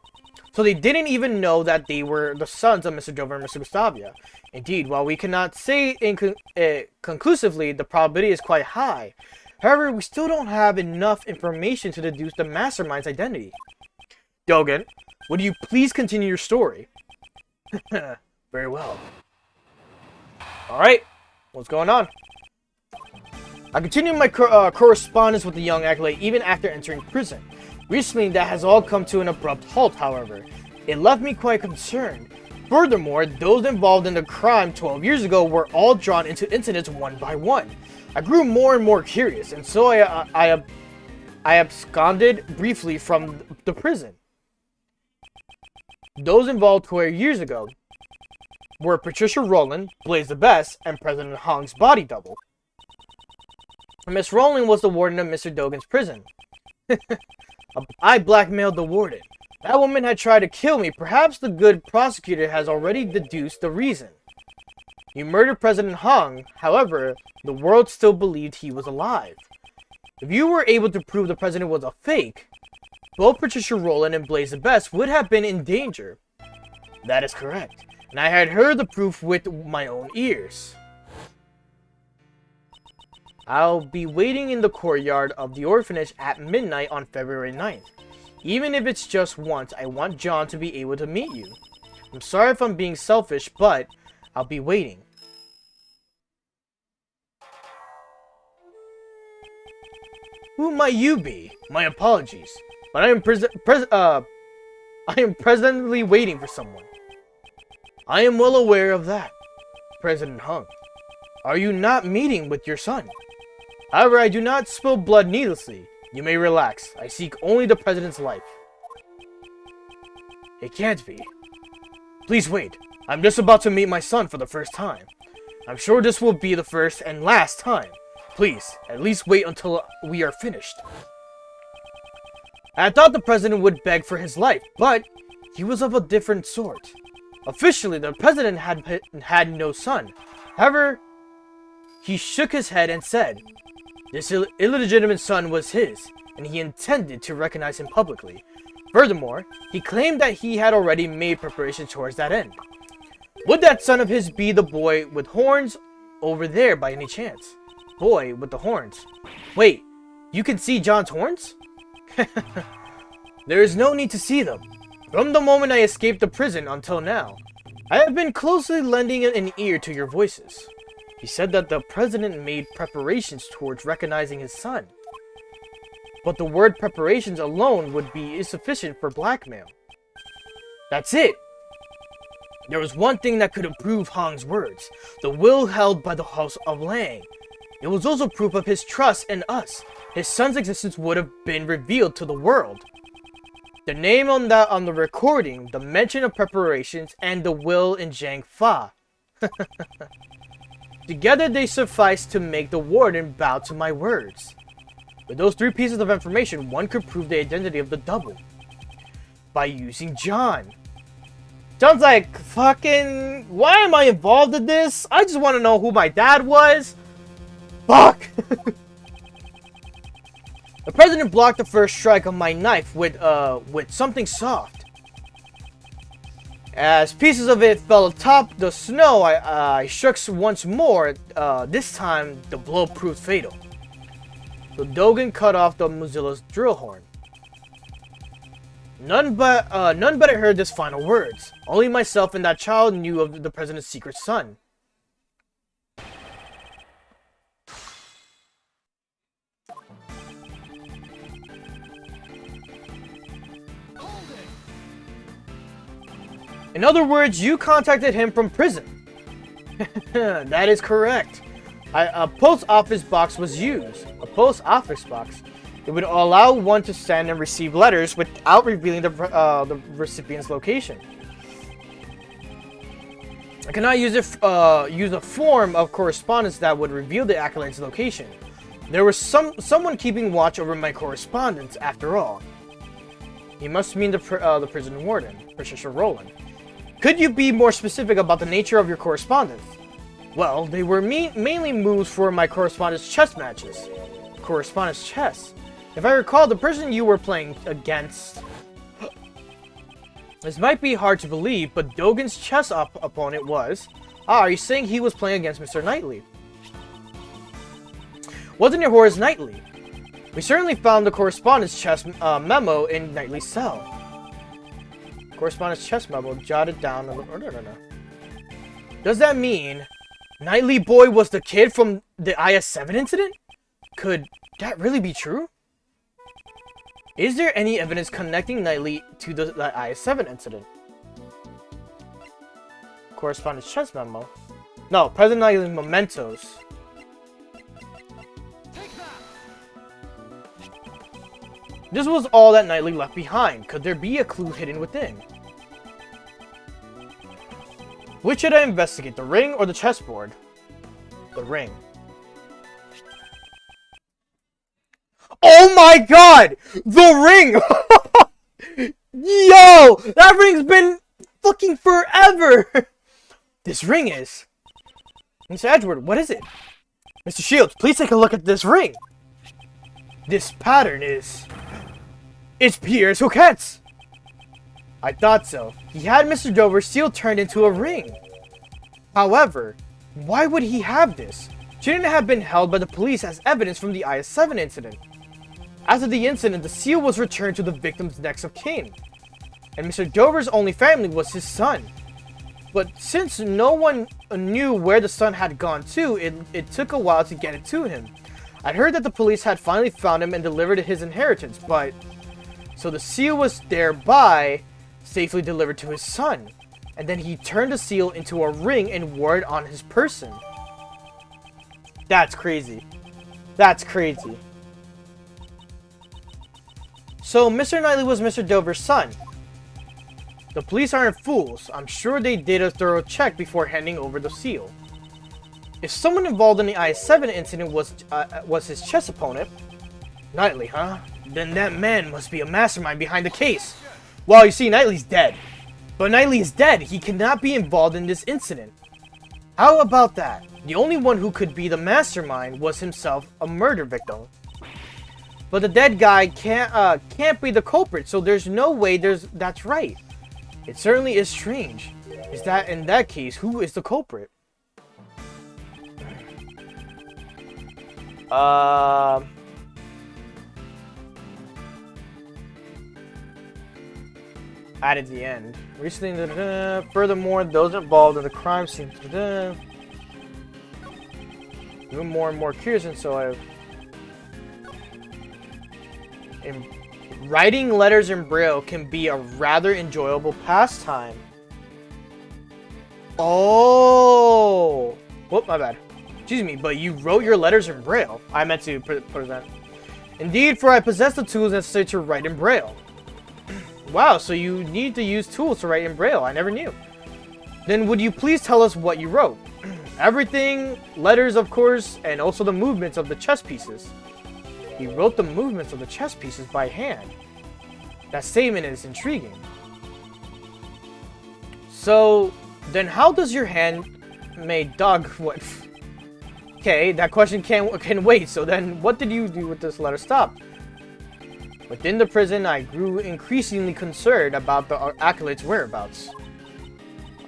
So they didn't even know that they were the sons of Mr. Dover and Mr. Gustavia. Indeed, while we cannot say conclusively, the probability is quite high. However, we still don't have enough information to deduce the mastermind's identity. Dogen, would you please continue your story? Very well. Alright, what's going on? I continued my correspondence with the young acolyte even after entering prison. Recently, that has all come to an abrupt halt, however. It left me quite concerned. Furthermore, those involved in the crime 12 years ago were all drawn into incidents one by one. I grew more and more curious, and so I absconded briefly from the prison. Those involved 12 years ago were Patricia Rowland, Blaze the Best, and President Hong's body double. Miss Rowland was the warden of Mr. Dogen's prison. I blackmailed the warden. That woman had tried to kill me. Perhaps the good prosecutor has already deduced the reason. You murdered President Hong. However, the world still believed he was alive. If you were able to prove the president was a fake, both Patricia Rowland and Blaze the Best would have been in danger. That is correct. And I had heard the proof with my own ears. I'll be waiting in the courtyard of the orphanage at midnight on February 9th. Even if it's just once, I want John to be able to meet you. I'm sorry if I'm being selfish, but I'll be waiting. Who might you be? My apologies, but I am presently waiting for someone. I am well aware of that, President Hung. Are you not meeting with your son? However, I do not spill blood needlessly. You may relax. I seek only the president's life. It can't be. Please wait. I'm just about to meet my son for the first time. I'm sure this will be the first and last time. Please, at least wait until we are finished. I thought the president would beg for his life, but he was of a different sort. Officially, the president had no son. However, he shook his head and said, this illegitimate son was his, and he intended to recognize him publicly. Furthermore, he claimed that he had already made preparations towards that end. Would that son of his be the boy with horns over there by any chance? Boy with the horns. Wait, you can see John's horns? There is no need to see them. From the moment I escaped the prison until now, I have been closely lending an ear to your voices. He said that the president made preparations towards recognizing his son. But the word preparations alone would be insufficient for blackmail. That's it! There was one thing that could improve Hong's words, the will held by the House of Lang. It was also proof of his trust in us. His son's existence would have been revealed to the world. The name on the recording, the mention of preparations, and the will in Zhang Fa. Together they suffice to make the warden bow to my words. With those three pieces of information, one could prove the identity of the double. By using John. John's like, fucking, why am I involved in this? I just want to know who my dad was. Fuck! The president blocked the first strike of my knife with something soft. As pieces of it fell atop the snow, I shook once more. This time, the blow proved fatal. So Dogen cut off the Mozilla's drill horn. None but I heard his final words. Only myself and that child knew of the president's secret son. In other words, you contacted him from prison. That is correct. A post office box was used. A post office box. It would allow one to send and receive letters without revealing the recipient's location. I cannot use a form of correspondence that would reveal the acolyte's location. There was someone keeping watch over my correspondence, after all. He must mean the prison warden, Patricia Rowland. Could you be more specific about the nature of your correspondence? Well, they were mainly moves for my correspondence chess matches. Correspondence chess? If I recall, the person you were playing against... This might be hard to believe, but Dogen's chess opponent was... are you saying he was playing against Mr. Knightley? Wasn't it Horace Knightley? We certainly found the correspondence chess memo in Knightley's cell. Correspondence chess memo jotted down... No. Does that mean Knightley Boy was the kid from the IS-7 incident? Could that really be true? Is there any evidence connecting Knightley to the IS-7 incident? Correspondence chess memo? No, President Knightley's mementos. This was all that Knightley left behind. Could there be a clue hidden within? Which should I investigate, the ring or the chessboard? The ring. Oh my god! The ring! Yo! That ring's been fucking forever! This ring is... Mr. Edward, what is it? Mr. Shields, please take a look at this ring! This pattern is... It's Pierre's Coquette's! I thought so. He had Mr. Dover's seal turned into a ring. However, why would he have this? Shouldn't it have been held by the police as evidence from the IS-7 incident? After the incident, the seal was returned to the victim's next of kin. And Mr. Dover's only family was his son. But since no one knew where the son had gone to, it took a while to get it to him. I'd heard that the police had finally found him and delivered his inheritance, but... So the seal was thereby safely delivered to his son. And then he turned the seal into a ring and wore it on his person. That's crazy. That's crazy. So Mr. Knightley was Mr. Dover's son. The police aren't fools. I'm sure they did a thorough check before handing over the seal. If someone involved in the IS-7 incident was his chess opponent, Knightley, huh? Then that man must be a mastermind behind the case. Well, you see, Knightley's dead. But Knightley is dead. He cannot be involved in this incident. How about that? The only one who could be the mastermind was himself a murder victim. But the dead guy can't be the culprit, so there's no way that's right. It certainly is strange. Is that in that case, who is the culprit? Added the end. Recently, furthermore, those involved in the crime seem even more and more curious, and so writing letters in Braille can be a rather enjoyable pastime. Oh! Whoop, my bad. Excuse me, but you wrote your letters in Braille. I meant to present. Indeed, for I possess the tools necessary to write in Braille. Wow, so you need to use tools to write in Braille. I never knew. Then would you please tell us what you wrote? Everything, letters of course, and also the movements of the chess pieces. He wrote the movements of the chess pieces by hand. That statement is intriguing. So, then how does your handmade dog what? Okay, that question can wait. So then, what did you do with this letter? Stop. Within the prison, I grew increasingly concerned about the acolyte's whereabouts.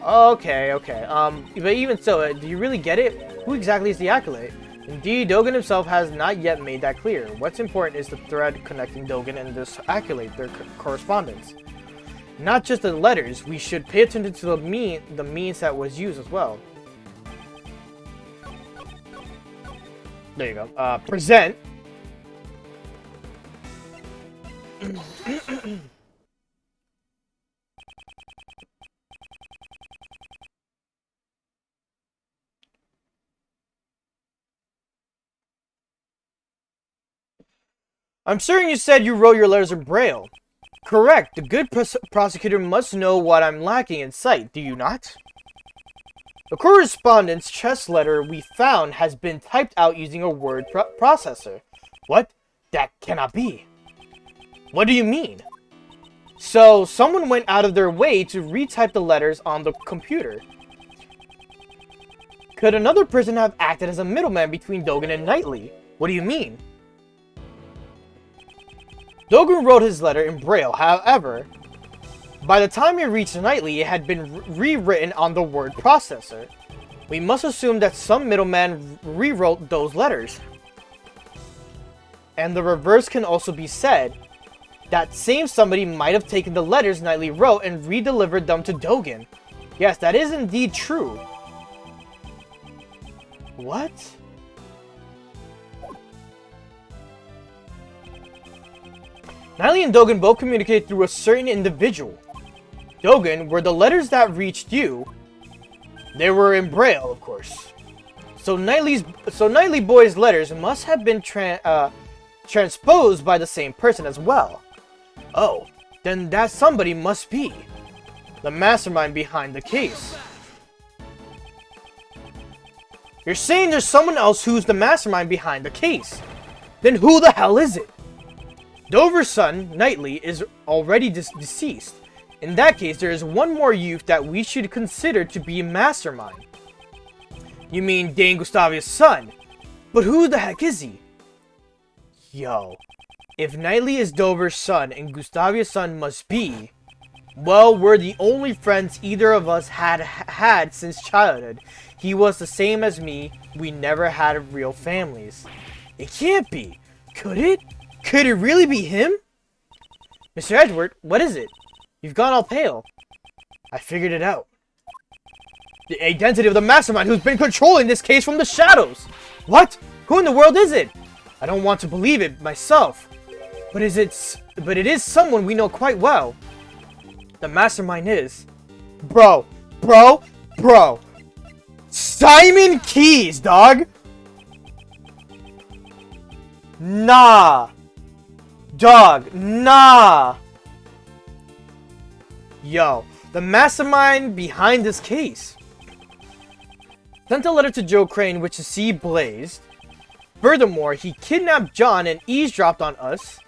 Okay. But even so, do you really get it? Who exactly is the acolyte? Indeed, Dogen himself has not yet made that clear. What's important is the thread connecting Dogen and this acolyte, their correspondence. Not just the letters, we should pay attention to the means that was used as well. There you go. Present. I'm certain you said you wrote your letters in Braille. Correct. The good prosecutor must know what I'm lacking in sight, do you not? The correspondence chess letter we found has been typed out using a word processor. What? That cannot be. What do you mean? So, someone went out of their way to retype the letters on the computer. Could another person have acted as a middleman between Dogen and Knightley? What do you mean? Dogen wrote his letter in Braille, however, by the time it reached Knightley, it had been rewritten on the word processor. We must assume that some middleman rewrote those letters. And the reverse can also be said. That same somebody might have taken the letters Knightley wrote and re-delivered them to Dogen. Yes, that is indeed true. What? Knightley and Dogen both communicated through a certain individual. Dogen, were the letters that reached you, they were in Braille, of course. So Knightley Boy's letters must have been transposed by the same person as well. Oh, then that somebody must be the mastermind behind the case. You're saying there's someone else who's the mastermind behind the case. Then who the hell is it? Dover's son, Knightley, is already deceased. In that case, there is one more youth that we should consider to be a mastermind. You mean Dane Gustavia's son? But who the heck is he? Yo, if Knightley is Dover's son and Gustavia's son must be, well, we're the only friends either of us had since childhood. He was the same as me. We never had real families. It can't be. Could it? Could it really be him? Mr. Edward, what is it? You've gone all pale. I figured it out. The identity of the mastermind who's been controlling this case from the shadows. What? Who in the world is it? I don't want to believe it myself. But it is someone we know quite well. The mastermind is... Bro. Simon Keys, dog! Nah. Dog, nah. Yo, the mastermind behind this case. Sent a letter to Joe Crane which the sea blazed. Furthermore, he kidnapped John and eavesdropped on us.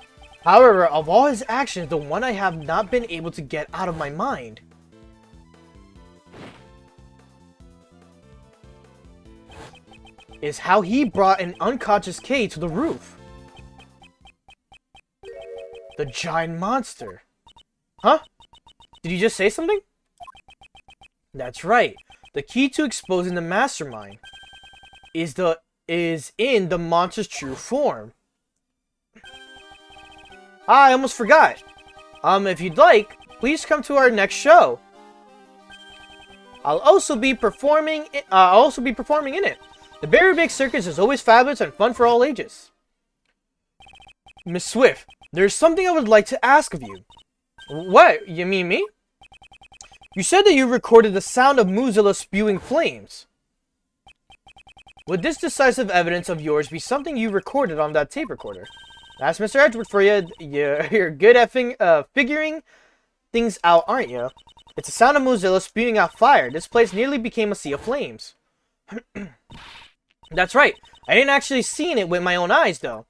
However, of all his actions, the one I have not been able to get out of my mind. is how he brought an unconscious K to the roof. The giant monster. Huh? Did you just say something? That's right. The key to exposing the mastermind is in the monster's true form. I almost forgot. If you'd like, please come to our next show. I'll also be performing in it. The Berry Big Circus is always fabulous and fun for all ages. Miss Swift, there's something I would like to ask of you. What? You mean me? You said that you recorded the sound of Mozilla spewing flames. Would this decisive evidence of yours be something you recorded on that tape recorder? That's Mr. Edward for you. You're good at figuring things out, aren't you? It's the sound of Mozilla spewing out fire. This place nearly became a sea of flames. That's right. I didn't actually see it with my own eyes, though.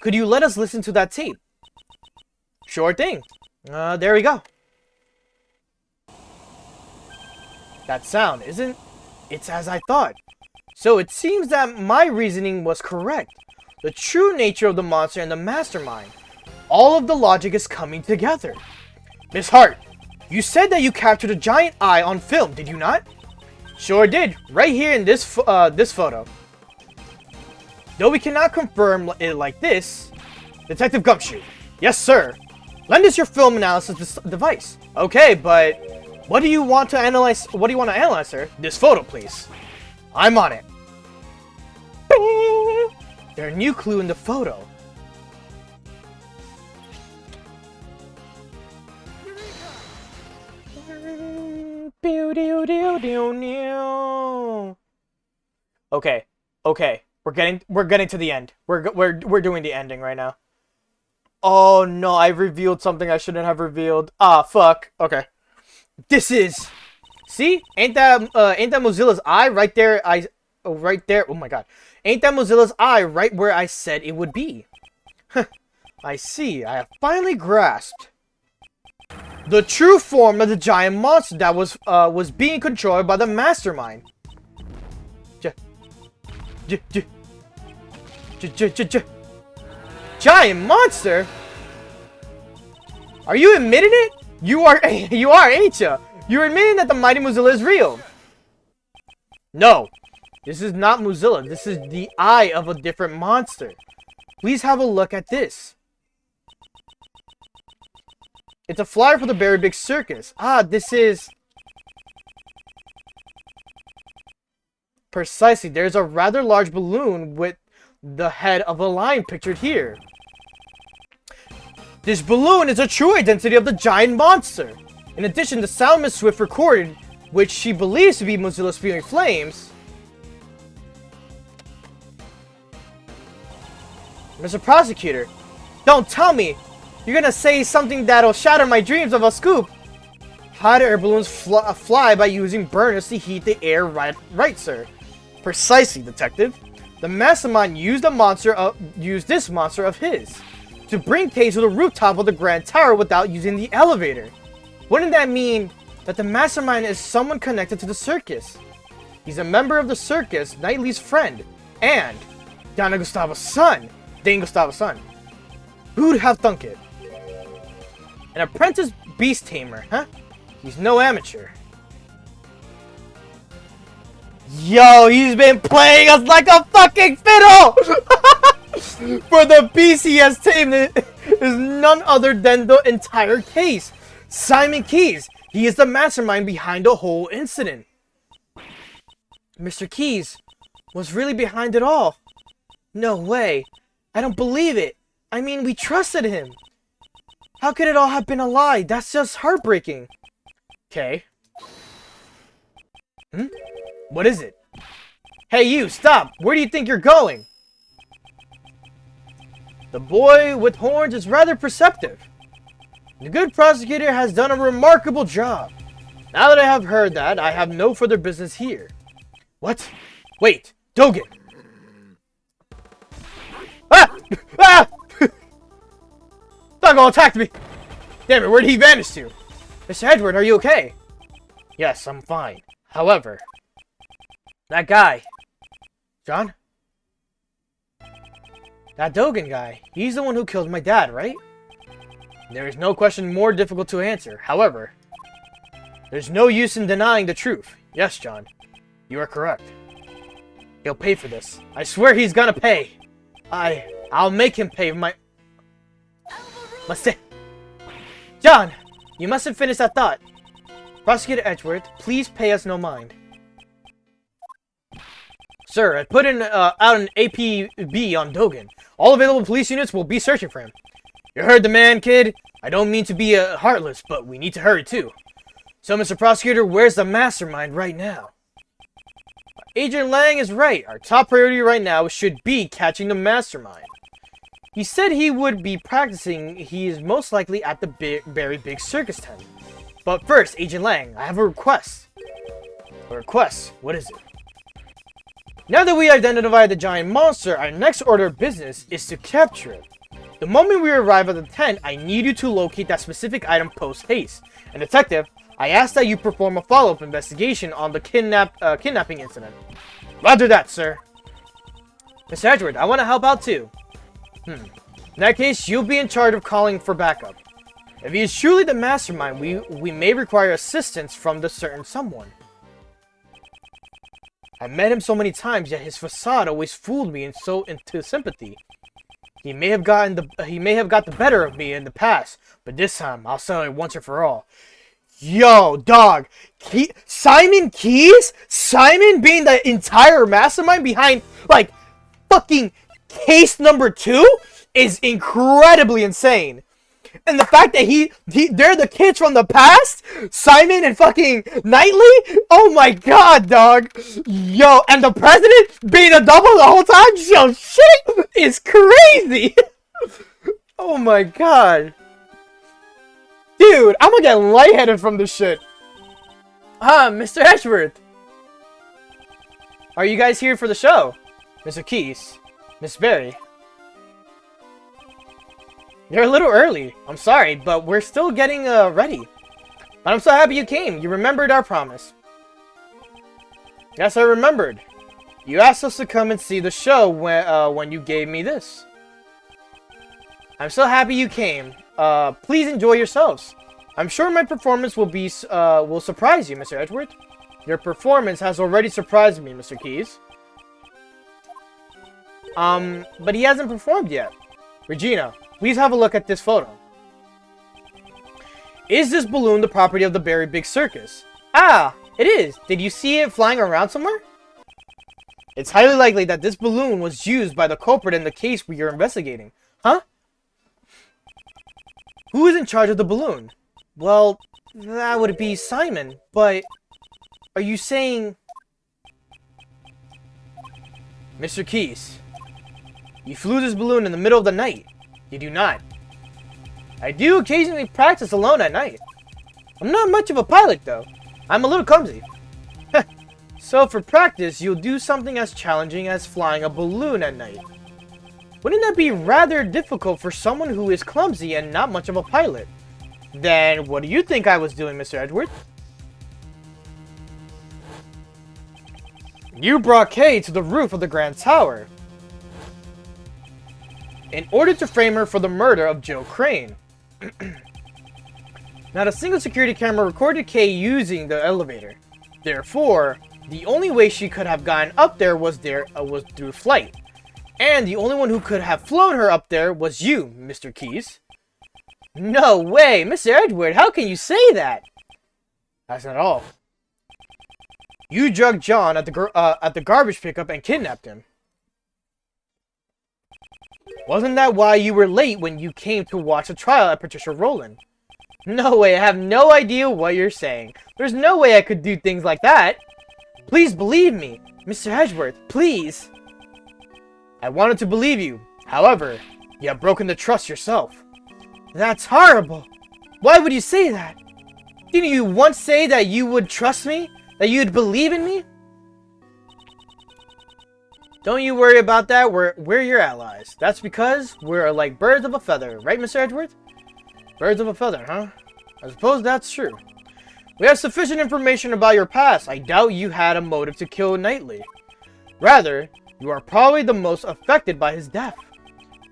Could you let us listen to that tape? Sure thing. There we go. That sound, it's as I thought. So it seems that my reasoning was correct. The true nature of the monster and the mastermind. All of the logic is coming together. Miss Hart, you said that you captured a giant eye on film, did you not? Sure did, right here in this photo. Though we cannot confirm it like this, Detective Gumshoe. Yes, sir. Lend us your film analysis device. Okay, but what do you want to analyze? What do you want to analyze, sir? This photo, please. I'm on it. Bing! There's a new clue in the photo. Okay, okay, we're getting to the end. We're doing the ending right now. Oh no, I revealed something I shouldn't have revealed. Ah, fuck. Okay, this is. See, ain't that Mozilla's eye right there? Right there. Oh my god, ain't that Mozilla's eye right where I said it would be? I see. I have finally grasped the true form of the giant monster that was being controlled by the mastermind. Giant monster? Are you admitting it? You are, ain't ya? You're admitting that the mighty Mozilla is real. No, this is not Mozilla. This is the eye of a different monster. Please have a look at this. It's a flyer for the Berry Big Circus. Ah, this is... Precisely, there's a rather large balloon with the head of a lion pictured here. This balloon is a true identity of the giant monster. In addition, the sound Miss Swift recorded, which she believes to be Mozilla spewing flames. Mr. Prosecutor, don't tell me you're gonna say something that'll shatter my dreams of a scoop. Hot air balloons fly by using burners to heat the air, right, sir. Precisely, detective. The mastermind used this monster of his to bring Kay to the rooftop of the Grand Tower without using the elevator. Wouldn't that mean that the mastermind is someone connected to the circus? He's a member of the circus, Knightley's friend, and Dana Gustavo's son. Dane Gustavo's son. Who'd have thunk it? An apprentice beast tamer, huh? He's no amateur. Yo, he's been playing us like a fucking fiddle! For the beast he has tamed is none other than the entire case. Simon Keyes. He is the mastermind behind the whole incident. Mr. Keyes was really behind it all. No way. I don't believe it. I mean, we trusted him. How could it all have been a lie? That's just heartbreaking. Okay. What is it? Hey you, stop! Where do you think you're going? The boy with horns is rather perceptive. The good prosecutor has done a remarkable job. Now that I have heard that, I have no further business here. What? Wait, Dogen! Ah! Ah! Doggo attacked me! Damn it, where did he vanish to? Mr. Edward, are you okay? Yes, I'm fine. However, that guy, John? That Dogen guy, he's the one who killed my dad, right? There is no question more difficult to answer. However, there's no use in denying the truth. Yes, John, you are correct. He'll pay for this. I swear he's gonna pay. I'll make him pay my mistake. John, you mustn't finish that thought. Prosecutor Edgeworth, please pay us no mind. Sir, I put out an APB on Dogen. All available police units will be searching for him. You heard the man, kid. I don't mean to be heartless, but we need to hurry too. So, Mr. Prosecutor, where's the mastermind right now? Agent Lang is right. Our top priority right now should be catching the mastermind. He said he would be practicing. He is most likely at the very big circus tent. But first, Agent Lang, I have a request. A request? What is it? Now that we identified the giant monster, our next order of business is to capture it. The moment we arrive at the tent, I need you to locate that specific item post-haste. And Detective, I ask that you perform a follow-up investigation on the kidnapping incident. Roger that, sir. Mr. Edgeworth, I want to help out too. In that case, you'll be in charge of calling for backup. If he is truly the mastermind, we may require assistance from the certain someone. I met him so many times, yet his facade always fooled me into sympathy. He may have got the better of me in the past, but this time I'll settle it once and for all. Yo, dog, Simon Keys? Simon being the entire mastermind behind, like, fucking case number 2 is incredibly insane. And the fact that they're the kids from the past, Simon and fucking Knightley? Oh my god, dog. Yo, and the president being a double the whole time? Yo, shit is crazy. Oh my god. Dude, I'm gonna get lightheaded from this shit. Mr. Edgeworth. Are you guys here for the show? Mr. Keys, Miss Berry. You're a little early. I'm sorry, but we're still getting ready. But I'm so happy you came. You remembered our promise. Yes, I remembered. You asked us to come and see the show when you gave me this. I'm so happy you came. Please enjoy yourselves. I'm sure my performance will surprise you, Mr. Edgeworth. Your performance has already surprised me, Mr. Keys. But he hasn't performed yet. Regina, please have a look at this photo. Is this balloon the property of the very big circus? Ah, it is. Did you see it flying around somewhere? It's highly likely that this balloon was used by the culprit in the case we are investigating. Huh? Who is in charge of the balloon? Well, that would be Simon, but are you saying... Mr. Keys, you flew this balloon in the middle of the night. You do not. I do occasionally practice alone at night. I'm not much of a pilot, though. I'm a little clumsy. So for practice, you'll do something as challenging as flying a balloon at night. Wouldn't that be rather difficult for someone who is clumsy and not much of a pilot? Then what do you think I was doing, Mr. Edgeworth? You brought Kay to the roof of the Grand Tower in order to frame her for the murder of Joe Crane. Not a single security camera recorded Kay using the elevator. Therefore, the only way she could have gotten up there was through flight. And the only one who could have flown her up there was you, Mr. Keys. No way! Mr. Edgeworth, how can you say that? That's not all. You drugged John at the garbage pickup and kidnapped him. Wasn't that why you were late when you came to watch the trial at Patricia Rowland? No way, I have no idea what you're saying. There's no way I could do things like that. Please believe me, Mr. Edgeworth, please. I wanted to believe you. However, you have broken the trust yourself. That's horrible. Why would you say that? Didn't you once say that you would trust me? That you'd believe in me? Don't you worry about that. We're your allies. That's because we're like birds of a feather. Right, Mr. Edgeworth? Birds of a feather, huh? I suppose that's true. We have sufficient information about your past. I doubt you had a motive to kill Knightley. Rather, You are probably the most affected by his death.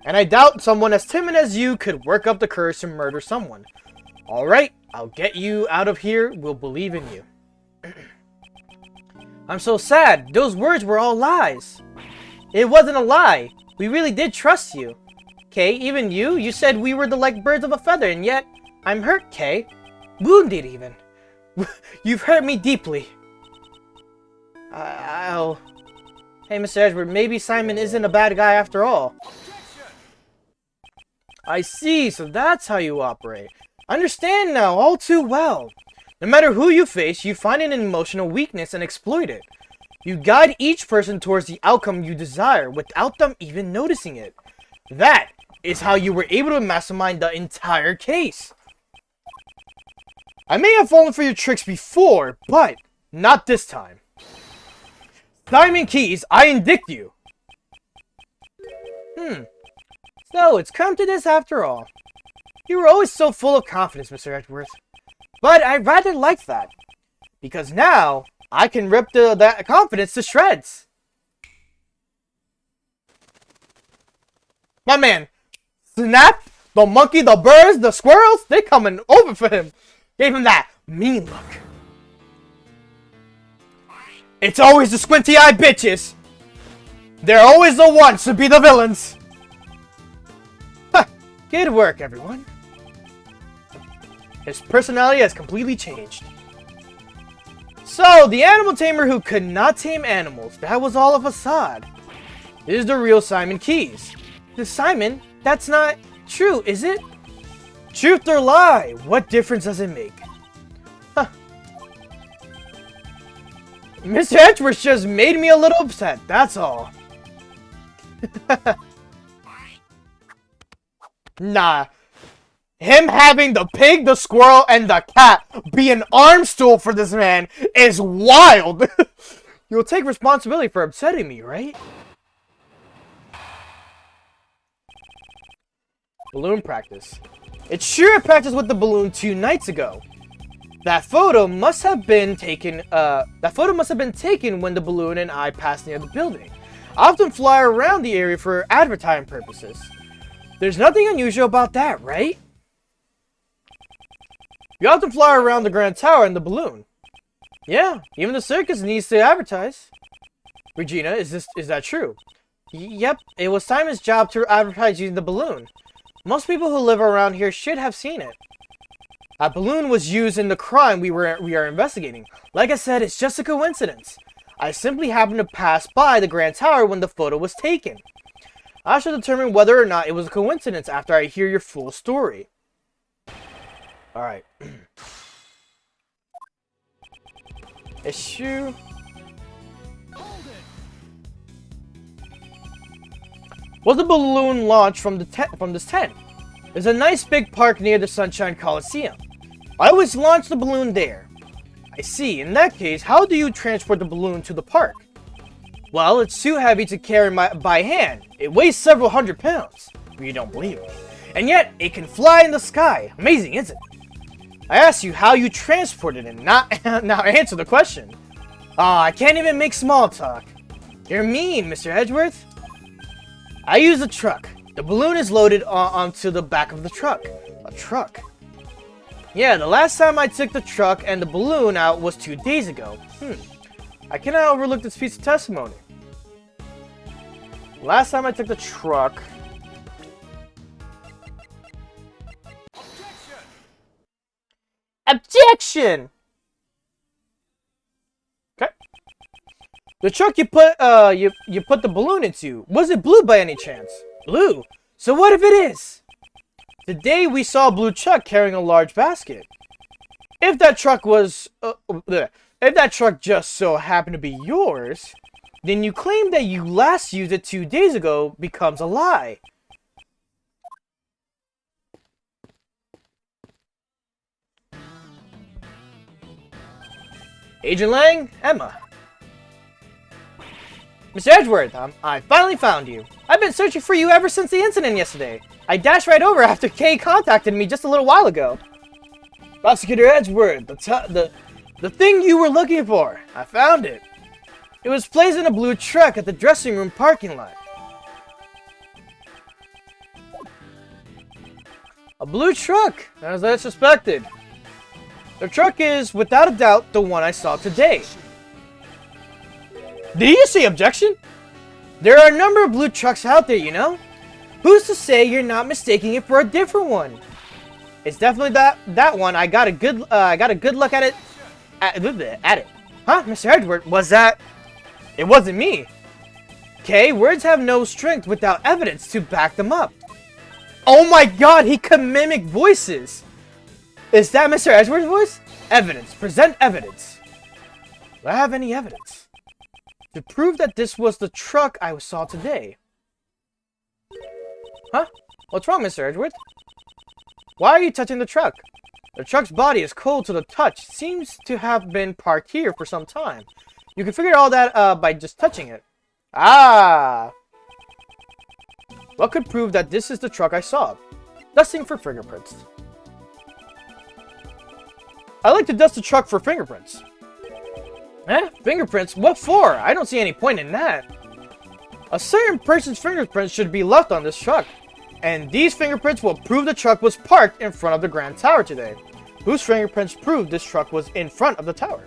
And I doubt someone as timid as you could work up the courage to murder someone. Alright, I'll get you out of here. We'll believe in you. I'm so sad. Those words were all lies. It wasn't a lie. We really did trust you. Kay, even you? You said we were like birds of a feather, and yet I'm hurt, Kay. Wounded, even. You've hurt me deeply. Hey, Mr. Edward, maybe Simon isn't a bad guy after all. I see, so that's how you operate. Understand now, all too well. No matter who you face, you find an emotional weakness and exploit it. You guide each person towards the outcome you desire without them even noticing it. That is how you were able to mastermind the entire case. I may have fallen for your tricks before, but not this time. Simon Keyes, I indict you. So it's come to this after all. You were always so full of confidence, Mr. Edgeworth. But I rather like that. Because now, I can rip that confidence to shreds. My man, Snap, the monkey, the birds, the squirrels, they coming over for him. Gave him that mean look. It's always the squinty-eyed bitches. They're always the ones to be the villains. Good work, everyone. His personality has completely changed. So, the animal tamer who could not tame animals, that was all a facade. This is the real Simon Keyes. The Simon? That's not true, is it? Truth or lie, what difference does it make? Mr. Edgeworth just made me a little upset, that's all. Nah. Him having the pig, the squirrel, and the cat be an arm stool for this man is wild. You'll take responsibility for upsetting me, right? Balloon practice. It's sure I practiced with the balloon 2 nights ago. That photo must have been taken when the balloon and I passed near the building. I often fly around the area for advertising purposes. There's nothing unusual about that, right? You often fly around the Grand Tower in the balloon. Yeah, even the circus needs to advertise. Regina, is that true? Yep, it was Simon's job to advertise using the balloon. Most people who live around here should have seen it. That balloon was used in the crime we are investigating. Like I said, it's just a coincidence. I simply happened to pass by the Grand Tower when the photo was taken. I shall determine whether or not it was a coincidence after I hear your full story. Alright. Issue. Was the balloon launched from this tent? There's a nice big park near the Sunshine Coliseum. I always launch the balloon there. I see. In that case, how do you transport the balloon to the park? Well, it's too heavy to carry by hand. It weighs several hundred pounds. You don't believe me. And yet, it can fly in the sky. Amazing, isn't it? I asked you how you transported it, not now answer the question. I can't even make small talk. You're mean, Mr. Edgeworth. I use a truck. The balloon is loaded onto the back of the truck. A truck? Yeah, the last time I took the truck and the balloon out was 2 days ago. I cannot overlook this piece of testimony. Last time I took the truck... Objection! Okay. The truck you put the balloon into, was it blue by any chance? Blue? So what if it is? Today we saw a blue truck carrying a large basket. If that truck just so happened to be yours, then you claim that you last used it 2 days ago becomes a lie. Agent Lang, Emma. Mr. Edgeworth, I finally found you. I've been searching for you ever since the incident yesterday. I dashed right over after Kay contacted me just a little while ago. Prosecutor Edgeworth, the thing you were looking for. I found it. It was placed in a blue truck at the dressing room parking lot. A blue truck, as I suspected. The truck is, without a doubt, the one I saw today. Did you say objection? There are a number of blue trucks out there, you know? Who's to say you're not mistaking it for a different one? It's definitely that one. I got a good look at it. At it. Huh, Mr. Edward? Was that? It wasn't me. Okay, words have no strength without evidence to back them up. Oh my God, he can mimic voices. Is that Mr. Edward's voice? Evidence. Present evidence. Do I have any evidence to prove that this was the truck I saw today? Huh? What's wrong, Mr. Edward? Why are you touching the truck? The truck's body is cold to the touch. Seems to have been parked here for some time. You can figure all that by just touching it. Ah! What could prove that this is the truck I saw? Dusting for fingerprints. I like to dust the truck for fingerprints. Eh? Fingerprints? What for? I don't see any point in that. A certain person's fingerprints should be left on this truck. And these fingerprints will prove the truck was parked in front of the Grand Tower today. Whose fingerprints prove this truck was in front of the tower?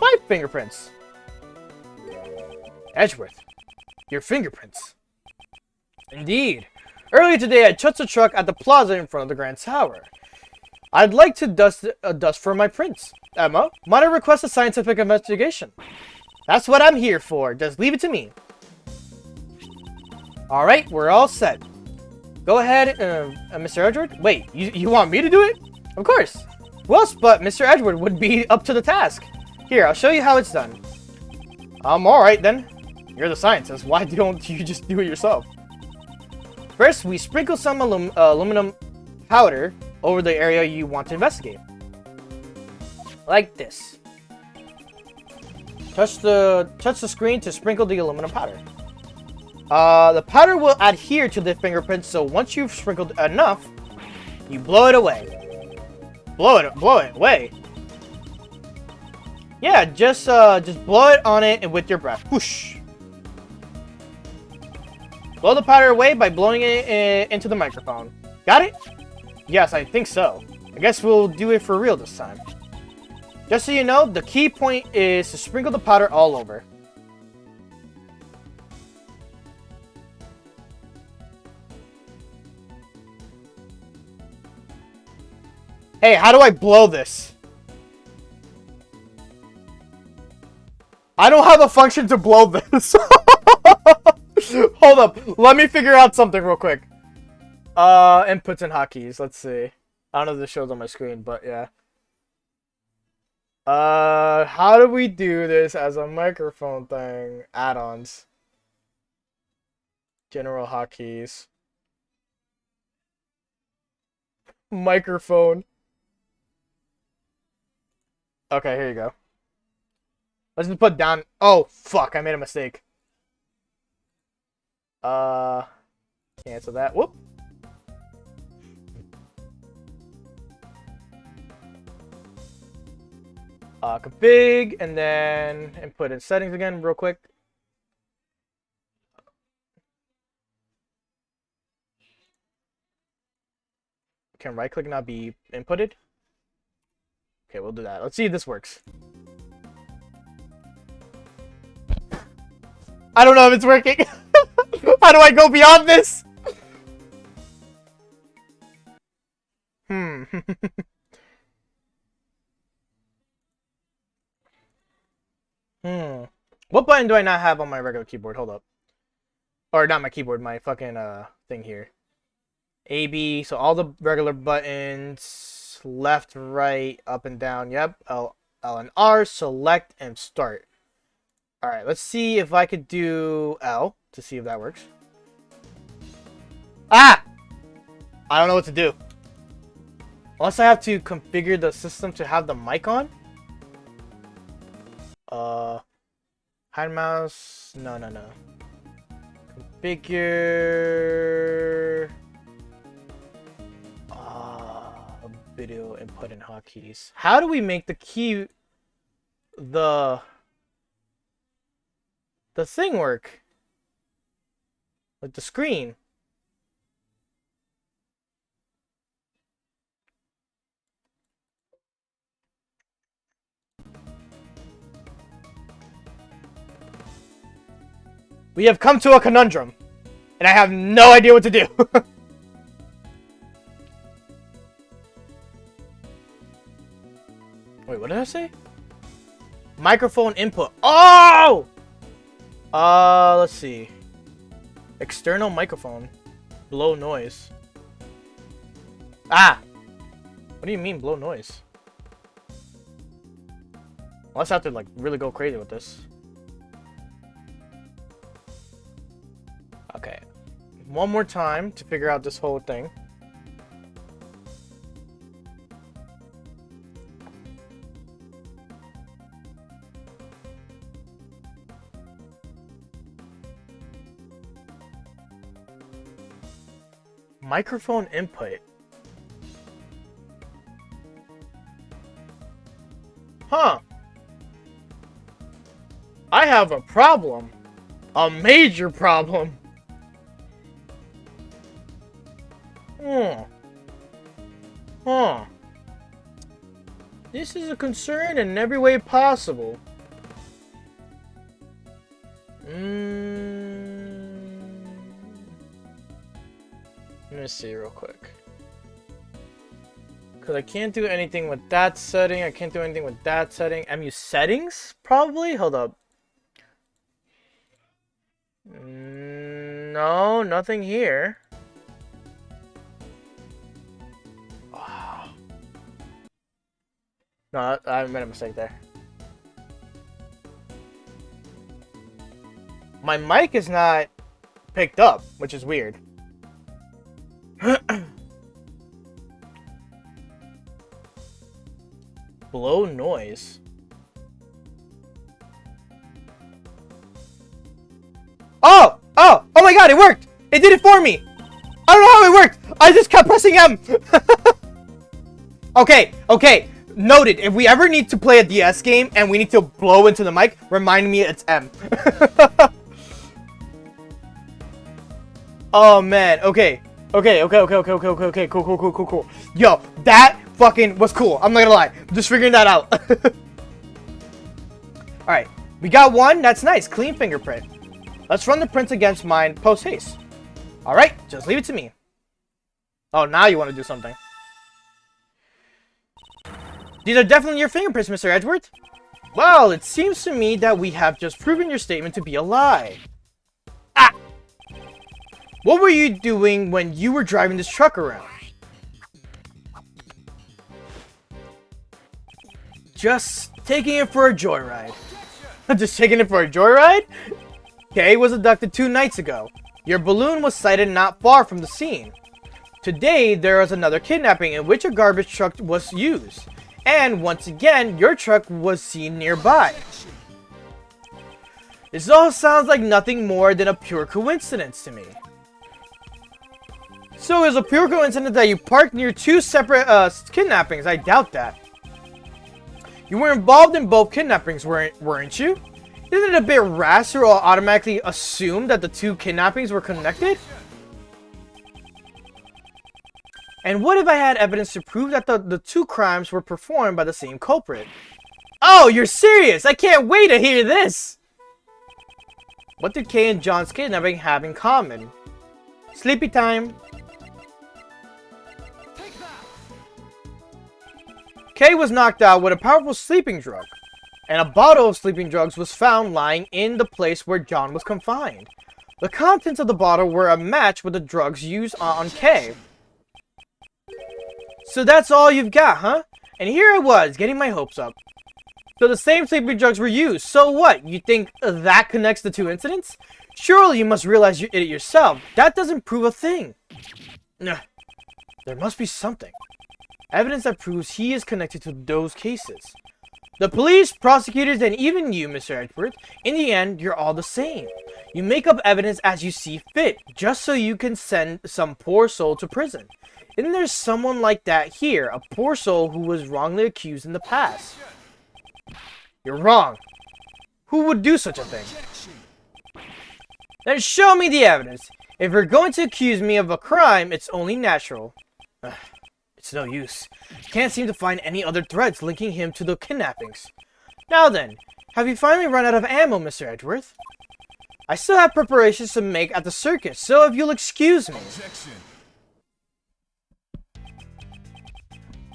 My fingerprints. Edgeworth. Your fingerprints. Indeed. Earlier today, I touched the truck at the plaza in front of the Grand Tower. I'd like to dust for my prints. Emma, might I request a scientific investigation? That's what I'm here for. Just leave it to me. Alright, we're all set. Go ahead, Mr. Edward. Wait, you want me to do it? Of course. Who else but Mr. Edward would be up to the task? Here, I'll show you how it's done. Alright then. You're the scientist. Why don't you just do it yourself? First, we sprinkle some aluminum powder over the area you want to investigate. Like this. Touch the screen to sprinkle the aluminum powder. The powder will adhere to the fingerprints, so once you've sprinkled enough, you blow it away. Blow it away. Yeah, just blow it on it and with your breath. Whoosh. Blow the powder away by blowing it into the microphone. Got it? Yes, I think so. I guess we'll do it for real this time. Just so you know, the key point is to sprinkle the powder all over. Hey, how do I blow this? I don't have a function to blow this. Hold up. Let me figure out something real quick. Inputs and hotkeys. Let's see. I don't know if this shows on my screen, but yeah. How do we do this as a microphone thing? Add-ons. General hotkeys. Microphone. Okay, here you go. Let's just put down. Oh, fuck. I made a mistake. Cancel that. Whoop. Config, and then input in settings again real quick. Can right click not be inputted? Okay, we'll do that. Let's see if this works. I don't know if it's working. How do I go beyond this? What button do I not have on my regular keyboard? Hold up. Or not my keyboard, my fucking thing here. A, B, so all the regular buttons, left, right, up and down, yep. L and R, select and start. Alright, let's see if I could do L to see if that works. Ah! I don't know what to do. Unless I have to configure the system to have the mic on. Hide mouse. No. Configure. Video input and hotkeys. How do we make the key the the thing work? Like the screen. We have come to a conundrum, and I have no idea what to do. Wait, what did I say? Microphone input. Oh! Let's see. External microphone. Blow noise. Ah! What do you mean, blow noise? Let's have to, like, really go crazy with this. Okay. One more time to figure out this whole thing. Microphone input. Huh. I have a problem. A major problem. Huh. This is a concern in every way possible. Let me see real quick. Because I can't do anything with that setting. I can't do anything with that setting. MU settings? Probably? Hold up. No, nothing here. Oh. No, I made a mistake there. My mic is not picked up, which is weird. Blow noise. Oh my god, it worked! It did it for me! I don't know how it worked! I just kept pressing M! Okay. Noted. If we ever need to play a DS game and we need to blow into the mic, remind me it's M. Oh man, okay. Okay, cool. Yo, that fucking was cool. I'm not gonna lie. I'm just figuring that out. Alright, we got one. That's nice. Clean fingerprint. Let's run the prints against mine post haste. Alright, just leave it to me. Oh, now you want to do something. These are definitely your fingerprints, Mr. Edgeworth. Well, it seems to me that we have just proven your statement to be a lie. Ah! What were you doing when you were driving this truck around? Just taking it for a joyride. Just taking it for a joyride? Kay was abducted 2 nights ago. Your balloon was sighted not far from the scene. Today, there was another kidnapping in which a garbage truck was used. And once again, your truck was seen nearby. This all sounds like nothing more than a pure coincidence to me. So it was a pure coincidence that you parked near 2 separate kidnappings. I doubt that. You were involved in both kidnappings, weren't you? Isn't it a bit rash to automatically assume that the 2 kidnappings were connected? And what if I had evidence to prove that the 2 crimes were performed by the same culprit? Oh, you're serious! I can't wait to hear this! What did Kay and John's kidnapping have in common? Sleepy time. Kay was knocked out with a powerful sleeping drug, and a bottle of sleeping drugs was found lying in the place where John was confined. The contents of the bottle were a match with the drugs used on Kay. So that's all you've got, huh? And here I was, getting my hopes up. So the same sleeping drugs were used. So what? You think that connects the 2 incidents? Surely you must realize it yourself. That doesn't prove a thing. Nah. There must be something. Evidence that proves he is connected to those cases. The police, prosecutors, and even you, Mr. Edgeworth, in the end, you're all the same. You make up evidence as you see fit, just so you can send some poor soul to prison. Isn't there someone like that here, a poor soul who was wrongly accused in the past? You're wrong. Who would do such a thing? Then show me the evidence. If you're going to accuse me of a crime, it's only natural. Ugh, it's no use. Can't seem to find any other threads linking him to the kidnappings. Now then, have you finally run out of ammo, Mr. Edgeworth? I still have preparations to make at the circus, so if you'll excuse me. Objection.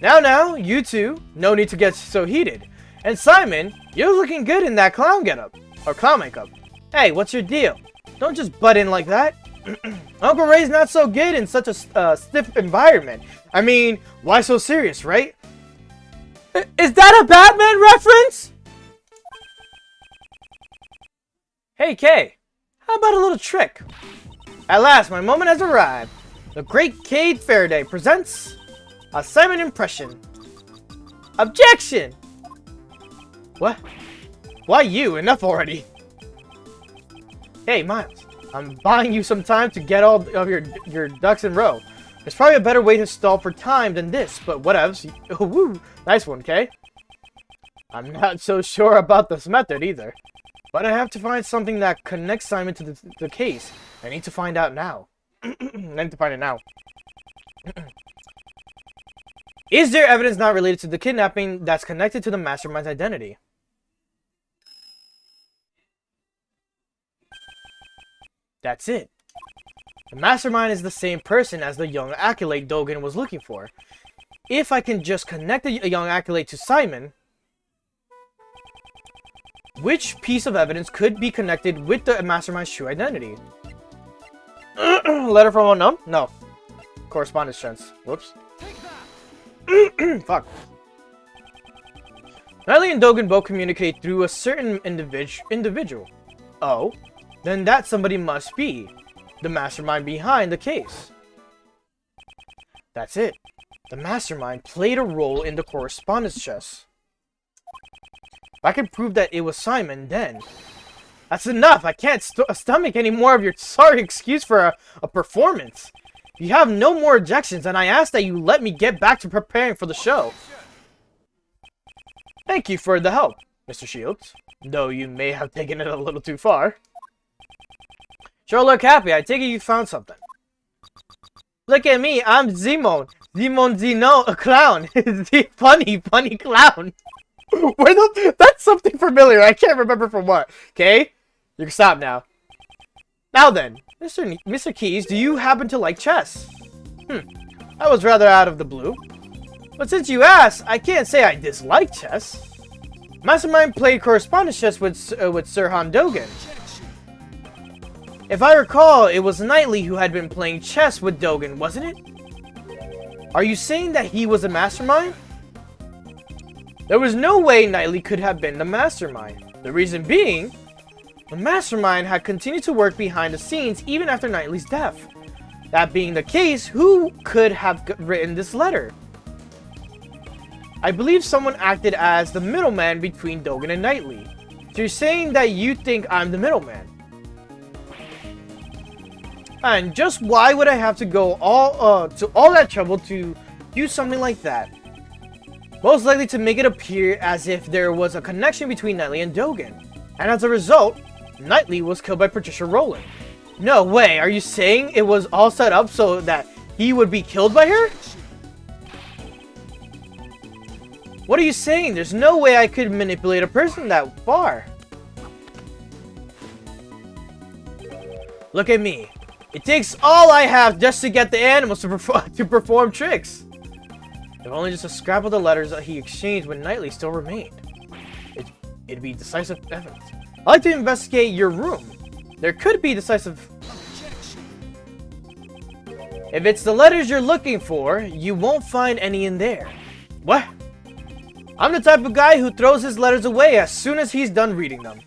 Now, you two, no need to get so heated. And Simon, you're looking good in that clown getup, or clown makeup. Hey, what's your deal? Don't just butt in like that. Uncle Ray's not so good in such a stiff environment. I mean, why so serious, right? Is that a Batman reference? Hey, Kay, how about a little trick? At last, my moment has arrived. The great Cade Faraday presents a Simon impression. Objection! What? Why you? Enough already. Hey, Miles, I'm buying you some time to get all of your ducks in a row. There's probably a better way to stall for time than this, but whatevs. Woo, nice one, Kay. I'm not so sure about this method either. But I have to find something that connects Simon to the case. I need to find out now. I need to find it now. Is there evidence not related to the kidnapping that's connected to the mastermind's identity? That's it. The mastermind is the same person as the young acolyte Dogen was looking for. If I can just connect a young acolyte to Simon, which piece of evidence could be connected with the mastermind's true identity? Letter from unknown? No. Correspondence chance. Whoops. Fuck. Natalie and Dogen both communicate through a certain individual. Oh, then that somebody must be the mastermind behind the case. That's it. The mastermind played a role in the correspondence chest. If I can prove that it was Simon, then that's enough. I can't stomach any more of your sorry excuse for a performance. You have no more objections, and I ask that you let me get back to preparing for the show. Thank you for the help, Mr. Shields, though you may have taken it a little too far. Sure look happy. I take it you found something. Look at me. I'm Zimon. Zimon Zino, a clown. The funny clown. That's something familiar. I can't remember from what. Okay? You can stop now. Now then, Mr. Keys, do you happen to like chess? That was rather out of the blue. But since you asked, I can't say I dislike chess. Mastermind played correspondence chess with Sir Han Dogen. If I recall, it was Knightley who had been playing chess with Dogen, wasn't it? Are you saying that he was a mastermind? There was no way Knightley could have been the mastermind. The reason being, the mastermind had continued to work behind the scenes even after Knightley's death. That being the case, who could have written this letter? I believe someone acted as the middleman between Dogen and Knightley. So you're saying that you think I'm the middleman? And just why would I have to go to all that trouble to do something like that? Most likely to make it appear as if there was a connection between Knightley and Dogen. And as a result, Knightley was killed by Patricia Rowland. No way, are you saying it was all set up so that he would be killed by her? What are you saying? There's no way I could manipulate a person that far. Look at me. It takes all I have just to get the animals to perform tricks. If only just a scrap of the letters that he exchanged with Knightley still remained. It'd be decisive evidence. I'd like to investigate your room. There could be decisive... If it's the letters you're looking for, you won't find any in there. What? I'm the type of guy who throws his letters away as soon as he's done reading them.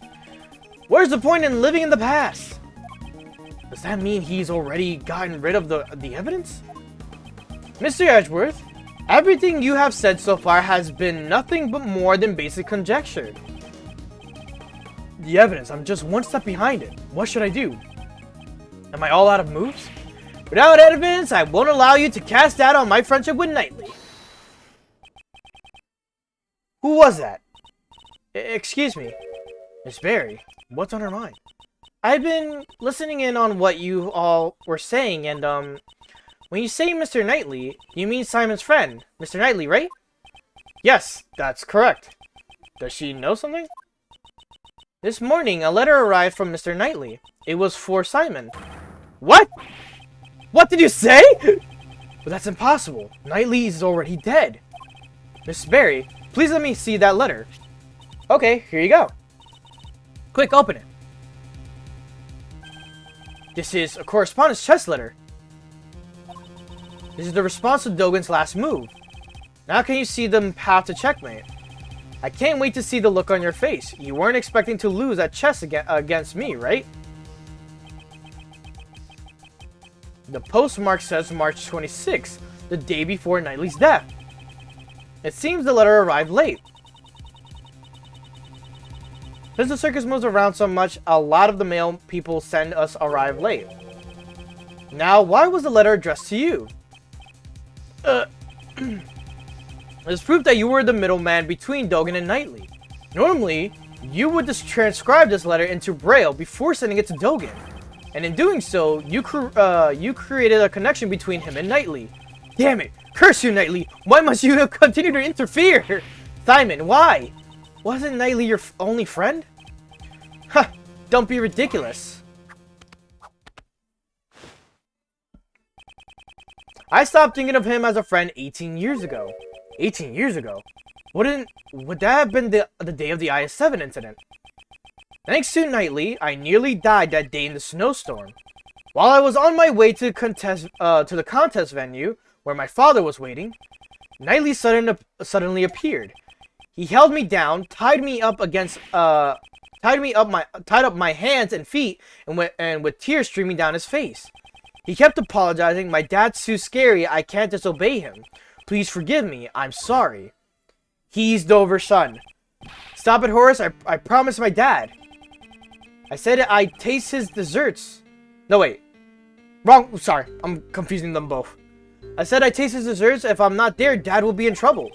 Where's the point in living in the past? Does that mean he's already gotten rid of the evidence? Mr. Edgeworth, everything you have said so far has been nothing but more than basic conjecture. The evidence, I'm just one step behind it. What should I do? Am I all out of moves? Without evidence, I won't allow you to cast doubt on my friendship with Knightley. Who was that? Excuse me. Miss Barry, what's on her mind? I've been listening in on what you all were saying, and, when you say Mr. Knightley, you mean Simon's friend, Mr. Knightley, right? Yes, that's correct. Does she know something? This morning, a letter arrived from Mr. Knightley. It was for Simon. What? What did you say? But that's impossible. Knightley is already dead. Miss Barry, please let me see that letter. Okay, here you go. Quick, open it. This is a correspondence chest letter. This is the response to Dogen's last move. Now can you see the path to checkmate? I can't wait to see the look on your face. You weren't expecting to lose that chess against me, right? The postmark says March 26th, the day before Knightley's death. It seems the letter arrived late. Since the circus moves around so much, a lot of the mail people send us arrive late. Now, why was the letter addressed to you? It's proof that you were the middleman between Dogen and Knightley. Normally, you would just transcribe this letter into Braille before sending it to Dogen. And in doing so, you created a connection between him and Knightley. Damn it! Curse you, Knightley! Why must you continue to interfere? Simon, why? Wasn't Knightley your only friend? Ha! Don't be ridiculous. I stopped thinking of him as a friend 18 years ago. 18 years ago? Would that have been the day of the IS-7 incident? Thanks to Knightley, I nearly died that day in the snowstorm. While I was on my way to the contest venue, where my father was waiting, Knightley suddenly appeared. He held me down, tied up my hands and feet, and with tears streaming down his face. He kept apologizing. My dad's too scary. I can't disobey him. Please forgive me. I'm sorry. He's Dover's son. Stop it, Horace. I promised my dad. I said I'd taste his desserts. No, wait. Wrong. Sorry. I'm confusing them both. I said I'd taste his desserts. If I'm not there, Dad will be in trouble.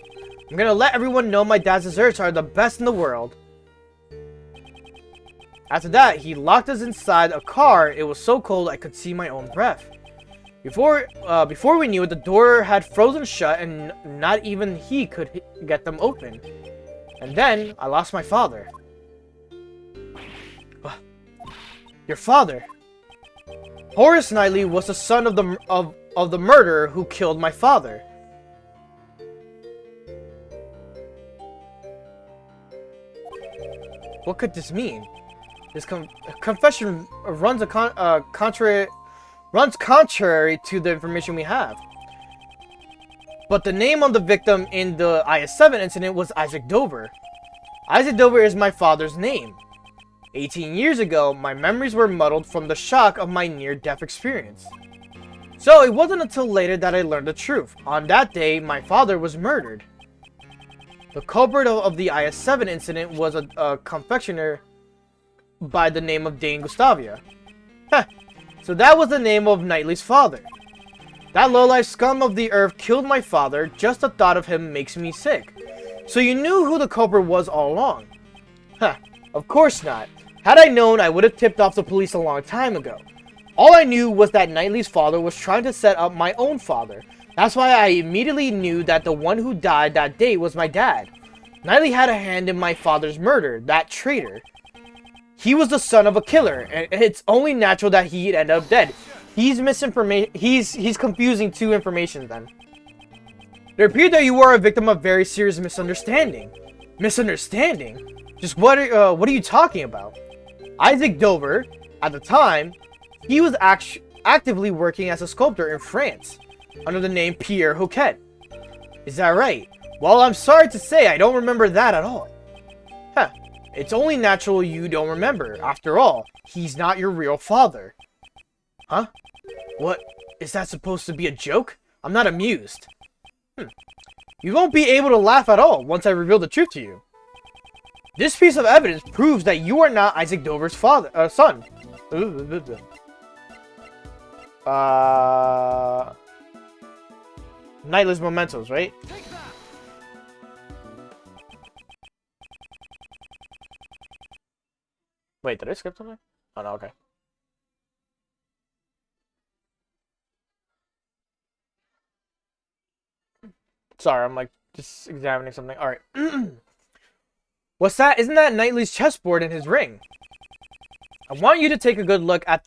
I'm gonna let everyone know my dad's desserts are the best in the world. After that, he locked us inside a car. It was so cold I could see my own breath. Before we knew it, the door had frozen shut and not even he could get them open. And then, I lost my father. Your father? Horace Knightley was the son of the murderer who killed my father. What could this mean? This confession runs contrary to the information we have. But the name of the victim in the IS-7 incident was Isaac Dover. Isaac Dover is my father's name. 18 years ago, my memories were muddled from the shock of my near-death experience. So it wasn't until later that I learned the truth. On that day, my father was murdered. The culprit of the IS-7 incident was a confectioner by the name of Dane Gustavia. Heh, so that was the name of Knightley's father. That lowlife scum of the earth killed my father. Just the thought of him makes me sick. So you knew who the culprit was all along? Huh, of course not. Had I known, I would have tipped off the police a long time ago. All I knew was that Knightley's father was trying to set up my own father. That's why I immediately knew that the one who died that day was my dad. Knightley had a hand in my father's murder, that traitor. He was the son of a killer, and it's only natural that he'd end up dead. He's confusing two information then. It appeared that you were a victim of very serious misunderstanding. Misunderstanding? Just what are you talking about? Isaac Dover, at the time, he was actively working as a sculptor in France, under the name Pierre Hoquet. Is that right? Well, I'm sorry to say I don't remember that at all. Huh. It's only natural you don't remember. After all, he's not your real father. Huh? What? Is that supposed to be a joke? I'm not amused. You won't be able to laugh at all once I reveal the truth to you. This piece of evidence proves that you are not Isaac Dover's son. Knightley's mementos, right? Wait, did I skip something? Oh no, okay. Sorry, I'm like just examining something. All right. What's that? Isn't that Knightley's chessboard in his ring? I want you to take a good look at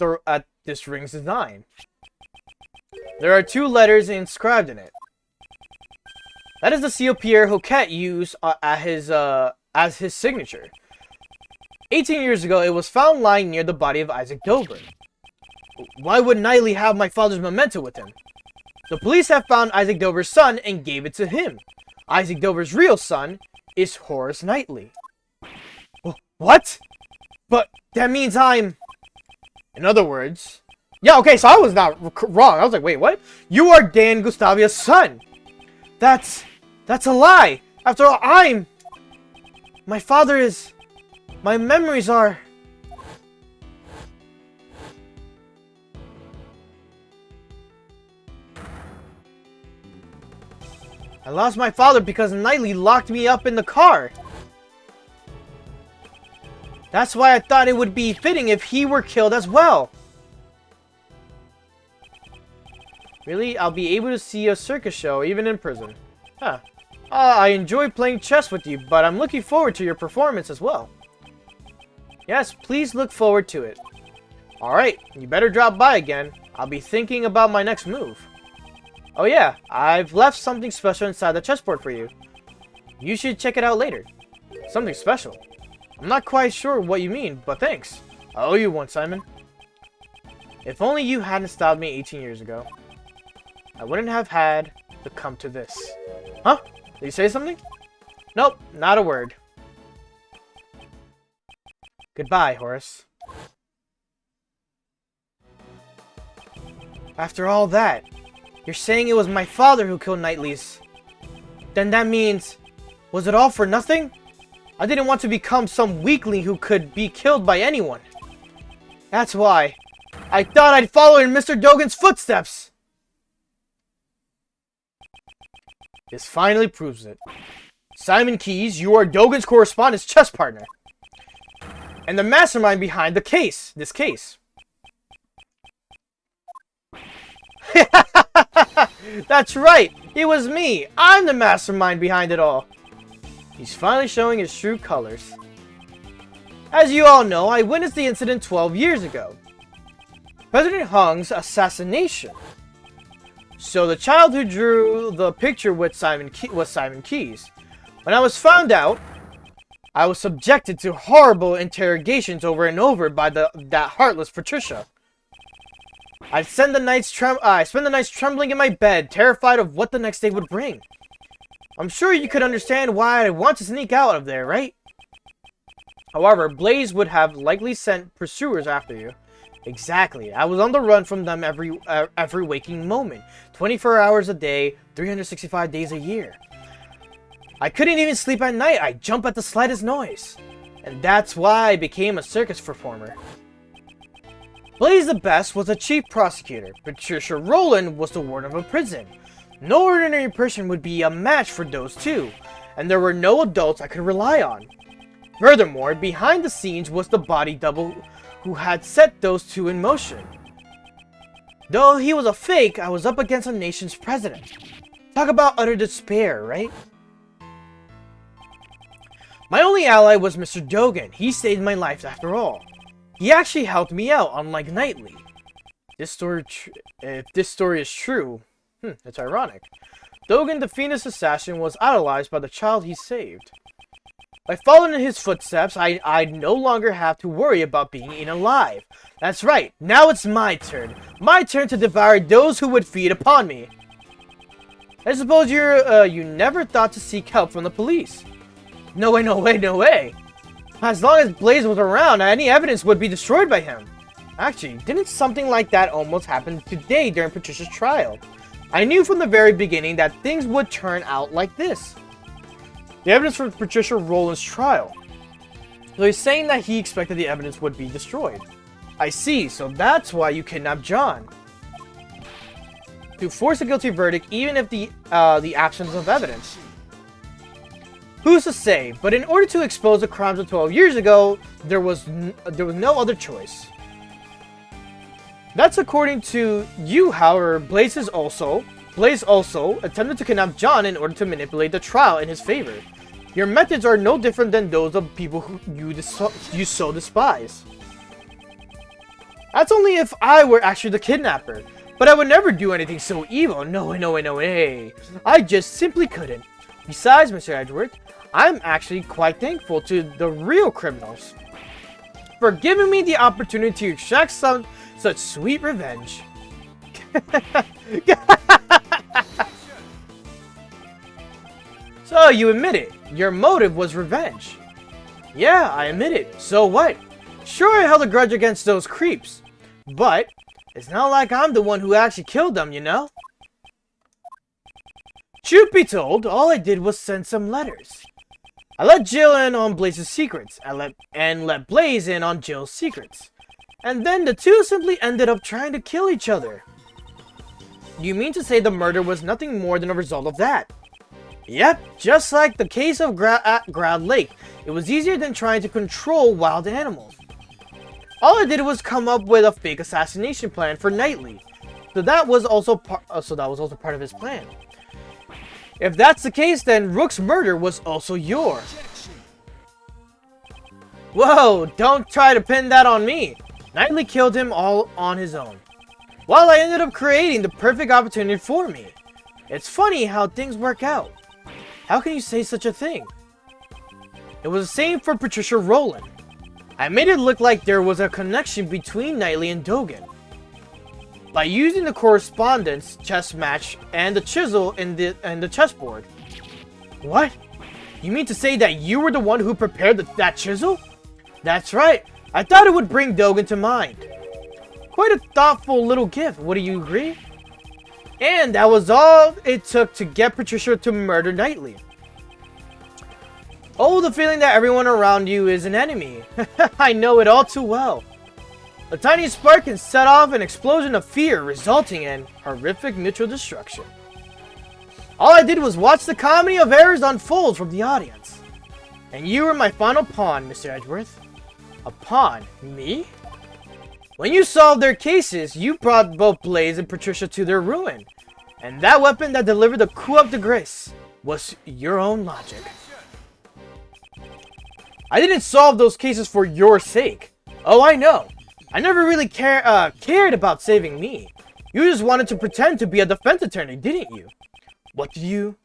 this ring's design. There are 2 letters inscribed in it. That is the seal Pierre Hoquet used as his signature. 18 years ago, it was found lying near the body of Isaac Dover. Why would Knightley have my father's memento with him? The police have found Isaac Dover's son and gave it to him. Isaac Dover's real son is Horace Knightley. What? But that means I'm... In other words... Yeah, okay, so I was not wrong. I was like, wait, what? You are Dan Gustavia's son. That's a lie. After all, my father is... My memories are... I lost my father because Knightley locked me up in the car. That's why I thought it would be fitting if he were killed as well. Really? I'll be able to see a circus show even in prison. Huh. I enjoy playing chess with you, but I'm looking forward to your performance as well. Yes, please look forward to it. Alright, you better drop by again. I'll be thinking about my next move. Oh yeah, I've left something special inside the chessboard for you. You should check it out later. Something special? I'm not quite sure what you mean, but thanks. I owe you one, Simon. If only you hadn't stopped me 18 years ago, I wouldn't have had to come to this. Huh? Did you say something? Nope, not a word. Goodbye, Horace. After all that, you're saying it was my father who killed Knightley's. Then that means... Was it all for nothing? I didn't want to become some weakling who could be killed by anyone. That's why. I thought I'd follow in Mr. Dogan's footsteps. This finally proves it. Simon Keyes, you are Dogan's correspondence chess partner. And the mastermind behind this case. That's right! It was me! I'm the mastermind behind it all! He's finally showing his true colors. As you all know, I witnessed the incident 12 years ago. President Hung's assassination. So the child who drew the picture with was Simon Keyes. When I was found out, I was subjected to horrible interrogations over and over by that heartless Patricia. I spent the nights trembling in my bed, terrified of what the next day would bring. I'm sure you could understand why I want to sneak out of there, right? However, Blaze would have likely sent pursuers after you. Exactly. I was on the run from them every waking moment, 24 hours a day, 365 days a year. I couldn't even sleep at night. I jump at the slightest noise. And that's why I became a circus performer. Blaze the Best was a chief prosecutor. Patricia Rowland was the warden of a prison. No ordinary person would be a match for those two, and there were no adults I could rely on. Furthermore, behind the scenes was the body double who had set those two in motion. Though he was a fake, I was up against a nation's president. Talk about utter despair, right? My only ally was Mr. Dogan. He saved my life after all. He actually helped me out, unlike Knightley. If this story is true, it's ironic. Dogan, the Phoenix assassin, was idolized by the child he saved. By following in his footsteps, I'd no longer have to worry about being eaten alive. That's right, now it's my turn. My turn to devour those who would feed upon me. I suppose you never thought to seek help from the police. No way, no way, no way. As long as Blaze was around, any evidence would be destroyed by him. Actually, didn't something like that almost happen today during Patricia's trial? I knew from the very beginning that things would turn out like this. The evidence for Patricia Rowland's trial. So he's saying that he expected the evidence would be destroyed. I see, so that's why you kidnapped John. To force a guilty verdict even if the absence of evidence. Who's to say? But in order to expose the crimes of 12 years ago, there was no other choice. That's according to you, however, Blaze is also Blaze also attempted to kidnap John in order to manipulate the trial in his favor. Your methods are no different than those of people who you so despise. That's only if I were actually the kidnapper. But I would never do anything so evil. No way, no way, no way. I just simply couldn't. Besides, Mr. Edgeworth, I'm actually quite thankful to the real criminals for giving me the opportunity to extract such sweet revenge. So, you admit it. Your motive was revenge. Yeah, I admit it. So what? Sure, I held a grudge against those creeps. But it's not like I'm the one who actually killed them, you know? Truth be told, all I did was send some letters. I let Jill in on Blaze's secrets, and let Blaze in on Jill's secrets. And then the two simply ended up trying to kill each other. You mean to say the murder was nothing more than a result of that? Yep, just like the case of Ground Lake, it was easier than trying to control wild animals. All I did was come up with a fake assassination plan for Knightley, so that was also part of his plan. If that's the case, then Rook's murder was also yours. Whoa, don't try to pin that on me. Knightley killed him all on his own. Well, I ended up creating the perfect opportunity for me. It's funny how things work out. How can you say such a thing? It was the same for Patricia Rowland. I made it look like there was a connection between Knightley and Dogen. By using the correspondence chess match and the chisel in the chessboard. What? You mean to say that you were the one who prepared that chisel? That's right. I thought it would bring Dogen to mind. Quite a thoughtful little gift, wouldn't you agree? And that was all it took to get Patricia to murder Knightley. Oh, the feeling that everyone around you is an enemy. I know it all too well. A tiny spark can set off an explosion of fear, resulting in horrific mutual destruction. All I did was watch the comedy of errors unfold from the audience. And you were my final pawn, Mr. Edgeworth. A pawn? Me? When you solved their cases, you brought both Blaze and Patricia to their ruin. And that weapon that delivered the coup de grace was your own logic. I didn't solve those cases for your sake. Oh, I know. I never really cared about saving me. You just wanted to pretend to be a defense attorney, didn't you? What did you?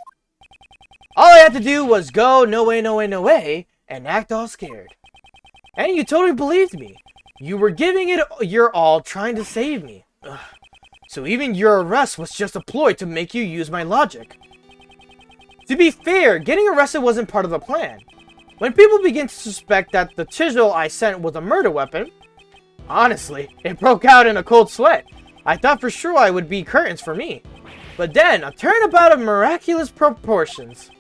All I had to do was go no way, no way, no way, and act all scared. And you totally believed me. You were giving it your all trying to save me. Ugh. So even your arrest was just a ploy to make you use my logic. To be fair, getting arrested wasn't part of the plan. When people begin to suspect that the chisel I sent was a murder weapon, honestly, it broke out in a cold sweat. I thought for sure I would be curtains for me. But then, a turnabout of miraculous proportions.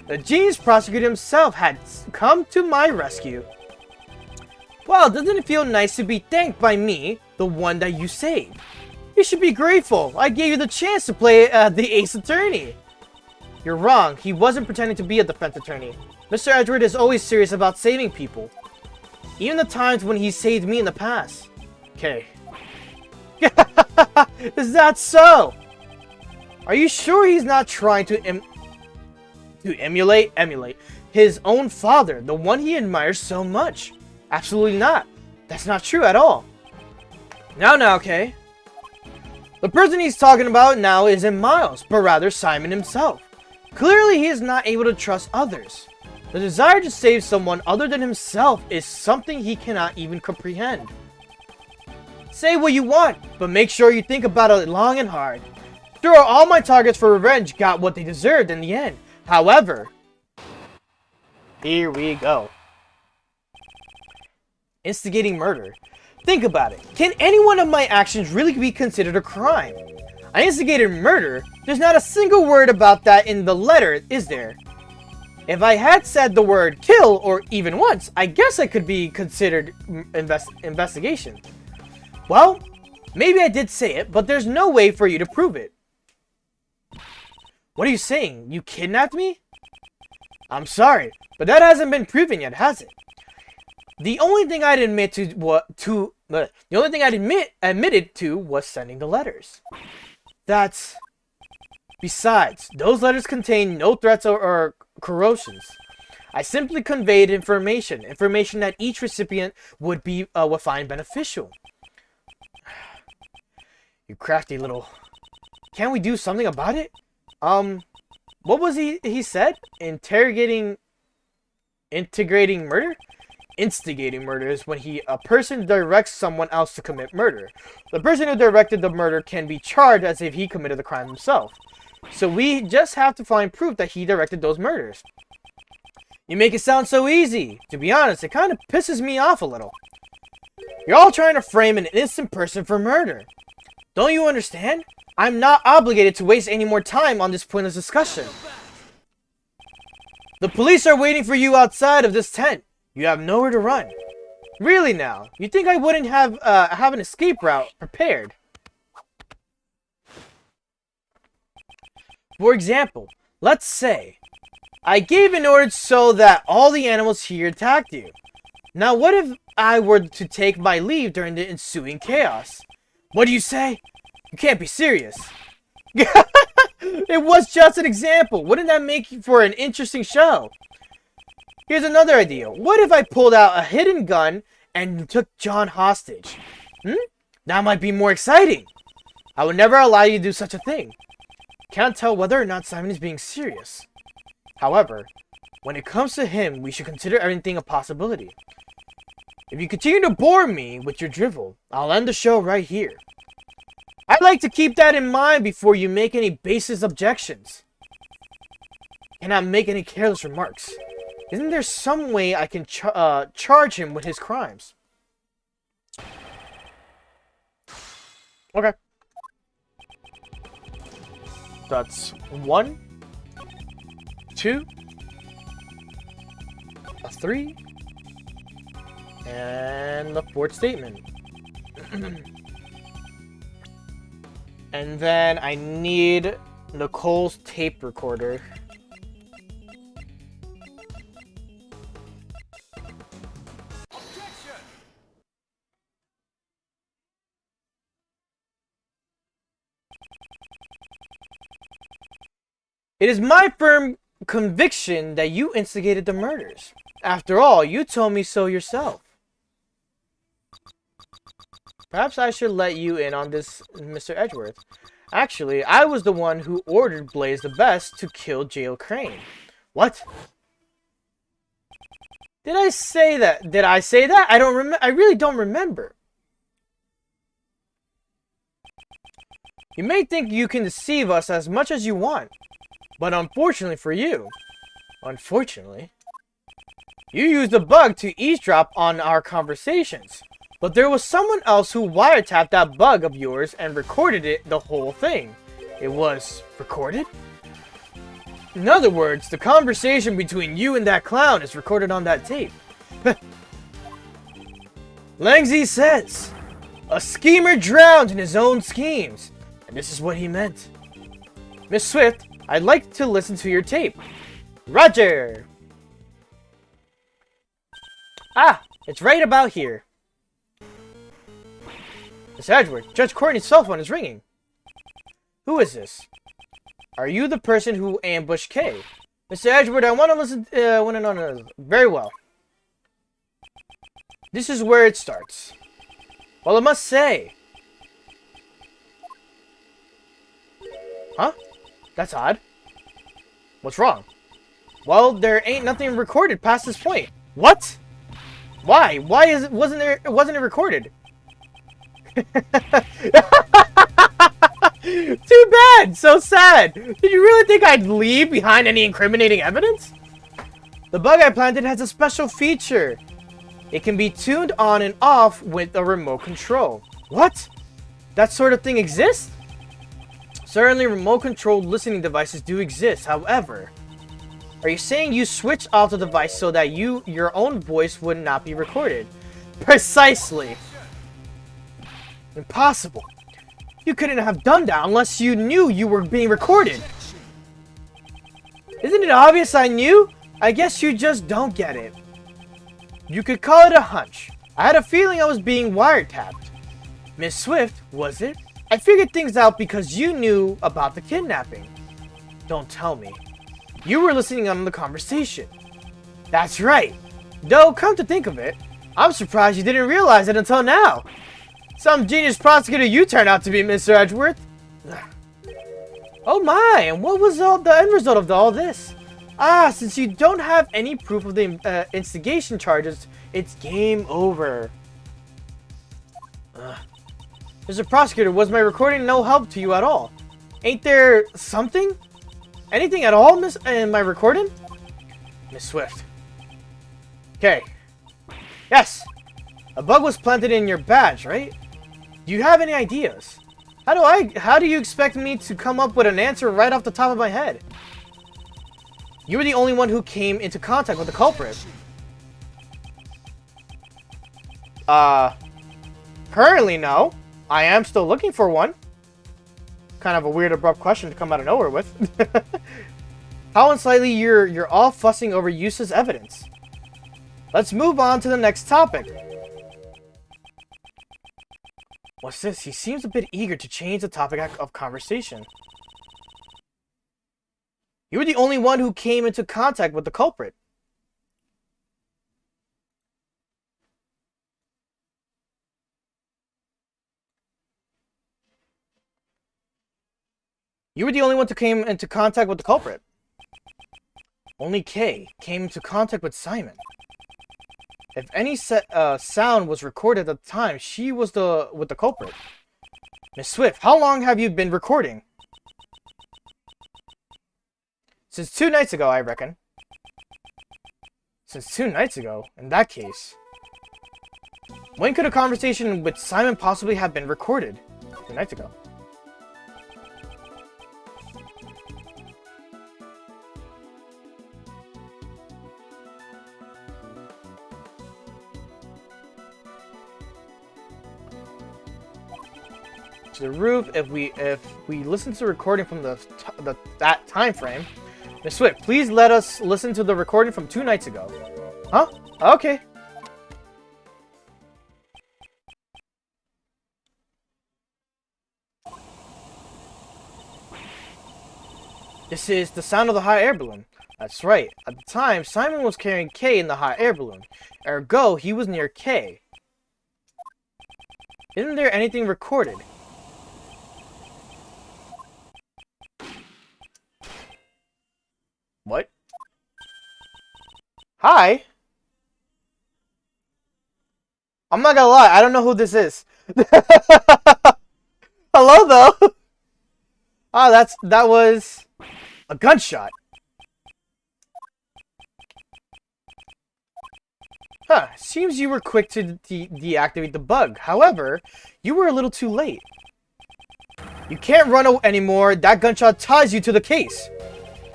The genius prosecutor himself had come to my rescue. Well, doesn't it feel nice to be thanked by me, the one that you saved? You should be grateful. I gave you the chance to play the ace attorney. You're wrong. He wasn't pretending to be a defense attorney. Mr. Edgeworth is always serious about saving people. Even the times when he saved me in the past. Okay. Is that so? Are you sure he's not trying to emulate his own father, the one he admires so much? Absolutely not. That's not true at all. Now, okay. The person he's talking about now isn't Miles, but rather Simon himself. Clearly, he is not able to trust others. The desire to save someone other than himself is something he cannot even comprehend. Say what you want, but make sure you think about it long and hard. Sure, all my targets for revenge got what they deserved in the end. However, here we go. Instigating murder. Think about it. Can any one of my actions really be considered a crime? I instigated murder. There's not a single word about that in the letter, is there? If I had said the word kill, or even once, I guess I could be considered investigation. Well, maybe I did say it, but there's no way for you to prove it. What are you saying? You kidnapped me? I'm sorry, but that hasn't been proven yet, has it? The only thing I'd admitted to was sending the letters. That's... Besides, those letters contain no threats or corrosions. I simply conveyed information that each recipient would find beneficial. You crafty little... Can't we do something about it? What was he said? Integrating murder? Instigating murder is when a person directs someone else to commit murder. The person who directed the murder can be charged as if he committed the crime himself. So we just have to find proof that he directed those murders. You make it sound so easy. To be honest, it kind of pisses me off a little. You're all trying to frame an innocent person for murder. Don't you understand? I'm not obligated to waste any more time on this pointless discussion. The police are waiting for you outside of this tent. You have nowhere to run. Really now? You think I wouldn't have an escape route prepared? For example, let's say I gave an order so that all the animals here attacked you. Now what if I were to take my leave during the ensuing chaos? What do you say? You can't be serious. It was just an example. Wouldn't that make for an interesting show? Here's another idea. What if I pulled out a hidden gun and took John hostage? That might be more exciting. I would never allow you to do such a thing. Can't tell whether or not Simon is being serious. However, when it comes to him, we should consider everything a possibility. If you continue to bore me with your drivel, I'll end the show right here. I'd like to keep that in mind before you make any baseless objections. Cannot make any careless remarks. Isn't there some way I can charge him with his crimes? Okay. That's 1, 2, a 3, and the 4th statement. And then I need Nicole's tape recorder. It is my firm conviction that you instigated the murders. After all, you told me so yourself. Perhaps I should let you in on this, Mr. Edgeworth. Actually, I was the one who ordered Blaze the Best to kill Jail Crane. What? Did I say that? Did I say that? I really don't remember. You may think you can deceive us as much as you want. But unfortunately for you, you used a bug to eavesdrop on our conversations. But there was someone else who wiretapped that bug of yours and recorded the whole thing. It was recorded? In other words, the conversation between you and that clown is recorded on that tape. Langsy says, a schemer drowned in his own schemes. And this is what he meant. Miss Swift, I'd like to listen to your tape. Roger! Ah, it's right about here. Miss Edgeworth, Judge Courtney's cell phone is ringing. Who is this? Are you the person who ambushed Kay? Mr. Edgeworth, I want to listen, very well. This is where it starts. Well, I must say. Huh? That's odd. What's wrong? Well, there ain't nothing recorded past this point. What? Why? Why wasn't it recorded? Too bad! So sad! Did you really think I'd leave behind any incriminating evidence? The bug I planted has a special feature. It can be tuned on and off with a remote control. What? That sort of thing exists? Certainly remote-controlled listening devices do exist, however. Are you saying you switched off the device so that your own voice would not be recorded? Precisely! Impossible! You couldn't have done that unless you knew you were being recorded! Isn't it obvious I knew? I guess you just don't get it. You could call it a hunch. I had a feeling I was being wiretapped. Miss Swift, was it? I figured things out because you knew about the kidnapping. Don't tell me. You were listening on the conversation. That's right. Though, come to think of it, I'm surprised you didn't realize it until now. Some genius prosecutor you turned out to be, Mr. Edgeworth. Oh my, and what was the end result of all this? Ah, since you don't have any proof of the instigation charges, it's game over. Mr. Prosecutor, was my recording no help to you at all? Ain't there something? Anything at all, in my recording? Miss Swift. Okay. Yes. A bug was planted in your badge, right? Do you have any ideas? How do you expect me to come up with an answer right off the top of my head? You were the only one who came into contact with the culprit. Currently no. I am still looking for one. Kind of a weird abrupt question to come out of nowhere with. How unsightly you're all fussing over useless evidence. Let's move on to the next topic. What's this? He seems a bit eager to change the topic of conversation. You were the only one who came into contact with the culprit. You were the only one who came into contact with the culprit. Only Kay came into contact with Simon. If any sound was recorded at the time, she was with the culprit. Miss Swift, how long have you been recording? Since 2 nights ago, I reckon. Since 2 nights ago? In that case. When could a conversation with Simon possibly have been recorded? 2 nights ago. To the roof. If we listen to the recording from that time frame, Miss Swift, please let us listen to the recording from 2 nights ago. Huh? Okay. This is the sound of the hot air balloon. That's right. At the time, Simon was carrying Kay in the hot air balloon. Ergo, he was near Kay. Isn't there anything recorded? What? Hi? I'm not gonna lie, I don't know who this is. Hello, though. Ah, that was a gunshot. Huh, seems you were quick to deactivate the bug. However, you were a little too late. You can't run anymore. That gunshot ties you to the case.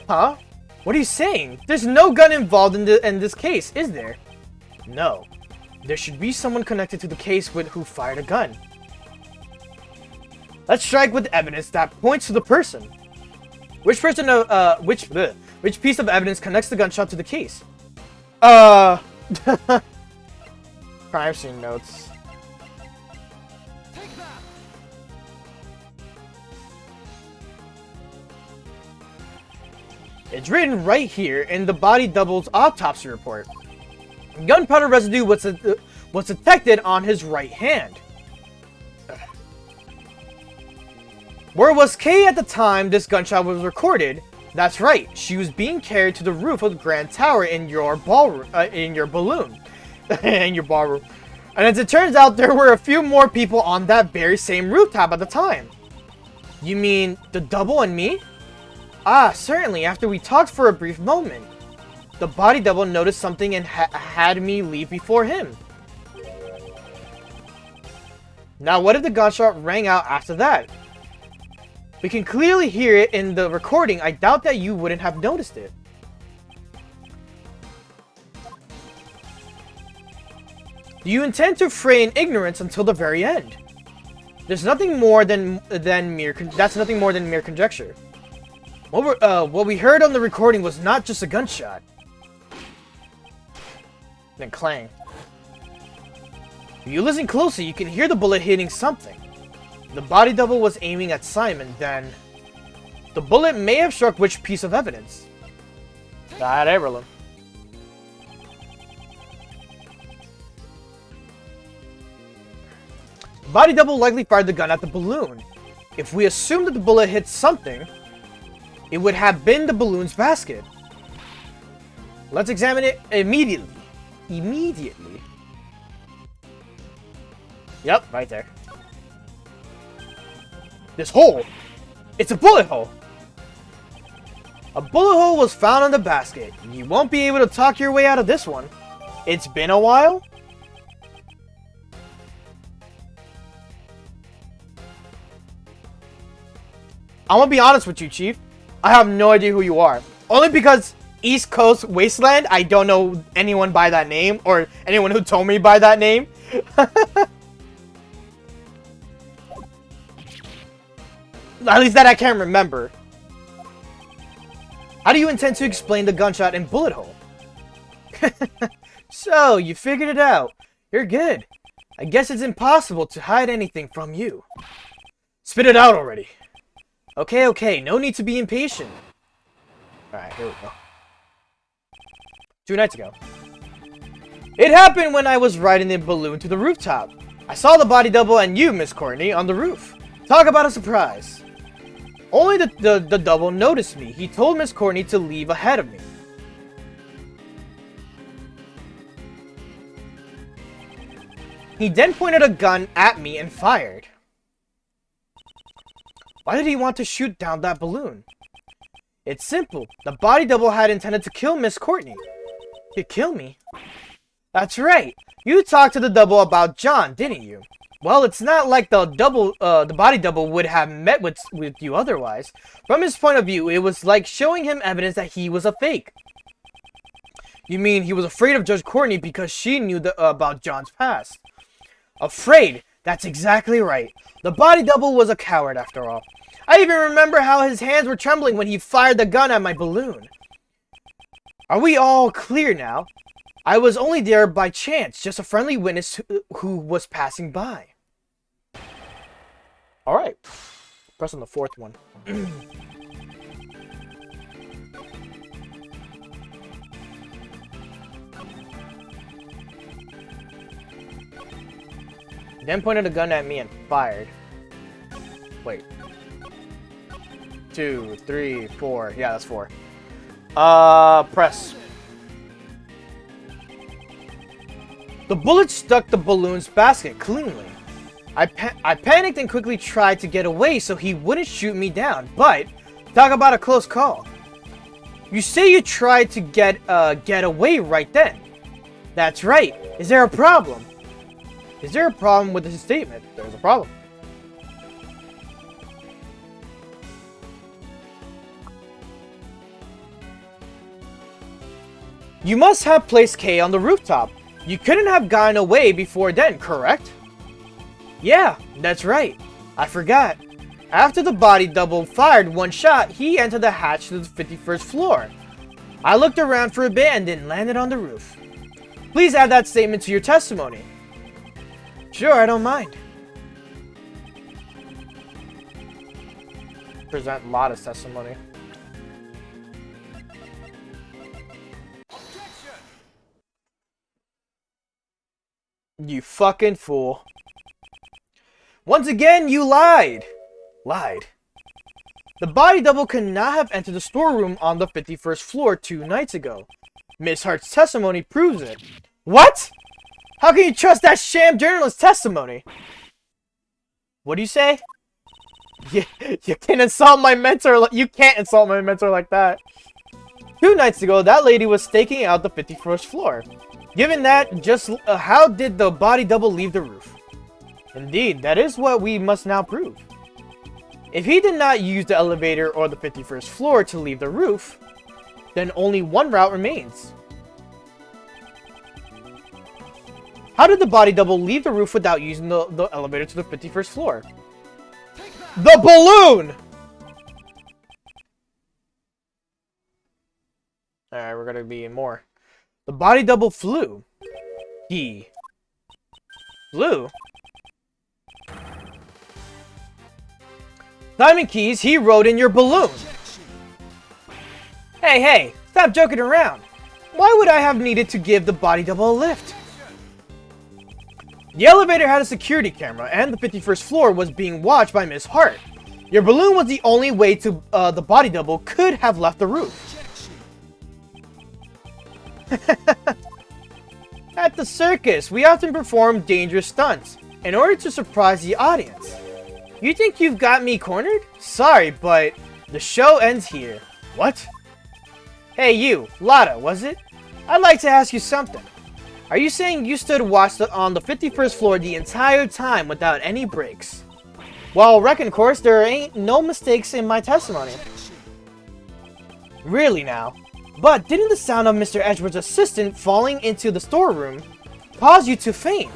Huh? What are you saying? There's no gun involved in this case, is there? No. There should be someone connected to the case who fired a gun. Let's strike with evidence that points to the person. Which piece of evidence connects the gunshot to the case? Crime scene notes. It's written right here in the body double's autopsy report. Gunpowder residue was detected on his right hand. Where was Kay at the time this gunshot was recorded? That's right, she was being carried to the roof of the Grand Tower in your ballroom, in your ballroom. And as it turns out, there were a few more people on that very same rooftop at the time. You mean the double and me? Ah, certainly, after we talked for a brief moment. The body double noticed something and had me leave before him. Now, what if the gunshot rang out after that? We can clearly hear it in the recording. I doubt that you wouldn't have noticed it. Do you intend to feign ignorance until the very end? There's nothing more than mere conjecture. What we heard on the recording was not just a gunshot. Then clang. If you listen closely, you can hear the bullet hitting something. The body double was aiming at Simon, then... The bullet may have struck which piece of evidence? That heirloom. Body double likely fired the gun at the balloon. If we assume that the bullet hit something, it would have been the balloon's basket. Let's examine it immediately. Immediately. Yep, right there. This hole! It's a bullet hole! A bullet hole was found in the basket. You won't be able to talk your way out of this one. It's been a while? I'm gonna be honest with you, Chief. I have no idea who you are. Only because East Coast Wasteland, I don't know anyone by that name, or anyone who told me by that name. At least that I can't remember. How do you intend to explain the gunshot and bullet hole? So, you figured it out. You're good. I guess it's impossible to hide anything from you. Spit it out already. Okay, okay, no need to be impatient. Alright, here we go. 2 nights ago. It happened when I was riding the balloon to the rooftop. I saw the body double and you, Miss Courtney, on the roof. Talk about a surprise. Only the double noticed me. He told Miss Courtney to leave ahead of me. He then pointed a gun at me and fired. Why did he want to shoot down that balloon? It's simple. The body double had intended to kill Miss Courtney. He'd kill me? That's right. You talked to the double about John, didn't you? Well, it's not like the body double would have met with you otherwise. From his point of view, it was like showing him evidence that he was a fake. You mean he was afraid of Judge Courtney because she knew about John's past? Afraid? That's exactly right. The body double was a coward after all. I even remember how his hands were trembling when he fired the gun at my balloon. Are we all clear now? I was only there by chance, just a friendly witness who was passing by. Alright. Press on the 4th one. He then pointed a gun at me and fired. Wait. 2, 3, 4. Yeah, that's 4. Press. The bullet stuck the balloon's basket cleanly. I panicked and quickly tried to get away so he wouldn't shoot me down, but talk about a close call. You say you tried to get away right then. That's right. Is there a problem? Is there a problem with this statement? There's a problem. You must have placed K on the rooftop. You couldn't have gotten away before then, correct? Yeah, that's right. I forgot. After the body double fired one shot, he entered the hatch to the 51st floor. I looked around for a bit and then landed on the roof. Please add that statement to your testimony. Sure, I don't mind. Present Lotta's testimony. You fucking fool. Once again, you lied. Lied. The body double could not have entered the storeroom on the 51st floor 2 nights ago. Miss Hart's testimony proves it. What? How can you trust that sham journalist's testimony? What do you say? You can insult my mentor. You can't insult my mentor like that. 2 nights ago, that lady was staking out the 51st floor. Given that, just how did the body double leave the roof? Indeed, that is what we must now prove. If he did not use the elevator or the 51st floor to leave the roof, then only one route remains. How did the body double leave the roof without using the elevator to the 51st floor? The balloon! Alright, we're gonna be in more. The body double flew. He flew? Diamond Keys, he rode in your balloon. Hey, stop joking around. Why would I have needed to give the body double a lift? The elevator had a security camera, and the 51st floor was being watched by Miss Hart. Your balloon was the only way to the body double could have left the roof. At the circus, we often perform dangerous stunts in order to surprise the audience. You think you've got me cornered? Sorry, but the show ends here. What? Hey you, Lotta, was it? I'd like to ask you something. Are you saying you stood watch on the 51st floor the entire time without any breaks? Well, reckon course, there ain't no mistakes in my testimony. Really now? But didn't the sound of Mr. Edgeworth's assistant falling into the storeroom cause you to faint?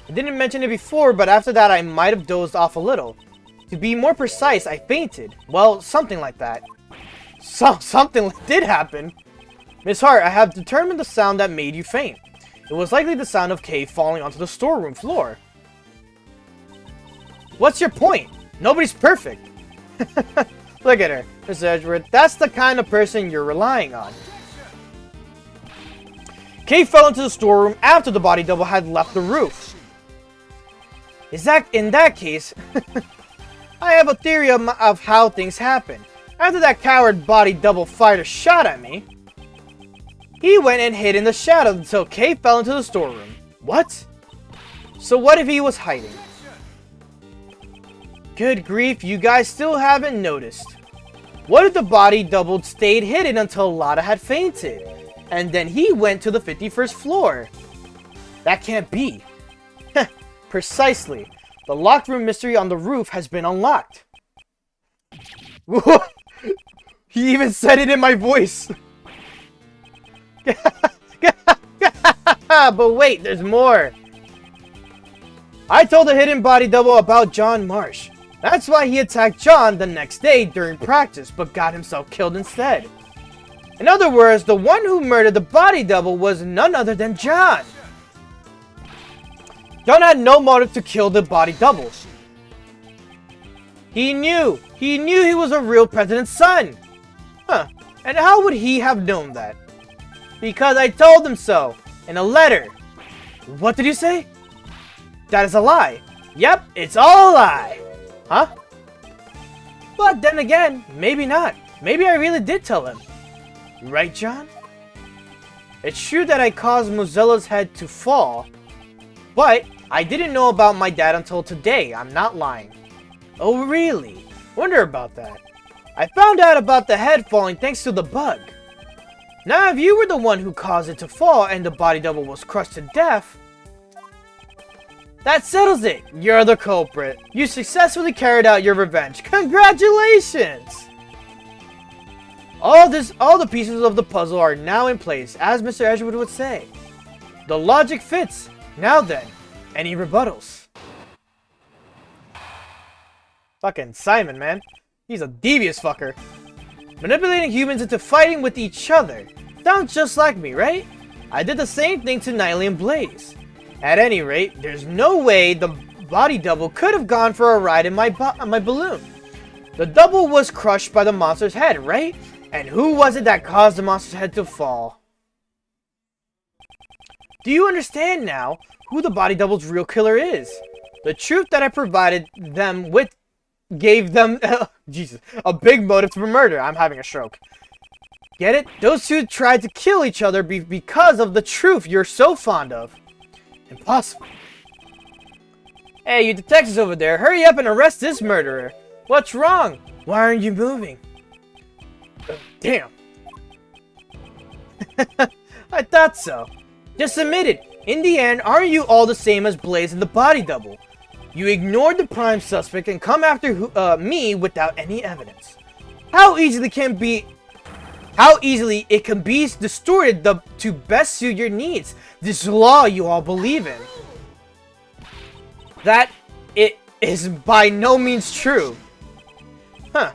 I didn't mention it before, but after that I might have dozed off a little. To be more precise, I fainted. Well, something like that. Something did happen. Miss Hart, I have determined the sound that made you faint. It was likely the sound of Kay falling onto the storeroom floor. What's your point? Nobody's perfect. Look at her, Mr. Edgeworth. That's the kind of person you're relying on. Kay fell into the storeroom after the body double had left the roof. In that case, I have a theory of how things happened. After that coward body double fired a shot at me, he went and hid in the shadows until Kay fell into the storeroom. What? So what if he was hiding? Good grief, you guys still haven't noticed. What if the body double stayed hidden until Lotta had fainted, and then he went to the 51st floor? That can't be. Precisely. The locked room mystery on the roof has been unlocked. He even said it in my voice. But wait, there's more. I told the hidden body double about John Marsh. That's why he attacked John the next day during practice, but got himself killed instead. In other words, the one who murdered the body double was none other than John. John had no motive to kill the body double. He knew he was a real president's son. Huh, and how would he have known that? Because I told him so, in a letter. What did you say? That is a lie. Yep, it's all a lie. Huh? But then again, maybe not. Maybe I really did tell him. Right, John? It's true that I caused Mozella's head to fall, but I didn't know about my dad until today. I'm not lying. Oh, really? Wonder about that. I found out about the head falling thanks to the bug. Now, if you were the one who caused it to fall and the body double was crushed to death, that settles it. You're the culprit. You successfully carried out your revenge. Congratulations! All the pieces of the puzzle are now in place, as Mr. Edgeworth would say. The logic fits. Now then, any rebuttals? Fucking Simon, man. He's a devious fucker. Manipulating humans into fighting with each other. Sounds just like me, right? I did the same thing to Niley and Blaze. At any rate, there's no way the body double could have gone for a ride in my balloon. The double was crushed by the monster's head, right? And who was it that caused the monster's head to fall? Do you understand now who the body double's real killer is? The truth that I provided them with gave them a big motive for murder. I'm having a stroke. Get it? Those two tried to kill each other because of the truth you're so fond of. Impossible. Hey, you detectives over there, hurry up and arrest this murderer. What's wrong? Why aren't you moving? Damn. I thought so. Just admit it. In the end, aren't you all the same as Blaze and the body double? You ignored the prime suspect and come after me without any evidence. How easily it can be distorted to best suit your needs. This law you all believe in. That it is by no means true. Huh.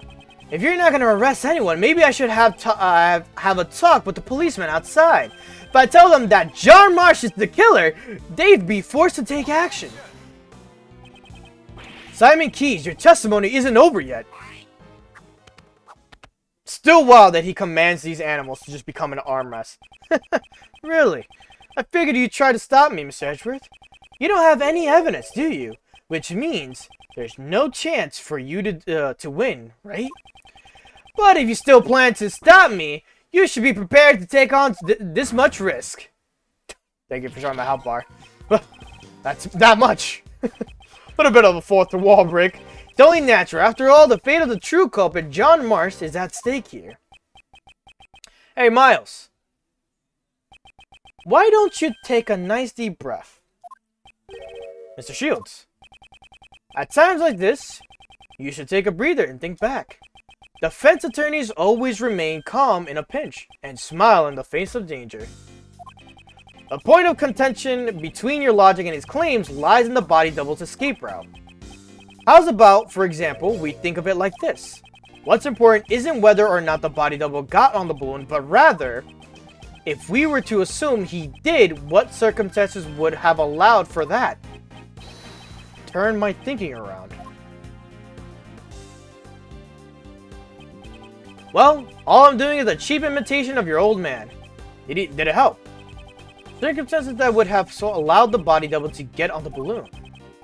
If you're not gonna arrest anyone, maybe I should have a talk with the policeman outside. If I tell them that John Marsh is the killer, they'd be forced to take action. Simon Keys, your testimony isn't over yet. Still wild that he commands these animals to just become an armrest. Really? I figured you'd try to stop me, Mr. Edgeworth. You don't have any evidence, do you? Which means there's no chance for you to win, right? But if you still plan to stop me, you should be prepared to take on this much risk. Thank you for showing my health bar. That's that much. What a bit of a fourth wall break. It's only natural. After all, the fate of the true culprit, John Marsh, is at stake here. Hey, Miles. Why don't you take a nice deep breath? Mr. Shields. At times like this, you should take a breather and think back. Defense attorneys always remain calm in a pinch and smile in the face of danger. A point of contention between your logic and his claims lies in the body double's escape route. How's about, for example, we think of it like this. What's important isn't whether or not the body double got on the balloon, but rather, if we were to assume he did, what circumstances would have allowed for that? Turn my thinking around. Well, all I'm doing is a cheap imitation of your old man. Did it help? Circumstances that would have allowed the body double to get on the balloon.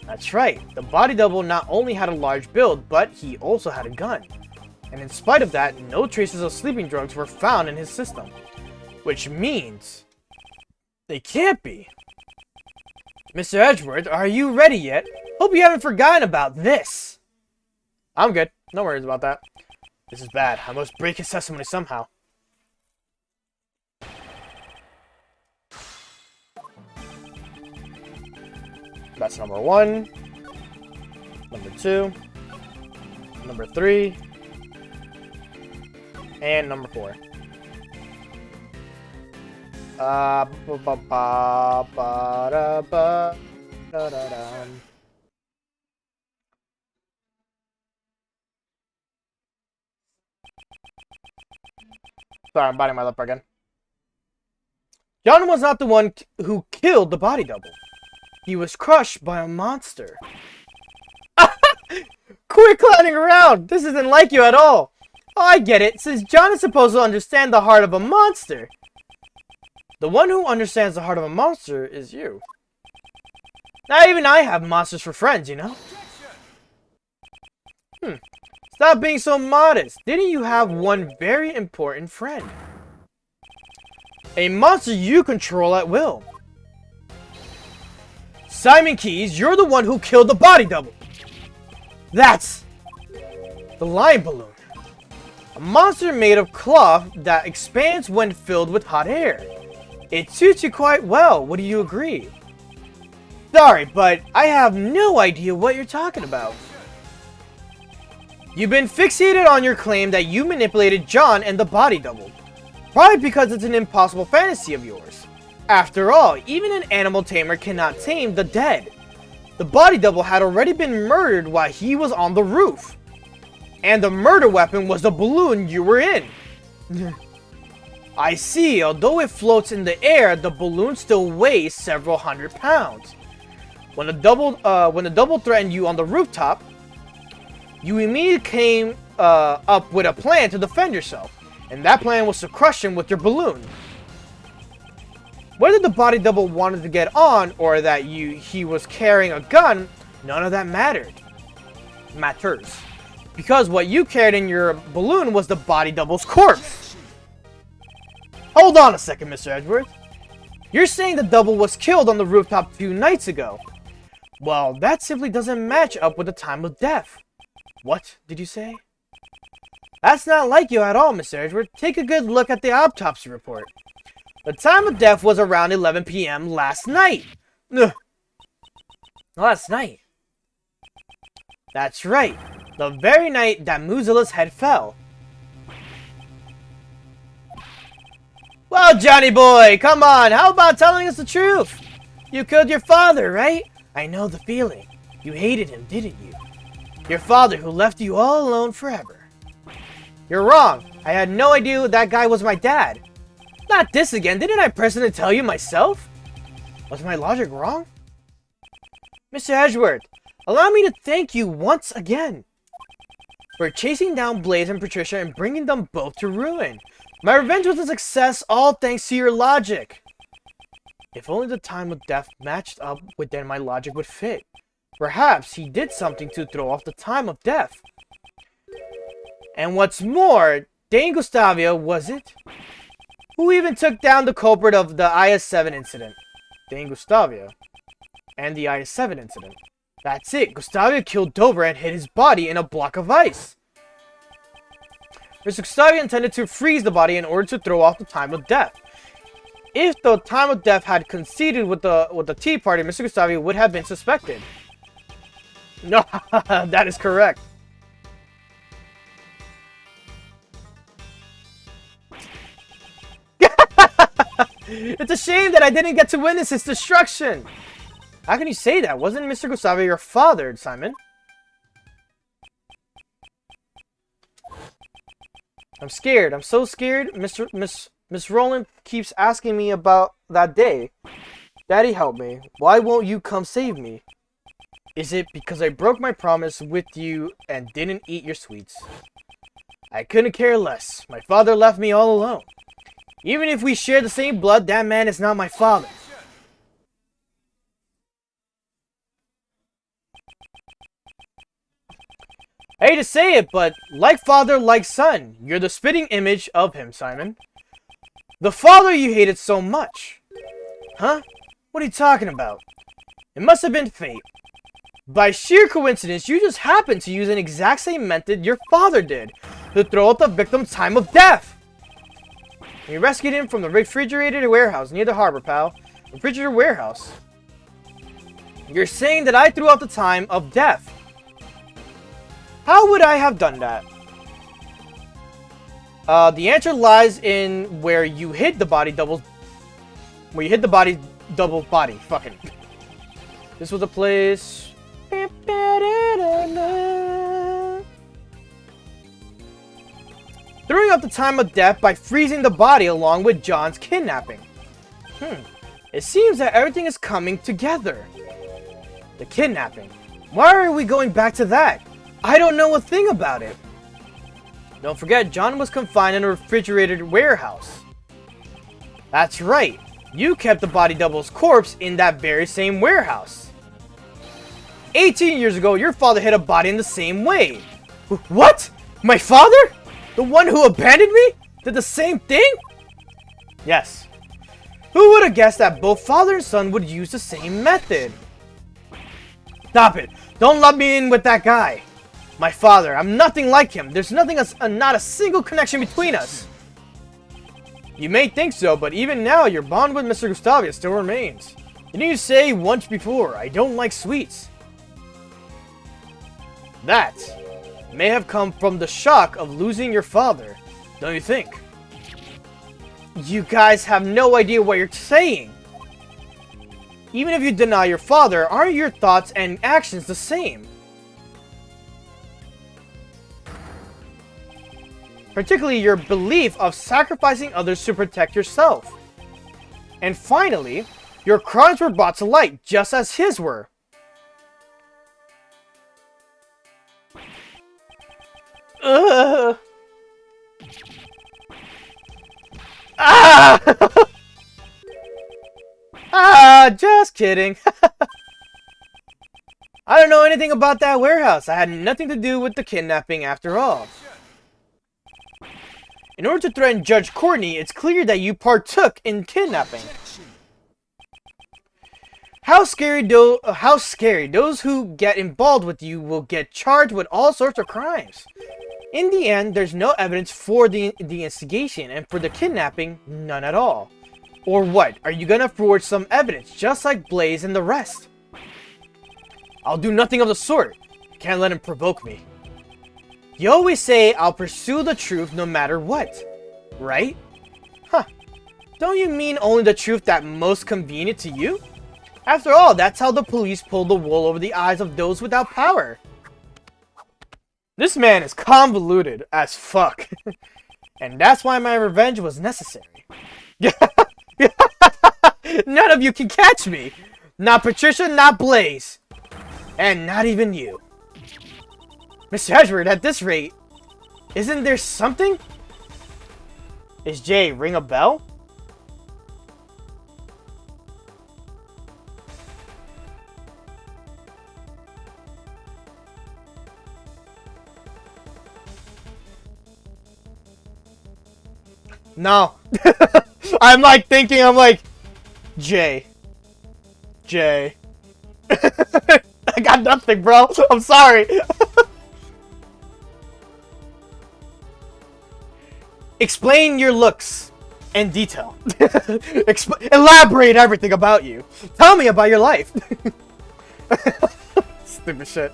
That's right, the body double not only had a large build, but he also had a gun. And in spite of that, no traces of sleeping drugs were found in his system. Which means... they can't be. Mr. Edgeworth, are you ready yet? Hope you haven't forgotten about this. I'm good, no worries about that. This is bad, I must break his testimony somehow. That's number 1, number 2, number 3, and number 4. Sorry, I'm biting my lip again. John was not the one who killed the body double. He was crushed by a monster. Quit clowning around! This isn't like you at all! Oh, I get it, since John is supposed to understand the heart of a monster. The one who understands the heart of a monster is you. Not even I have monsters for friends, you know? Stop being so modest. Didn't you have one very important friend? A monster you control at will. Simon Keys, you're the one who killed the body double. That's the lion balloon. A monster made of cloth that expands when filled with hot air. It suits you quite well, would you agree? Sorry, but I have no idea what you're talking about. You've been fixated on your claim that you manipulated John and the body double. Probably because it's an impossible fantasy of yours. After all, even an animal tamer cannot tame the dead. The body double had already been murdered while he was on the roof. And the murder weapon was the balloon you were in. I see, although it floats in the air, the balloon still weighs several hundred pounds. When the double threatened you on the rooftop, you immediately came up with a plan to defend yourself. And that plan was to crush him with your balloon. Whether the body double wanted to get on or that he was carrying a gun, none of that matters. Because what you carried in your balloon was the body double's corpse. Hold on a second, Mr. Edgeworth. You're saying the double was killed on the rooftop 2 nights ago. Well, that simply doesn't match up with the time of death. What did you say? That's not like you at all, Mr. Edgeworth. Take a good look at the autopsy report. The time of death was around 11 p.m. last night. Ugh. Last night? That's right. The very night that Mozilla's head fell. Well, Johnny boy, come on. How about telling us the truth? You killed your father, right? I know the feeling. You hated him, didn't you? Your father who left you all alone forever. You're wrong. I had no idea that guy was my dad. Not this again. Didn't I personally tell you myself? Was my logic wrong? Mr. Edgeworth, Allow me to thank you once again for chasing down Blaze and Patricia and bringing them both to ruin. My revenge was a success, all thanks to your logic. If only the time of death matched up with then my logic would fit. Perhaps he did something to throw off the time of death. And what's more, Dane Gustavia, was it? Who even took down the culprit of the IS-7 incident? Dane Gustavia. And the IS-7 incident. That's it. Gustavia killed Dover and hid his body in a block of ice. Mr. Gustavia intended to freeze the body in order to throw off the time of death. If the time of death had coincided with the Tea Party, Mr. Gustavia would have been suspected. No, that is correct. It's a shame that I didn't get to witness his destruction. How can you say that? Wasn't Mr. Gustavia your father, Simon? I'm scared. I'm so scared. Miss Rowland keeps asking me about that day. Daddy, help me. Why won't you come save me? Is it because I broke my promise with you and didn't eat your sweets? I couldn't care less. My father left me all alone. Even if we share the same blood, that man is not my father. I hate to say it, but like father, like son, you're the spitting image of him, Simon. The father you hated so much. Huh? What are you talking about? It must have been fate. By sheer coincidence, you just happened to use an exact same method your father did to throw out the victim's time of death. We rescued him from the refrigerated warehouse near the harbor, pal. Refrigerator warehouse. You're saying that I threw out the time of death. How would I have done that? The answer lies in where you hid the body double. Where you hid the body double body. Fucking. This was a place. Throwing out the time of death by freezing the body along with John's kidnapping. It seems that everything is coming together. The kidnapping. Why are we going back to that? I don't know a thing about it. Don't forget, John was confined in a refrigerated warehouse. That's right. You kept the body double's corpse in that very same warehouse. 18 years ago, your father hid a body in the same way. What? My father? The one who abandoned me? Did the same thing? Yes. Who would have guessed that both father and son would use the same method? Stop it. Don't let me in with that guy. My father, I'm nothing like him. There's not a single connection between us. You may think so, but even now, your bond with Mr. Gustavia still remains. Didn't you say once before, I don't like sweets? That may have come from the shock of losing your father, don't you think? You guys have no idea what you're saying. Even if you deny your father, aren't your thoughts and actions the same? Particularly your belief of sacrificing others to protect yourself. And finally, your crimes were brought to light just as his were. Ugh. Just kidding. I don't know anything about that warehouse. I had nothing to do with the kidnapping after all. In order to threaten Judge Courtney, it's clear that you partook in kidnapping. How scary, those who get involved with you will get charged with all sorts of crimes. In the end, there's no evidence for the instigation, and for the kidnapping, none at all. Or what? Are you gonna forge some evidence, just like Blaze and the rest? I'll do nothing of the sort. I can't let him provoke me. You always say, I'll pursue the truth no matter what, right? Huh. Don't you mean only the truth that's most convenient to you? After all, that's how the police pull the wool over the eyes of those without power. This man is convoluted as fuck. And that's why my revenge was necessary. None of you can catch me. Not Patricia, not Blaze. And not even you. Mr. Edgeworth, at this rate, isn't there something? Is Jay ring a bell? No. I'm like thinking, I'm like, Jay. I got nothing, bro. I'm sorry. Explain your looks in detail. Elaborate everything about you. Tell me about your life. Stupid shit.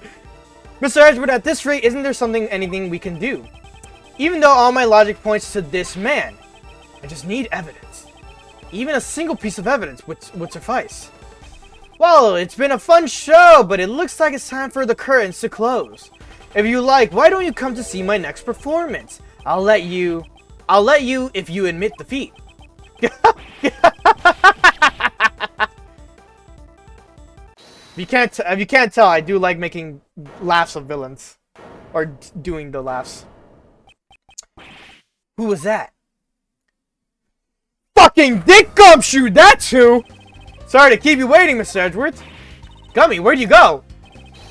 Mr. Edgeworth, at this rate, isn't there anything we can do? Even though all my logic points to this man, I just need evidence. Even a single piece of evidence would suffice. Well, it's been a fun show, but it looks like it's time for the curtains to close. If you like, why don't you come to see my next performance? I'll let you if you admit defeat. If you can't tell, I do like making laughs of villains. Or doing the laughs. Who was that? Fucking Dick Gumshoe, that's who! Sorry to keep you waiting, Mr. Edgeworth. Gummy, where'd you go?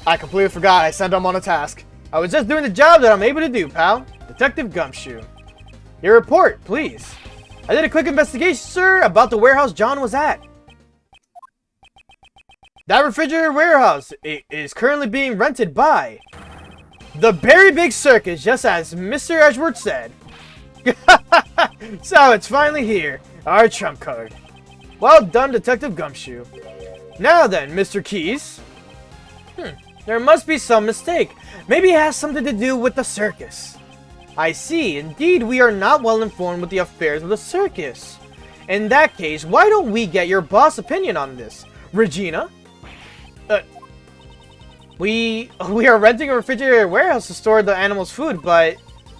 I completely forgot I sent him on a task. I was just doing the job that I'm able to do, pal. Detective Gumshoe. Your report, please. I did a quick investigation, sir, about the warehouse John was at. That refrigerator warehouse is currently being rented by the Very Big Circus, just as Mr. Edgeworth said. So, it's finally here. Our trump card. Well done, Detective Gumshoe. Now then, Mr. Keys. There must be some mistake. Maybe it has something to do with the circus. I see. Indeed, we are not well informed with the affairs of the circus. In that case, why don't we get your boss' opinion on this? Regina? We are renting a refrigerator warehouse to store the animals' food, but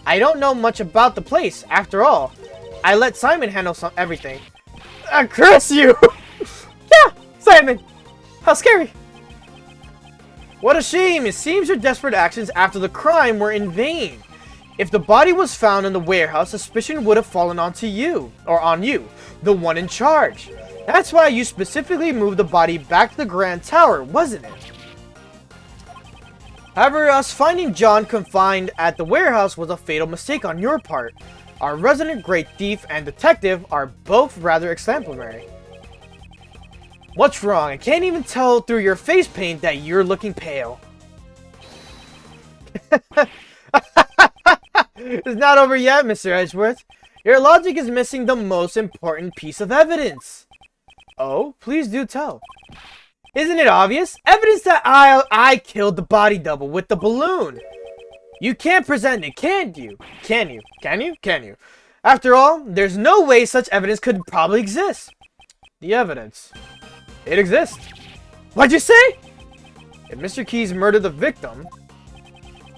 I don't know much about the place. After all, I let Simon handle everything. Curse you! Yeah, Simon! How scary! What a shame! It seems your desperate actions after the crime were in vain. If the body was found in the warehouse, suspicion would have fallen onto you, or on you, the one in charge. That's why you specifically moved the body back to the Grand Tower, wasn't it? However, us finding John confined at the warehouse was a fatal mistake on your part. Our resident great thief and detective are both rather exemplary. What's wrong? I can't even tell through your face paint that you're looking pale. It's not over yet, Mr. Edgeworth. Your logic is missing the most important piece of evidence. Oh, please do tell. Isn't it obvious? Evidence that I killed the body double with the balloon. You can't present it, can't you? Can you? Can you? Can you? After all, there's no way such evidence could probably exist. The evidence. It exists. What'd you say? If Mr. Keys murdered the victim,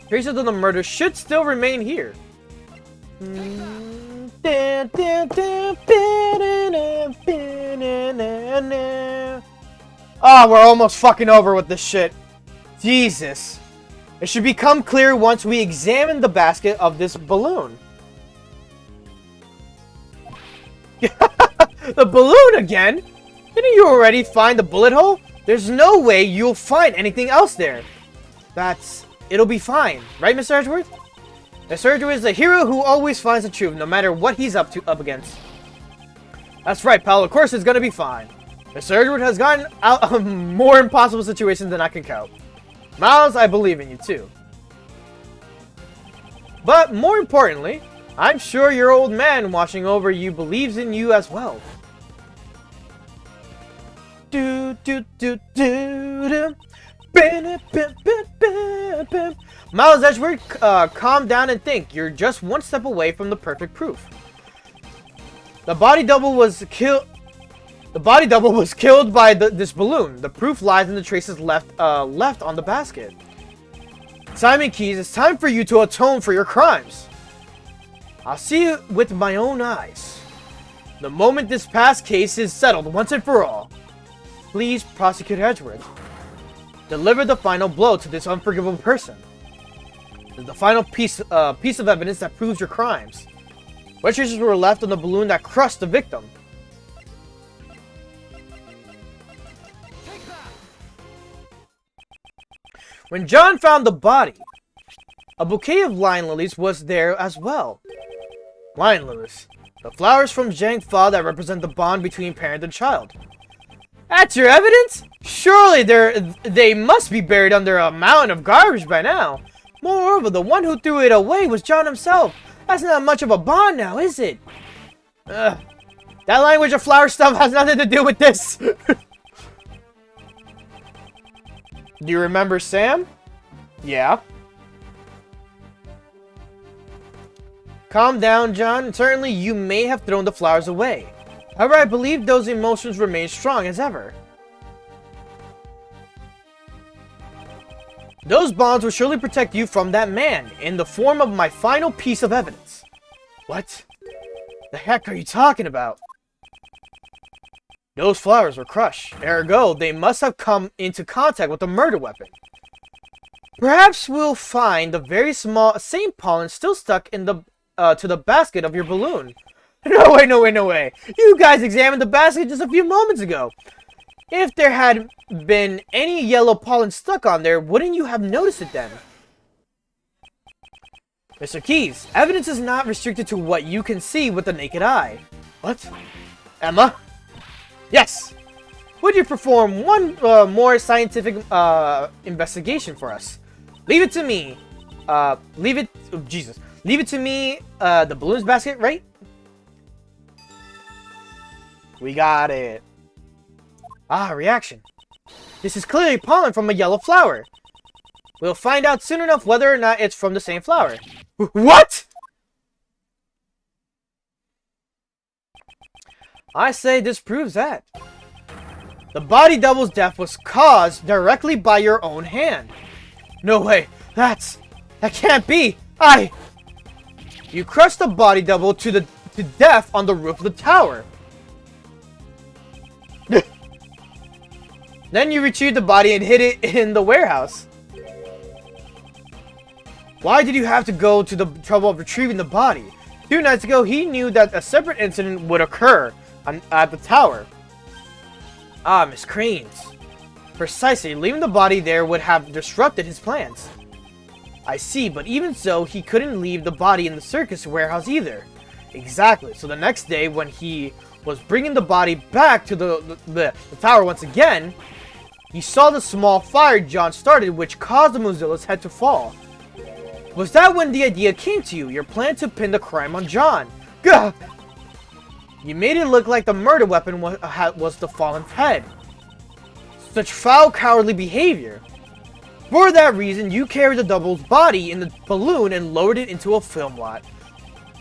traces of the murder should still remain here. Oh, we're almost fucking over with this shit. Jesus. It should become clear once we examine the basket of this balloon. The balloon again? Didn't you already find the bullet hole? There's no way you'll find anything else there. It'll be fine. Right, Mr. Edgeworth? Mr. Edgeworth is a hero who always finds the truth, no matter what he's up against. That's right, pal. Of course it's gonna be fine. Mr. Edgeworth has gotten out of more impossible situations than I can count. Miles, I believe in you too. But more importantly, I'm sure your old man watching over you believes in you as well. Miles Edgeworth, calm down and think. You're just one step away from the perfect proof. The body double was killed. The body double was killed by this balloon. The proof lies in the traces left on the basket. Simon Keys, it's time for you to atone for your crimes. I'll see it with my own eyes. The moment this past case is settled once and for all. Please, Prosecutor Edgeworth. Deliver the final blow to this unforgivable person. The final piece of evidence that proves your crimes. What traces were left on the balloon that crushed the victim? When John found the body, a bouquet of lion lilies was there as well. Lion lilies. The flowers from Zhang Fa that represent the bond between parent and child. That's your evidence? Surely they must be buried under a mountain of garbage by now. Moreover, the one who threw it away was John himself. That's not much of a bond now, is it? That language of flower stuff has nothing to do with this. Do you remember Sam? Yeah. Calm down, John. Certainly you may have thrown the flowers away. However, I believe those emotions remain strong as ever. Those bonds will surely protect you from that man, in the form of my final piece of evidence. What the heck are you talking about? Those flowers were crushed. Ergo, they must have come into contact with the murder weapon. Perhaps we'll find the very small St. pollen still stuck in the to the basket of your balloon. No way, no way, no way. You guys examined the basket just a few moments ago. If there had been any yellow pollen stuck on there, wouldn't you have noticed it then? Mr. Keys, evidence is not restricted to what you can see with the naked eye. What? Emma? Yes! Would you perform one more scientific investigation for us? Leave it to me. Leave it to me, the balloons basket, right? We got it. Ah, reaction. This is clearly pollen from a yellow flower. We'll find out soon enough whether or not it's from the same flower. What? I say this proves that. The body double's death was caused directly by your own hand. No way. That can't be. You crushed the body double to death on the roof of the tower. Then you retrieved the body and hid it in the warehouse. Why did you have to go to the trouble of retrieving the body? 2 nights ago, he knew that a separate incident would occur at the tower. Ah, Miss Cranes. Precisely, leaving the body there would have disrupted his plans. I see, but even so, he couldn't leave the body in the circus warehouse either. Exactly, so the next day when he was bringing the body back to the tower once again, he saw the small fire John started, which caused the Mozilla's head to fall. Was that when the idea came to you, your plan to pin the crime on John? Gah! You made it look like the murder weapon was the fallen's head. Such foul, cowardly behavior. For that reason, you carried the double's body in the balloon and lowered it into a film lot.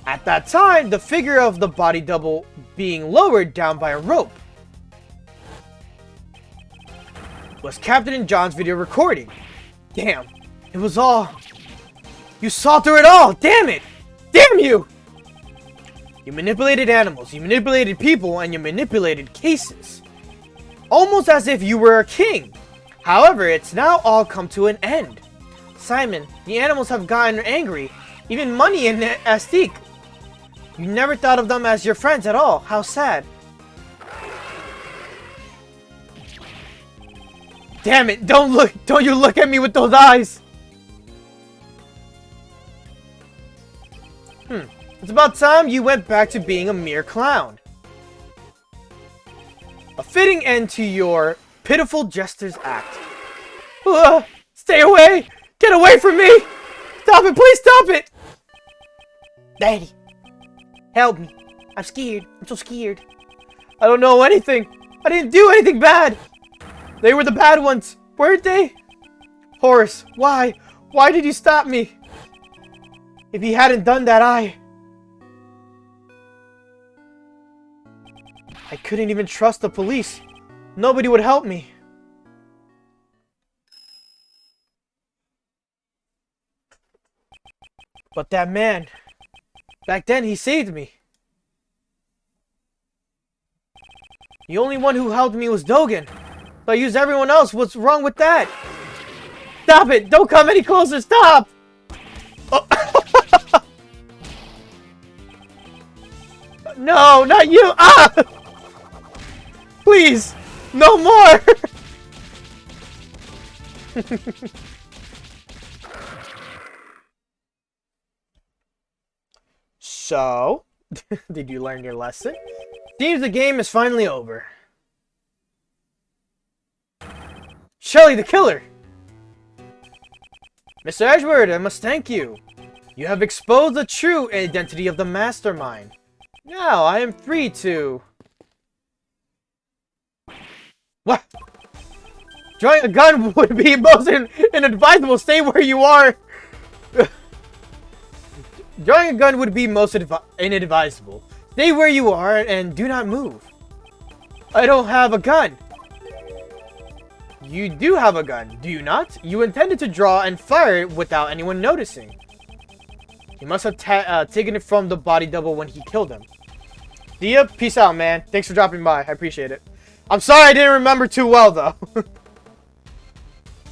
At that time, the figure of the body double being lowered down by a rope was captured in John's video recording. Damn, it was all... You saw through it all! Damn it! Damn you! You manipulated animals, you manipulated people, and you manipulated cases. Almost as if you were a king. However, it's now all come to an end. Simon, the animals have gotten angry. Even Money and Astique. You never thought of them as your friends at all. How sad. Damn it, don't you look at me with those eyes. It's about time you went back to being a mere clown. A fitting end to your pitiful jester's act. Stay away! Get away from me! Stop it, please stop it! Daddy, help me. I'm scared. I'm so scared. I don't know anything. I didn't do anything bad. They were the bad ones, weren't they? Horace, why? Why did you stop me? If he hadn't done that, I couldn't even trust the police. Nobody would help me. But that man, back then he saved me. The only one who helped me was Dogen. But I used everyone else. What's wrong with that? Stop it! Don't come any closer! Stop! Oh. No, not you! Ah! Please! No more! So, did you learn your lesson? Seems the game is finally over. Shelly the killer! Mr. Edgeworth, I must thank you. You have exposed the true identity of the mastermind. Now I am free to... What? Drawing a gun would be most inadvisable. Stay where you are. Drawing a gun would be most inadvisable. Stay where you are and do not move. I don't have a gun. You do have a gun, do you not? You intended to draw and fire it without anyone noticing. He must have taken it from the body double when he killed him. See ya. Peace out, man. Thanks for dropping by. I appreciate it. I'm sorry I didn't remember too well, though.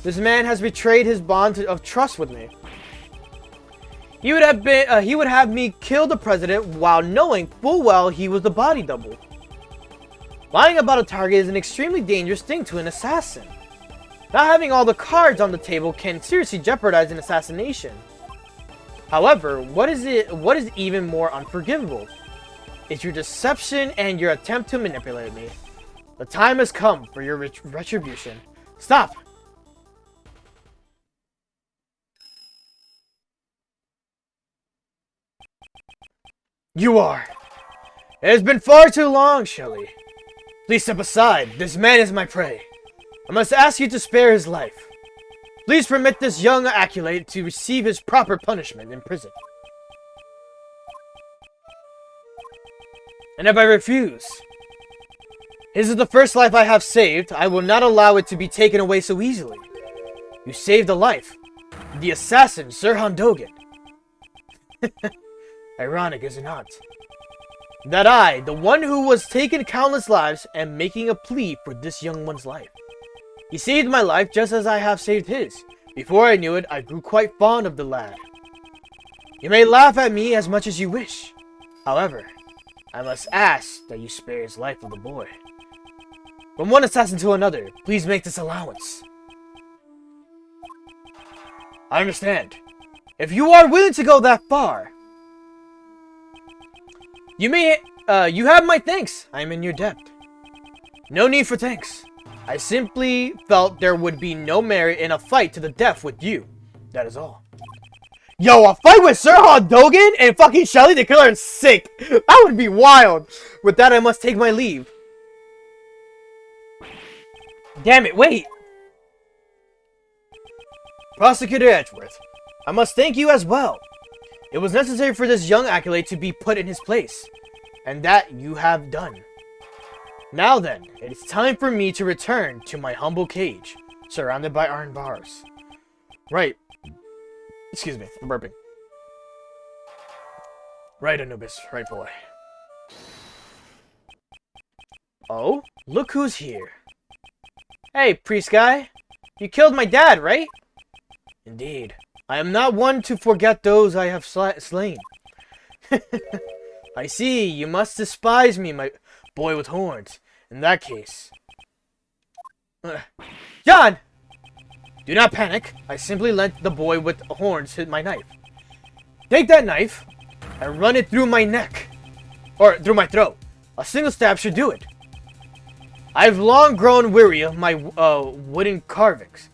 This man has betrayed his bond of trust with me. He would have me kill the president while knowing full well he was the body double. Lying about a target is an extremely dangerous thing to an assassin. Not having all the cards on the table can seriously jeopardize an assassination. However, what is even more unforgivable is your deception and your attempt to manipulate me. The time has come for your retribution. Stop! You are. It has been far too long, Shelly. Please step aside. This man is my prey. I must ask you to spare his life. Please permit this young acolyte to receive his proper punishment in prison. And if I refuse, his is the first life I have saved. I will not allow it to be taken away so easily. You saved a life. The assassin, Sirhan Dogan. Ironic, is it not? That I, the one who was taking countless lives, am making a plea for this young one's life. He saved my life just as I have saved his. Before I knew it, I grew quite fond of the lad. You may laugh at me as much as you wish. However, I must ask that you spare his life of the boy. From one assassin to another, please make this allowance. I understand. If you are willing to go that far, you have my thanks. I am in your debt. No need for thanks. I simply felt there would be no merit in a fight to the death with you. That is all. Yo, a fight with Sirhan Dogan and fucking Shelly the Killer is sick. That would be wild. With that, I must take my leave. Damn it, wait. Prosecutor Edgeworth, I must thank you as well. It was necessary for this young acolyte to be put in his place, and that you have done. Now then, it is time for me to return to my humble cage, surrounded by iron bars. Right. Excuse me, I'm burping. Right, Anubis. Right, boy. Oh, look who's here. Hey, priest guy. You killed my dad, right? Indeed. I am not one to forget those I have slain. I see, you must despise me, my boy with horns. In that case... John! Do not panic. I simply let the boy with horns hit my knife. Take that knife and run it through my neck. Or through my throat. A single stab should do it. I've long grown weary of my wooden carvings.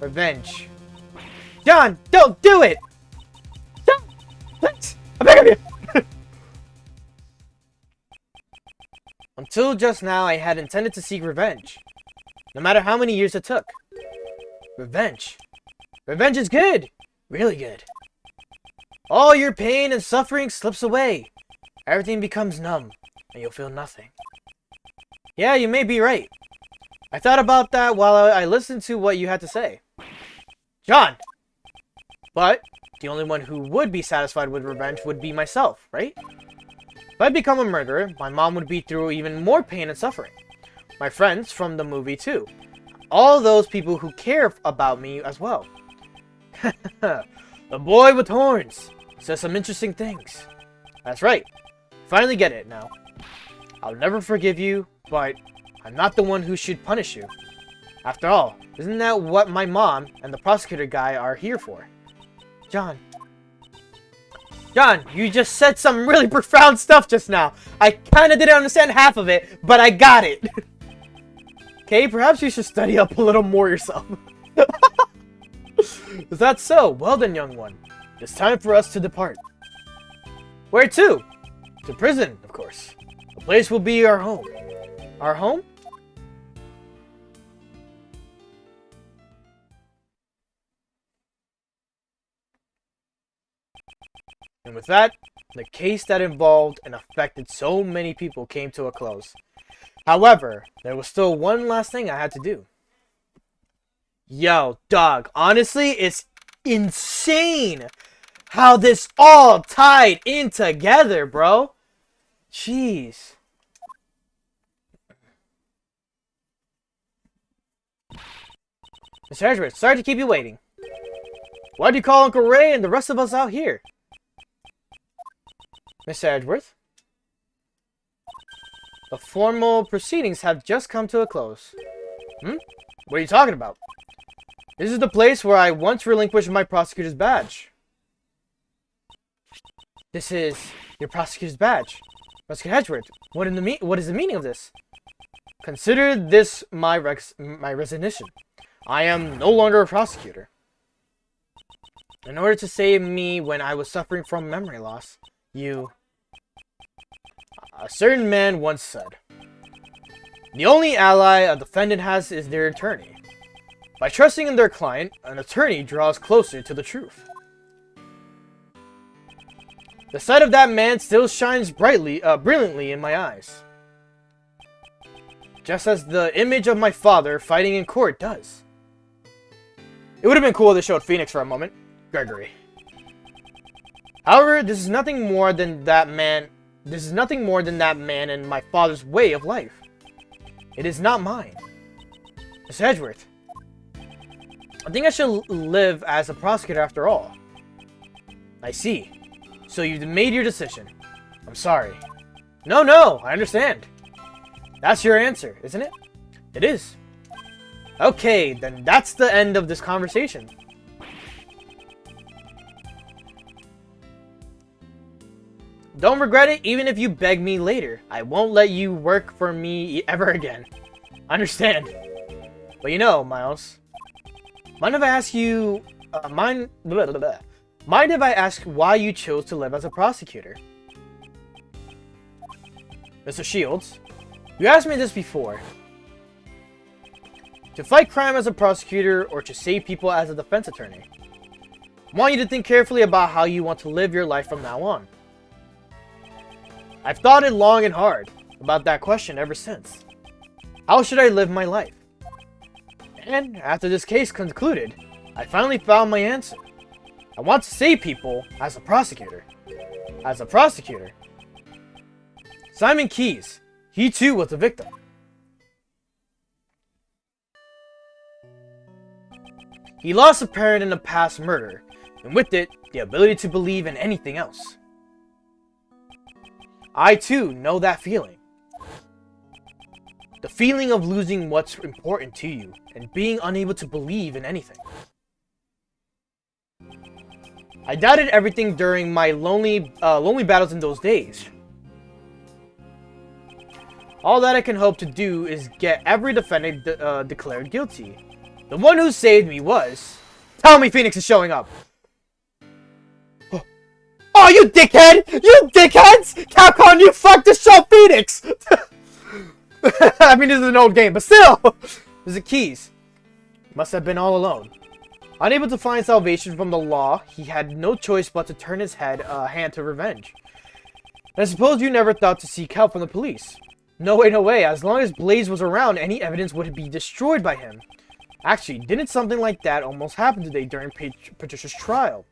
Revenge. John, don't do it! John! Please! I beg of you! Until just now, I had intended to seek revenge. No matter how many years it took. Revenge. Revenge is good. Really good. All your pain and suffering slips away. Everything becomes numb, and you'll feel nothing. Yeah, you may be right. I thought about that while I listened to what you had to say. John! But the only one who would be satisfied with revenge would be myself, right? If I become a murderer, my mom would be through even more pain and suffering. My friends from the movie too. all those people who care about me as well. The boy with horns says some interesting things. That's right. Finally get it now. I'll never forgive you, but I'm not the one who should punish you. After all, isn't that what my mom and the prosecutor guy are here for? John, you just said some really profound stuff just now. I kinda didn't understand half of it, but I got it. Okay, perhaps you should study up a little more yourself. Is that so? Well then, young one. It's time for us to depart. Where to? To prison, of course. The place will be our home. Our home? And with that, the case that involved and affected so many people came to a close. However, there was still one last thing I had to do. Yo, dog, honestly, it's insane how this all tied in together, bro. Jeez. Mr. Edgeworth, sorry to keep you waiting. Why do you call Uncle Ray and the rest of us out here? Mr. Edgeworth? The formal proceedings have just come to a close. What are you talking about? This is the place where I once relinquished my prosecutor's badge. This is your prosecutor's badge. Prosecutor Edgeworth, what is the meaning of this? Consider this my resignation. I am no longer a prosecutor. In order to save me when I was suffering from memory loss, a certain man once said, the only ally a defendant has is their attorney. By trusting in their client, an attorney draws closer to the truth. The sight of that man still shines brilliantly in my eyes. Just as the image of my father fighting in court does. It would have been cool if they showed Phoenix for a moment. Gregory. However, this is nothing more than that man and my father's way of life. It is not mine. Mr. Edgeworth, I think I should live as a prosecutor after all. I see. So you've made your decision. I'm sorry. No, I understand. That's your answer, isn't it? It is. Okay, then that's the end of this conversation. Don't regret it, even if you beg me later. I won't let you work for me ever again. Understand? But you know, Miles, mind if I ask you... mind if I ask why you chose to live as a prosecutor? Mr. Shields, you asked me this before. To fight crime as a prosecutor or to save people as a defense attorney? I want you to think carefully about how you want to live your life from now on. I've thought it long and hard about that question ever since. How should I live my life? And after this case concluded, I finally found my answer. I want to save people as a prosecutor. As a prosecutor. Simon Keyes, he too was a victim. He lost a parent in a past murder, and with it, the ability to believe in anything else. I too know that feeling. The feeling of losing what's important to you and being unable to believe in anything. I doubted everything during my lonely battles in those days. All that I can hope to do is get every defendant declared guilty. The one who saved me was... Tell me Phoenix is showing up! Oh, you dickhead! You dickheads! Capcom, you fucked to show Phoenix! I mean, this is an old game, but still! There's the Keyes. Must have been all alone. Unable to find salvation from the law, he had no choice but to turn his hand to revenge. And I suppose you never thought to seek help from the police. No way. As long as Blaze was around, any evidence would be destroyed by him. Actually, didn't something like that almost happen today during Patricia's trial?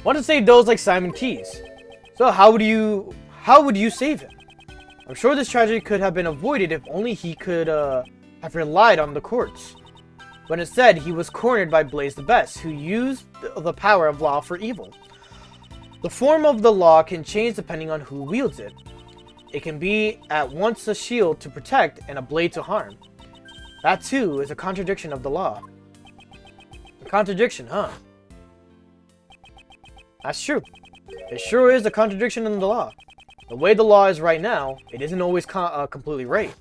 Want to save those like Simon Keyes. So how would you save him? I'm sure this tragedy could have been avoided if only he could have relied on the courts, when instead he was cornered by Blaze the Best, who used the power of law for evil. The form of the law can change depending on who wields it. It can be at once a shield to protect and a blade to harm. That too is a contradiction of the law. A contradiction, huh? That's true. It sure is a contradiction in the law. The way the law is right now, it isn't always completely right.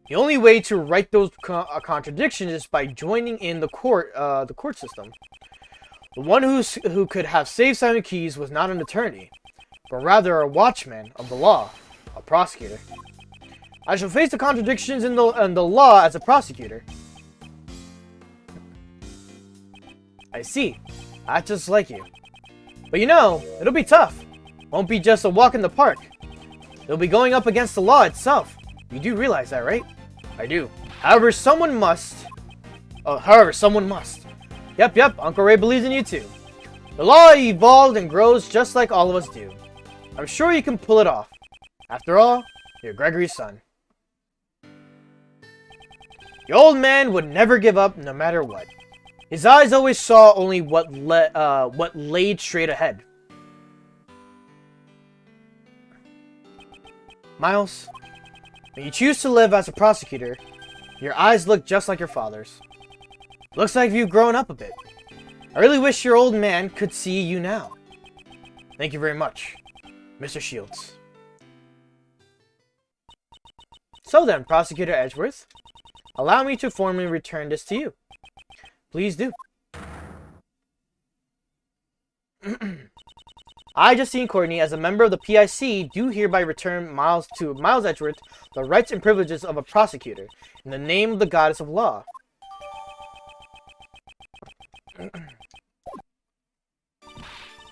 The only way to right those contradictions is by joining in the court system. The one who could have saved Simon Keyes was not an attorney, but rather a watchman of the law, a prosecutor. I shall face the contradictions in the law as a prosecutor. I see. That's just like you. But you know, it'll be tough. Won't be just a walk in the park. It'll be going up against the law itself. You do realize that, right? I do. However, someone must. Yep, Uncle Ray believes in you too. The law evolved and grows just like all of us do. I'm sure you can pull it off. After all, you're Gregory's son. The old man would never give up no matter what. His eyes always saw only what laid straight ahead. Miles, when you choose to live as a prosecutor, your eyes look just like your father's. Looks like you've grown up a bit. I really wish your old man could see you now. Thank you very much, Mr. Shields. So then, Prosecutor Edgeworth, allow me to formally return this to you. Please do. I, Justine Courtney, as a member of the PIC, do hereby return Miles Edgeworth the rights and privileges of a prosecutor, in the name of the Goddess of Law.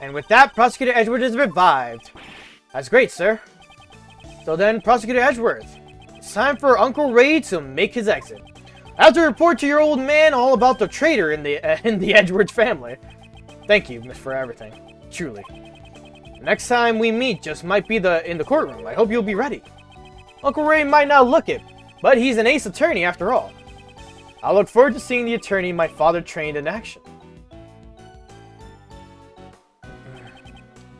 And with that, Prosecutor Edgeworth is revived. That's great, sir. So then, Prosecutor Edgeworth, it's time for Uncle Ray to make his exit. I have to report to your old man all about the traitor in the Edgeworth family. Thank you, Miss, for everything. Truly. Next time we meet just might be in the courtroom. I hope you'll be ready. Uncle Ray might not look it, but he's an ace attorney after all. I look forward to seeing the attorney my father trained in action.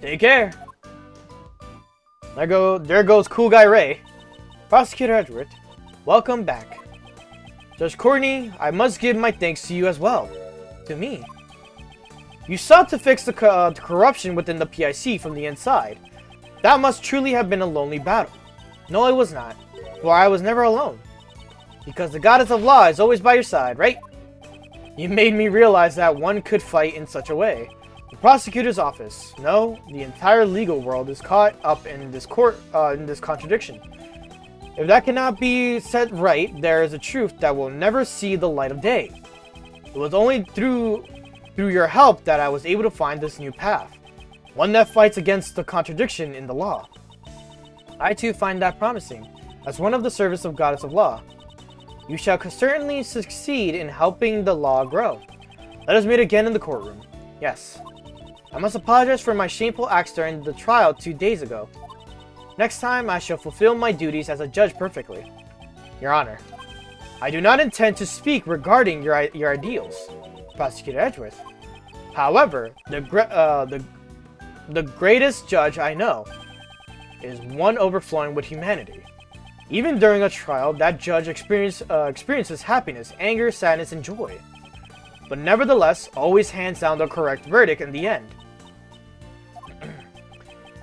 Take care. There goes cool guy Ray. Prosecutor Edgeworth, welcome back. Judge Courtney, I must give my thanks to you as well. To me. You sought to fix the corruption within the PIC from the inside. That must truly have been a lonely battle. No, it was not, for I was never alone. Because the Goddess of Law is always by your side, right? You made me realize that one could fight in such a way. The prosecutor's office, no, the entire legal world is caught up in this contradiction. If that cannot be set right, there is a truth that will never see the light of day. It was only through your help that I was able to find this new path, one that fights against the contradiction in the law. I too find that promising, as one of the service of Goddess of Law. You shall certainly succeed in helping the law grow. Let us meet again in the courtroom. Yes. I must apologize for my shameful acts during the trial 2 days ago. Next time, I shall fulfill my duties as a judge perfectly. Your Honor, I do not intend to speak regarding your ideals, Prosecutor Edgeworth. However, the greatest judge I know is one overflowing with humanity. Even during a trial, that judge experiences happiness, anger, sadness, and joy. But nevertheless, always hands down the correct verdict in the end.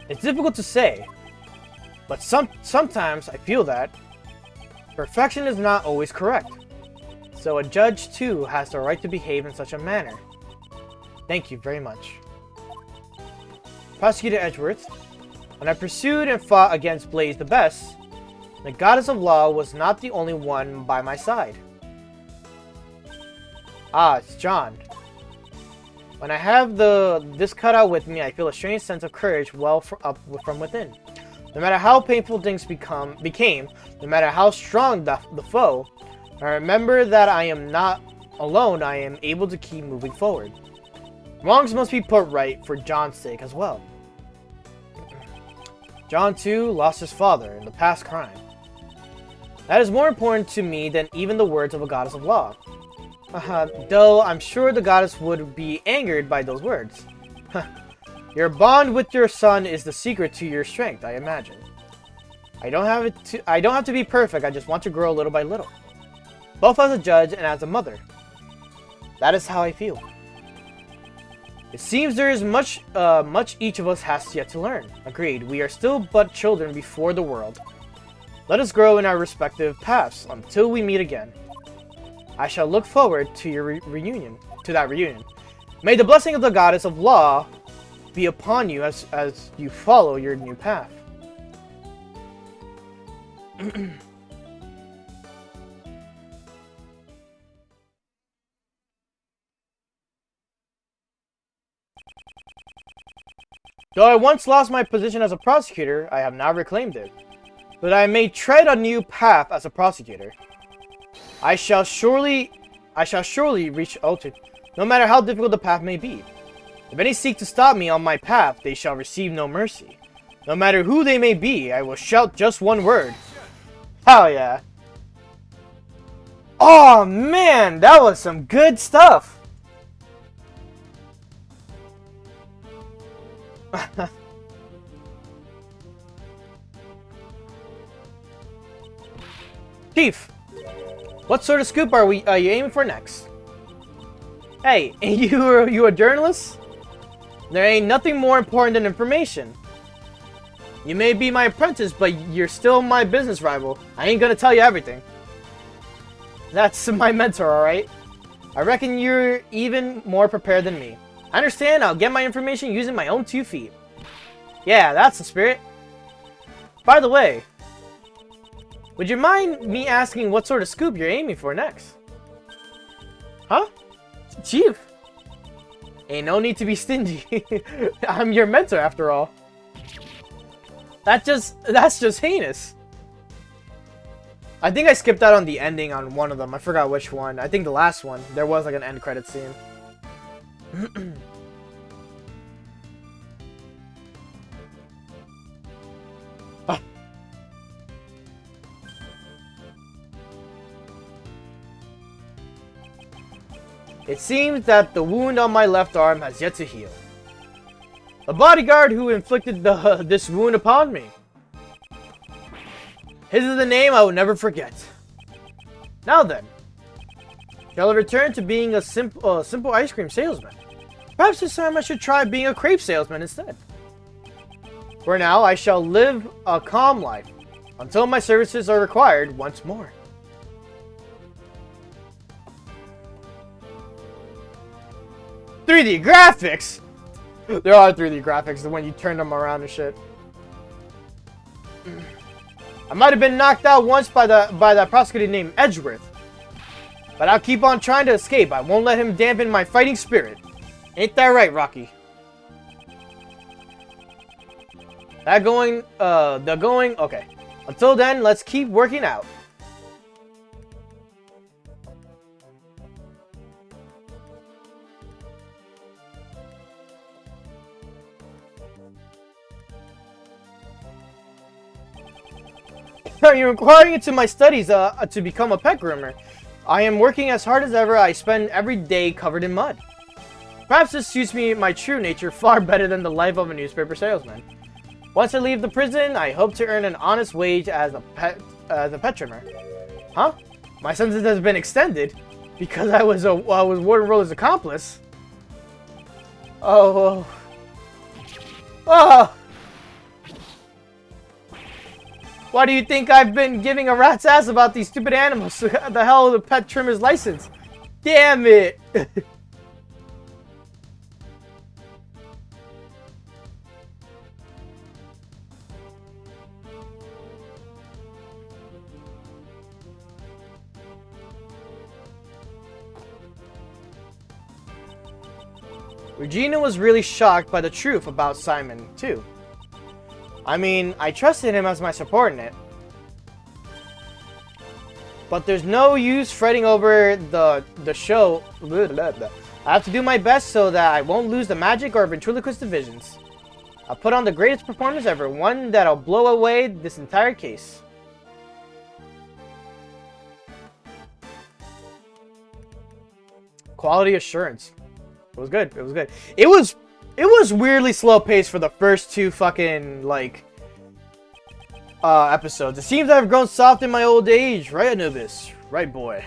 It's difficult to say, but sometimes I feel that perfection is not always correct. So a judge too has the right to behave in such a manner. Thank you very much. Prosecutor Edgeworth, when I pursued and fought against Blaze the Best, the Goddess of Law was not the only one by my side. Ah, it's John. When I have this cutout with me, I feel a strange sense of courage well up from within. No matter how painful things became, no matter how strong the foe, I remember that I am not alone. I am able to keep moving forward. Wrongs must be put right for John's sake as well. John too lost his father in the past crime. That is more important to me than even the words of a goddess of law. Though I'm sure the goddess would be angered by those words. Your bond with your son is the secret to your strength, I imagine. I don't have to be perfect, I just want to grow little by little. Both as a judge and as a mother. That is how I feel. It seems there is much each of us has yet to learn. Agreed, we are still but children before the world. Let us grow in our respective paths until we meet again. I shall look forward to your reunion. May the blessing of the goddess of law be upon you as you follow your new path. Though I once lost my position as a prosecutor, I have now reclaimed it. But I may tread a new path as a prosecutor. I shall surely reach ultimate, no matter how difficult the path may be. If any seek to stop me on my path, they shall receive no mercy. No matter who they may be, I will shout just one word. Hell yeah. Oh man, that was some good stuff. Chief, what sort of scoop are you aiming for next? Hey, you a journalist? There ain't nothing more important than information. You may be my apprentice, but you're still my business rival. I ain't gonna tell you everything. That's my mentor, alright? I reckon you're even more prepared than me. I understand, I'll get my information using my own 2 feet. Yeah, that's the spirit. By the way, would you mind me asking what sort of scoop you're aiming for next? Huh? Chief? Ain't no need to be stingy. I'm your mentor after all. That's just heinous. I think I skipped out on the ending on one of them. I forgot which one. I think the last one. There was like an end credit scene. It seems that the wound on my left arm has yet to heal. The bodyguard who inflicted this wound upon me. His is the name I will never forget. Now then, shall I return to being a simple ice cream salesman? Perhaps this time I should try being a crepe salesman instead. For now, I shall live a calm life until my services are required once more. "3D graphics!" There are 3D graphics when you turn them around and shit. I might have been knocked out once by that prosecutor named Edgeworth. But I'll keep on trying to escape. I won't let him dampen my fighting spirit. Ain't that right, Rocky? Okay. Until then, let's keep working out. Are you inquiring into my studies to become a pet groomer? I am working as hard as ever. I spend every day covered in mud. Perhaps this suits me my true nature far better than the life of a newspaper salesman. Once I leave the prison, I hope to earn an honest wage as a pet trimmer. Huh? My sentence has been extended because I was Warden Roller's accomplice. Oh. Oh. Why do you think I've been giving a rat's ass about these stupid animals? The hell is the pet trimmer's license? Damn it! Regina was really shocked by the truth about Simon, too. I mean, I trusted him as my subordinate. But there's no use fretting over the show. I have to do my best so that I won't lose the magic or ventriloquist divisions. I'll put on the greatest performance ever, one that'll blow away this entire case. quality assurance. It was good. It was good. It was weirdly slow paced for the first two fucking like episodes. It seems I've grown soft in my old age, right, Anubis? Right, boy.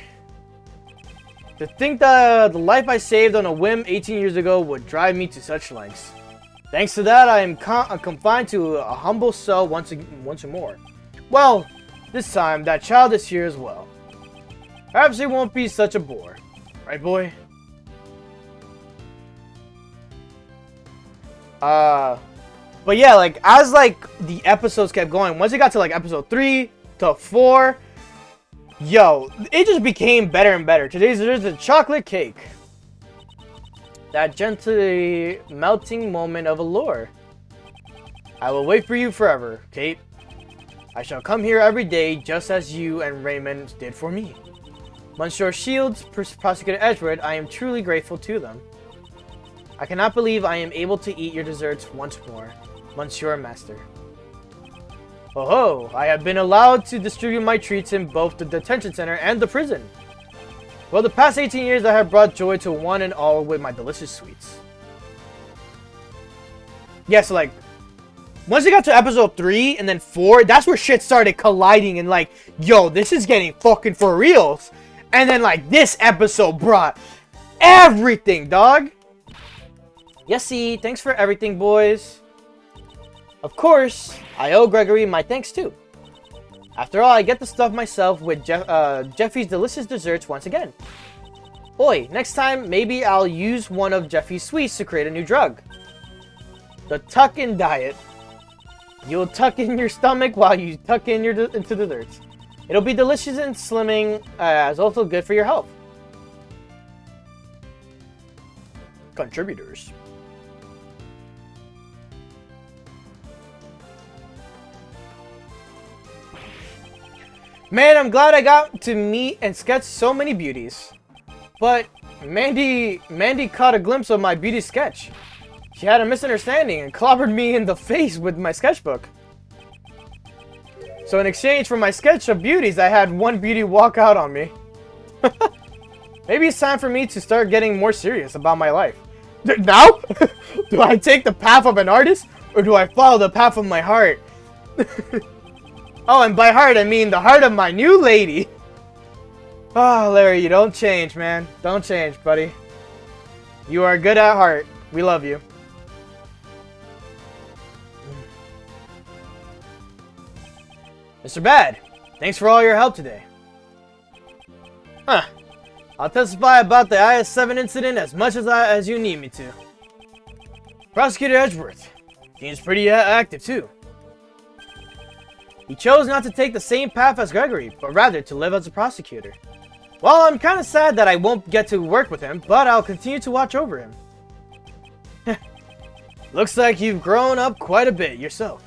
To think that the life I saved on a whim 18 years ago would drive me to such lengths. Thanks to that, I am confined to a humble cell once more. Well, this time that child is here as well. Perhaps it won't be such a bore, right, boy? But yeah, like as like the episodes kept going, once it got to like episode 3 to 4, yo, it just became better and better. Today's there's a chocolate cake. That gently melting moment of allure. I will wait for you forever, Kate. I shall come here every day just as you and Raymond did for me. Monsieur Shields, Prosecutor Edgeworth, I am truly grateful to them. I cannot believe I am able to eat your desserts once more, Monsieur Master. Oh ho, I have been allowed to distribute my treats in both the detention center and the prison. Well, the past 18 years I have brought joy to one and all with my delicious sweets. Yeah, so like, once it got to episode 3 and then 4, that's where shit started colliding and like, yo, this is getting fucking for reals. And then like, this episode brought everything, dog. Yes, see, thanks for everything, boys. Of course, I owe Gregory my thanks too. After all, I get to stuff myself with Jeffy's delicious desserts once again. Oi, next time, maybe I'll use one of Jeffy's sweets to create a new drug. The tuck-in diet. You'll tuck in your stomach while you tuck in into desserts. It'll be delicious and slimming, as also good for your health. Contributors. Man, I'm glad I got to meet and sketch so many beauties. But Mandy caught a glimpse of my beauty sketch. She had a misunderstanding and clobbered me in the face with my sketchbook. So in exchange for my sketch of beauties, I had one beauty walk out on me. Maybe it's time for me to start getting more serious about my life. Now? Do I take the path of an artist? Or do I follow the path of my heart? Oh, and by heart, I mean the heart of my new lady. Oh, Larry, you don't change, man. Don't change, buddy. You are good at heart. We love you. Mr. Bad, thanks for all your help today. Huh. I'll testify about the IS-7 incident as much as you need me to. Prosecutor Edgeworth seems pretty active, too. He chose not to take the same path as Gregory, but rather to live as a prosecutor. Well, I'm kind of sad that I won't get to work with him, but I'll continue to watch over him. Looks like you've grown up quite a bit yourself.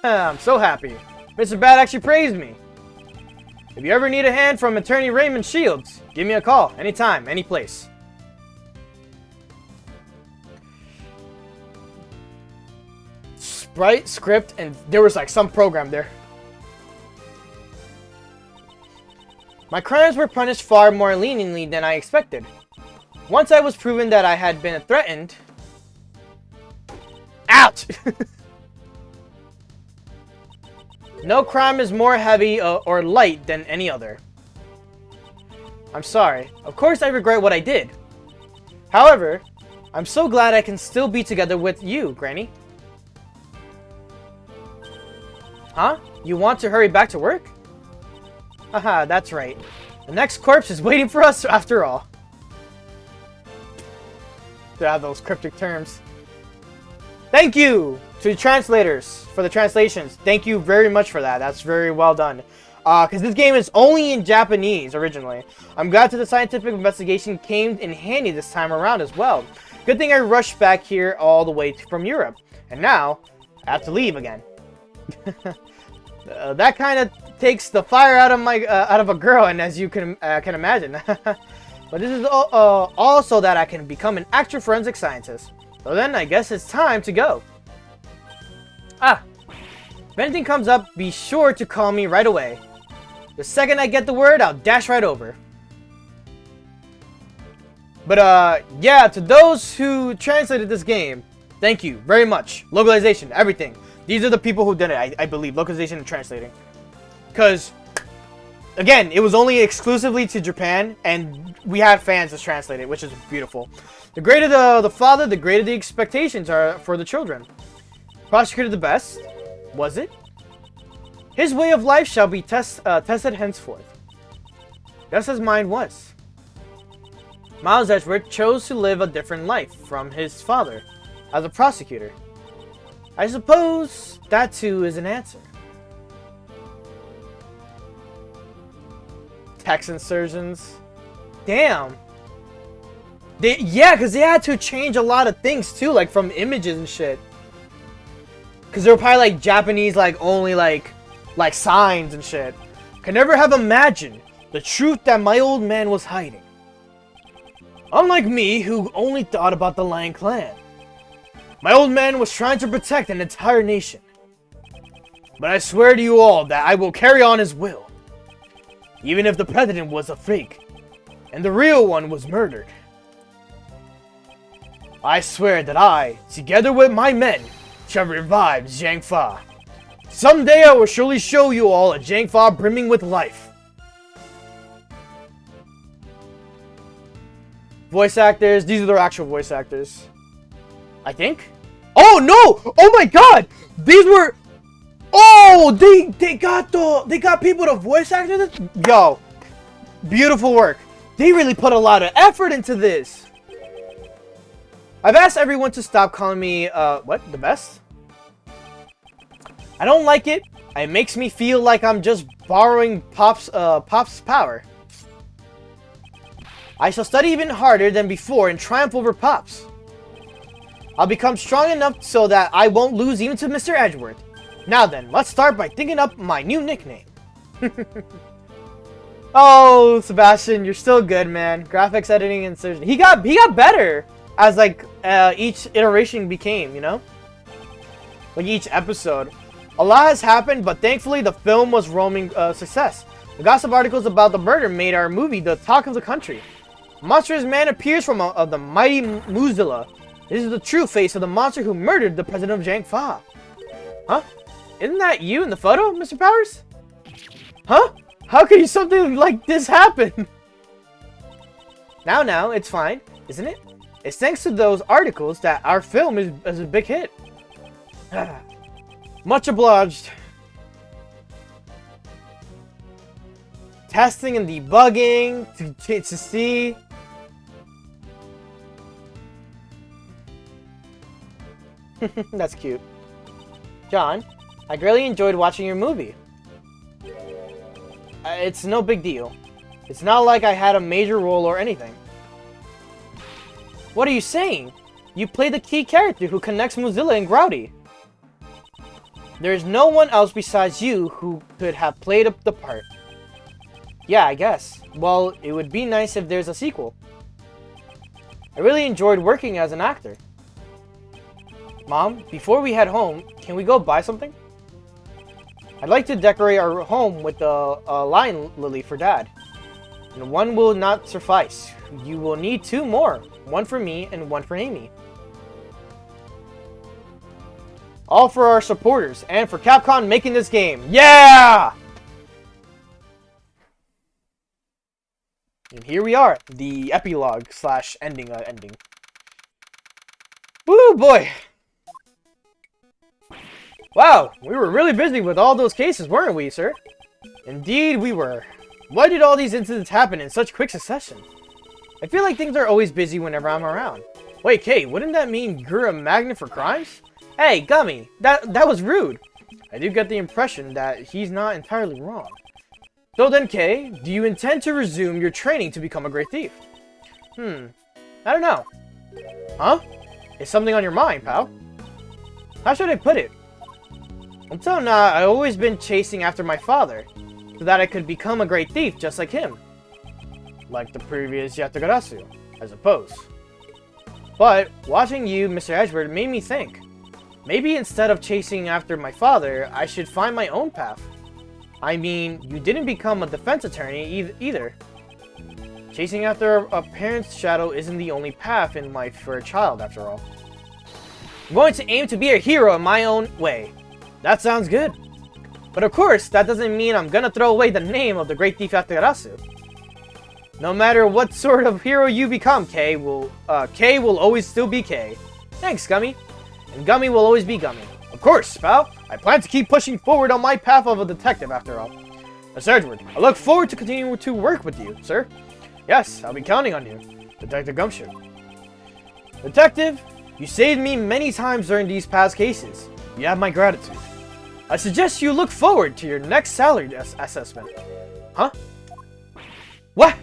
I'm so happy. Mr. Bad actually praised me. If you ever need a hand from Attorney Raymond Shields, give me a call, anytime, any place. Sprite, script, and there was like some program there. My crimes were punished far more leniently than I expected. Once I was proven that I had been threatened... Ouch! No crime is more heavy or light than any other. I'm sorry. Of course I regret what I did. However, I'm so glad I can still be together with you, Granny. Huh? You want to hurry back to work? Haha, that's right. The next corpse is waiting for us after all. Yeah, those cryptic terms. Thank you to the translators for the translations. Thank you very much for that. That's very well done. Because this game is only in Japanese originally. I'm glad that the scientific investigation came in handy this time around as well. Good thing I rushed back here all the way from Europe. And now, I have to leave again. That kind of takes the fire out of a girl, and as you can imagine. But this is all so that I can become an actual forensic scientist. So then, I guess it's time to go. If anything comes up, be sure to call me right away. The second I get the word, I'll dash right over. But yeah, to those who translated this game, thank you very much. Localization, everything. These are the people who did it, I believe. Localization and translating. Because, again, it was only exclusively to Japan, and we had fans to translate it, which is beautiful. The greater the father, the greater the expectations are for the children. Prosecutor the best? Was it? His way of life shall be tested henceforth. Just as mine was. Miles Edgeworth chose to live a different life from his father as a prosecutor. I suppose that too is an answer. Texan surgeons. Damn. Yeah, because they had to change a lot of things too, like from images and shit. Because they were probably like Japanese, like only like signs and shit. Could never have imagined the truth that my old man was hiding. Unlike me, who only thought about the Lion Clan. My old man was trying to protect an entire nation. But I swear to you all that I will carry on his will. Even if the president was a fake, and the real one was murdered. I swear that I, together with my men, shall revive Zhang Fa. Someday I will surely show you all a Zhang Fa brimming with life. Voice actors, these are their actual voice actors. I think. Oh no! Oh my god! These were... Oh! They got people to voice act this? Yo. Beautiful work. They really put a lot of effort into this. I've asked everyone to stop calling me, what? The best? I don't like it. It makes me feel like I'm just borrowing Pop's power. I shall study even harder than before and triumph over Pops. I'll become strong enough so that I won't lose even to Mr. Edgeworth. Now then, let's start by thinking up my new nickname. Oh, Sebastian, you're still good, man. Graphics, editing, and surgery. He got better as like each iteration became, you know? Like each episode. A lot has happened, but thankfully the film was roaming success. The gossip articles about the murder made our movie the talk of the country. A monstrous man appears from the mighty Muzilla. This is the true face of the monster who murdered the president of Zhang Fa. Huh? Isn't that you in the photo, Mr. Powers? Huh? How could something like this happen? Now, it's fine, isn't it? It's thanks to those articles that our film is a big hit. Much obliged. Testing and debugging to see. That's cute. John, I greatly enjoyed watching your movie. It's no big deal. It's not like I had a major role or anything. What are you saying? You play the key character who connects Mozilla and Growdy. There is no one else besides you who could have played the part. Yeah, I guess. Well, it would be nice if there's a sequel. I really enjoyed working as an actor. Mom, before we head home, can we go buy something? I'd like to decorate our home with a lion lily for Dad. And one will not suffice. You will need 2 more. One for me and one for Amy. All for our supporters and for Capcom making this game. Yeah! And here we are, the epilogue / ending. Woo boy! Wow, we were really busy with all those cases, weren't we, sir? Indeed, we were. Why did all these incidents happen in such quick succession? I feel like things are always busy whenever I'm around. Wait, Kay, wouldn't that mean you're a magnet for crimes? Hey, Gummy, that was rude. I do get the impression that he's not entirely wrong. So then, Kay, do you intend to resume your training to become a great thief? I don't know. Huh? Is something on your mind, pal? How should I put it? Until now, I've always been chasing after my father, so that I could become a great thief just like him. Like the previous Yatagarasu, I suppose. But, watching you, Mr. Edgeworth, made me think. Maybe instead of chasing after my father, I should find my own path. I mean, you didn't become a defense attorney either. Chasing after a parent's shadow isn't the only path in life for a child, after all. I'm going to aim to be a hero in my own way. That sounds good. But of course, that doesn't mean I'm gonna throw away the name of the great thief Yatagarasu. No matter what sort of hero you become, K will always still be K. Thanks, Gummy. And Gummy will always be Gummy. Of course, pal. I plan to keep pushing forward on my path of a detective, after all. Mr. Edward, I look forward to continuing to work with you, sir. Yes, I'll be counting on you, Detective Gumshoe. Detective, you saved me many times during these past cases. You have my gratitude. I suggest you look forward to your next salary assessment. Huh? What?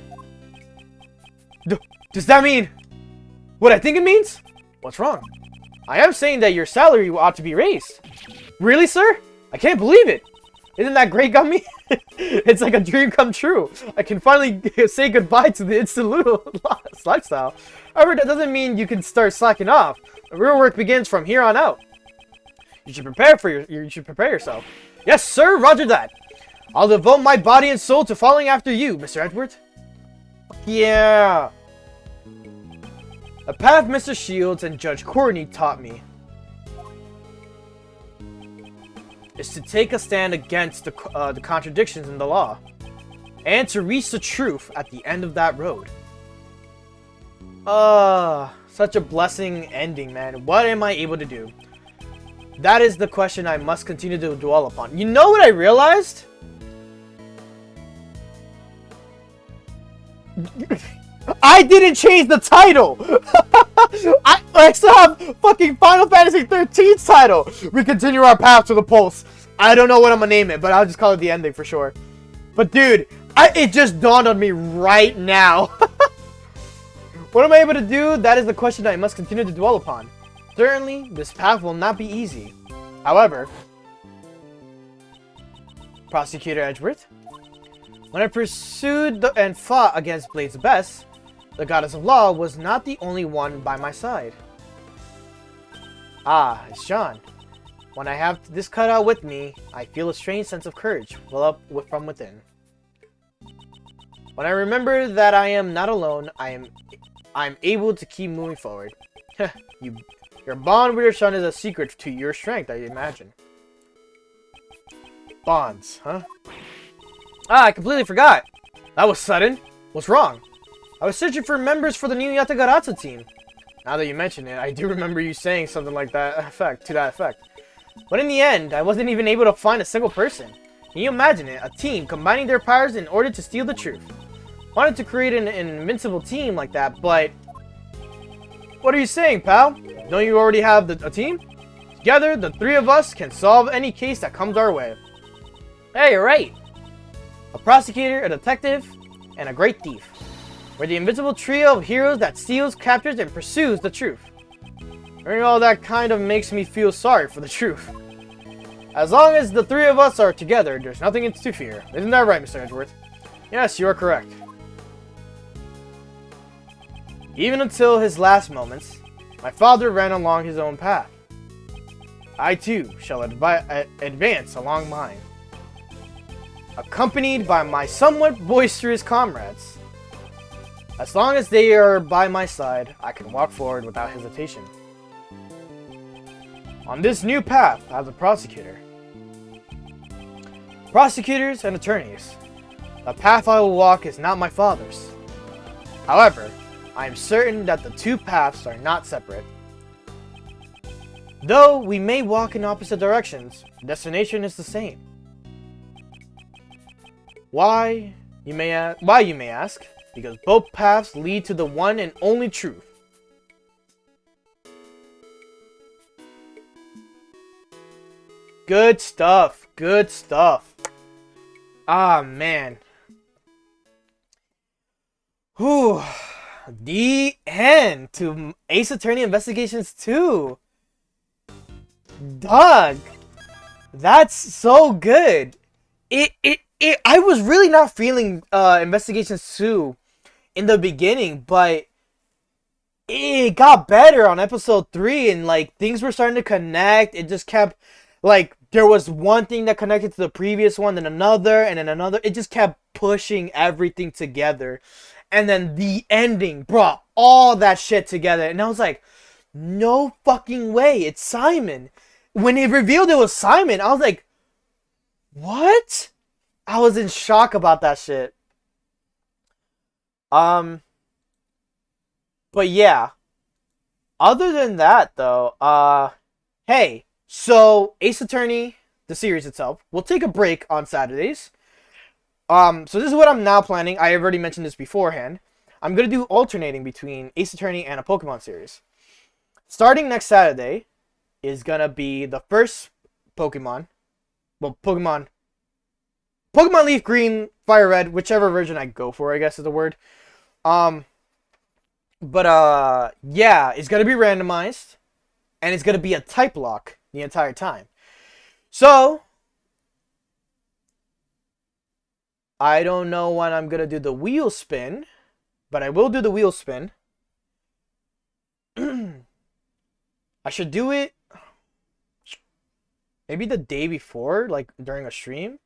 Does that mean what I think it means? What's wrong? I am saying that your salary ought to be raised. Really, sir? I can't believe it. Isn't that great, Gummy? It's like a dream come true. I can finally say goodbye to the instant little lifestyle. However, that doesn't mean you can start slacking off. The real work begins from here on out. You should prepare yourself. Yes, sir. Roger that. I'll devote my body and soul to following after you, Mr. Edward. Yeah. A path Mr. Shields and Judge Courtney taught me is to take a stand against the contradictions in the law and to reach the truth at the end of that road. Such a blessing ending, man. What am I able to do? That is the question I must continue to dwell upon. You know what I realized? I didn't change the title! I still have fucking Final Fantasy 13's title! We continue our path to the Pulse. I don't know what I'm gonna name it, but I'll just call it the ending for sure. But dude, it just dawned on me right now. What am I able to do? That is the question I must continue to dwell upon. Certainly, this path will not be easy. However, Prosecutor Edgeworth, when I pursued and fought against Blade's Best, the Goddess of Law was not the only one by my side. Ah, it's John. When I have this cutout with me, I feel a strange sense of courage well up from within. When I remember that I am not alone, I'm able to keep moving forward. Your bond with your son is a secret to your strength, I imagine. Bonds, huh? Ah, I completely forgot. That was sudden. What's wrong? I was searching for members for the new Yatagarasu team. Now that you mention it, I do remember you saying something like that to that effect. But in the end, I wasn't even able to find a single person. Can you imagine it? A team combining their powers in order to steal the truth. Wanted to create an invincible team like that, but... What are you saying, pal? Don't you already have a team? Together, the three of us can solve any case that comes our way. Hey, you're right. A prosecutor, a detective, and a great thief. We're the invincible trio of heroes that steals, captures, and pursues the truth. Hearing all that kind of makes me feel sorry for the truth. As long as the three of us are together, there's nothing to fear. Isn't that right, Mr. Edgeworth? Yes, you are correct. Even until his last moments, my father ran along his own path. I too shall advance along mine. Accompanied by my somewhat boisterous comrades. As long as they are by my side, I can walk forward without hesitation. On this new path as a prosecutor. Prosecutors and attorneys. The path I will walk is not my father's. However, I am certain that the two paths are not separate. Though we may walk in opposite directions, the destination is the same. Why, you may ask? Because both paths lead to the one and only truth. Good stuff. Good stuff. Ah, man. Whew. The end to Ace Attorney Investigations 2. Dog. That's so good. I was really not feeling Investigations 2 in the beginning, but it got better on episode 3 and like things were starting to connect. It just kept like there was one thing that connected to the previous one, then another, and then another. It just kept pushing everything together. And then the ending brought all that shit together. And I was like, no fucking way, it's Simon. When it revealed it was Simon, I was like, what? I was in shock about that shit. But yeah. Other than that, though, hey, so Ace Attorney, the series itself, will take a break on Saturdays. So this is what I'm now planning. I have already mentioned this beforehand. I'm gonna do alternating between Ace Attorney and a Pokemon series. Starting next Saturday is gonna be the first Pokemon. Well, Pokemon Leaf Green, Fire Red, whichever version I go for, I guess is the word. Yeah, it's gonna be randomized, and it's gonna be a type lock the entire time. So I don't know when I'm gonna do the wheel spin, but I will do the wheel spin. I should do it maybe the day before, like during a stream.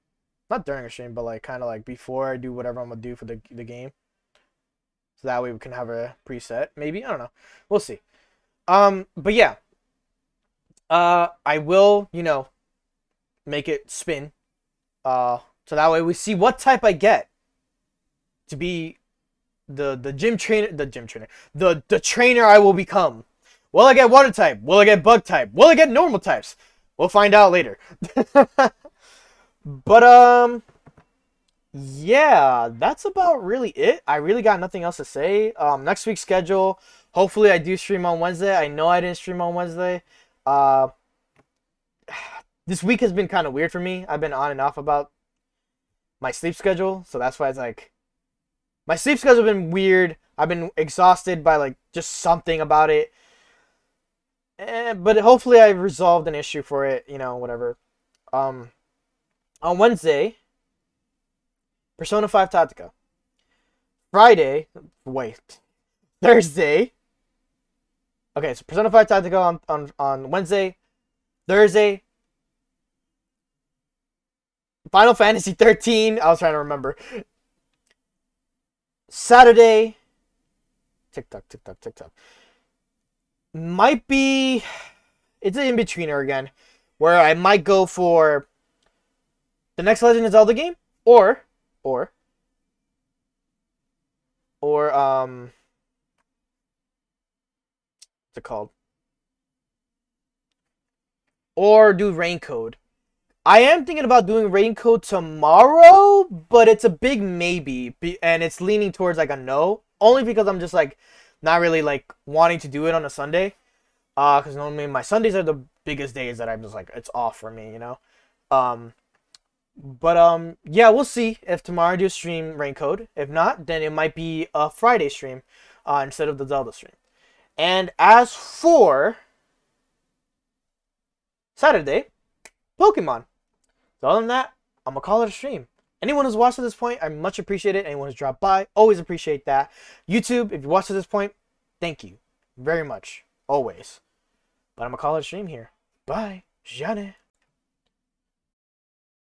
Not during a stream, but like kind of like before I do whatever I'm gonna do for the game. So that way we can have a preset. Maybe, I don't know. We'll see. But yeah. I will, make it spin. So that way we see what type I get to be the trainer I will become. Will I get water type? Will I get bug type? Will I get normal types? We'll find out later. But yeah, that's about really it. I really got nothing else to say. Next week's schedule. Hopefully I do stream on Wednesday. I know I didn't stream on Wednesday. This week has been kind of weird for me. I've been on and off about my sleep schedule, so that's why it's like my sleep schedule has been weird. I've been exhausted by like just something about it. But hopefully I resolved an issue for it, whatever. On Wednesday, Persona 5 Tactica. Thursday. Okay, so Persona 5 Tactica on Wednesday. Thursday, Final Fantasy 13. I was trying to remember. Saturday, TikTok. Might be, it's an in-betweener again, where I might go for the next Legend of Zelda game, or what's it called? Or do Rain-Code. I am thinking about doing Rain-Code tomorrow, but it's a big maybe, and it's leaning towards like a no, only because I'm just like not really like wanting to do it on a Sunday, because normally my Sundays are the biggest days that I'm just like it's off for me, yeah, we'll see if tomorrow I do stream Rain-Code. If not, then it might be a Friday stream instead of the Zelda stream. And as for Saturday, Pokemon. So other than that, I'm going to call it a stream. Anyone who's watched to this point, I much appreciate it. Anyone who's dropped by, always appreciate that. YouTube, if you watched to this point, thank you very much. Always. But I'm going to call it a stream here. Bye. Jane.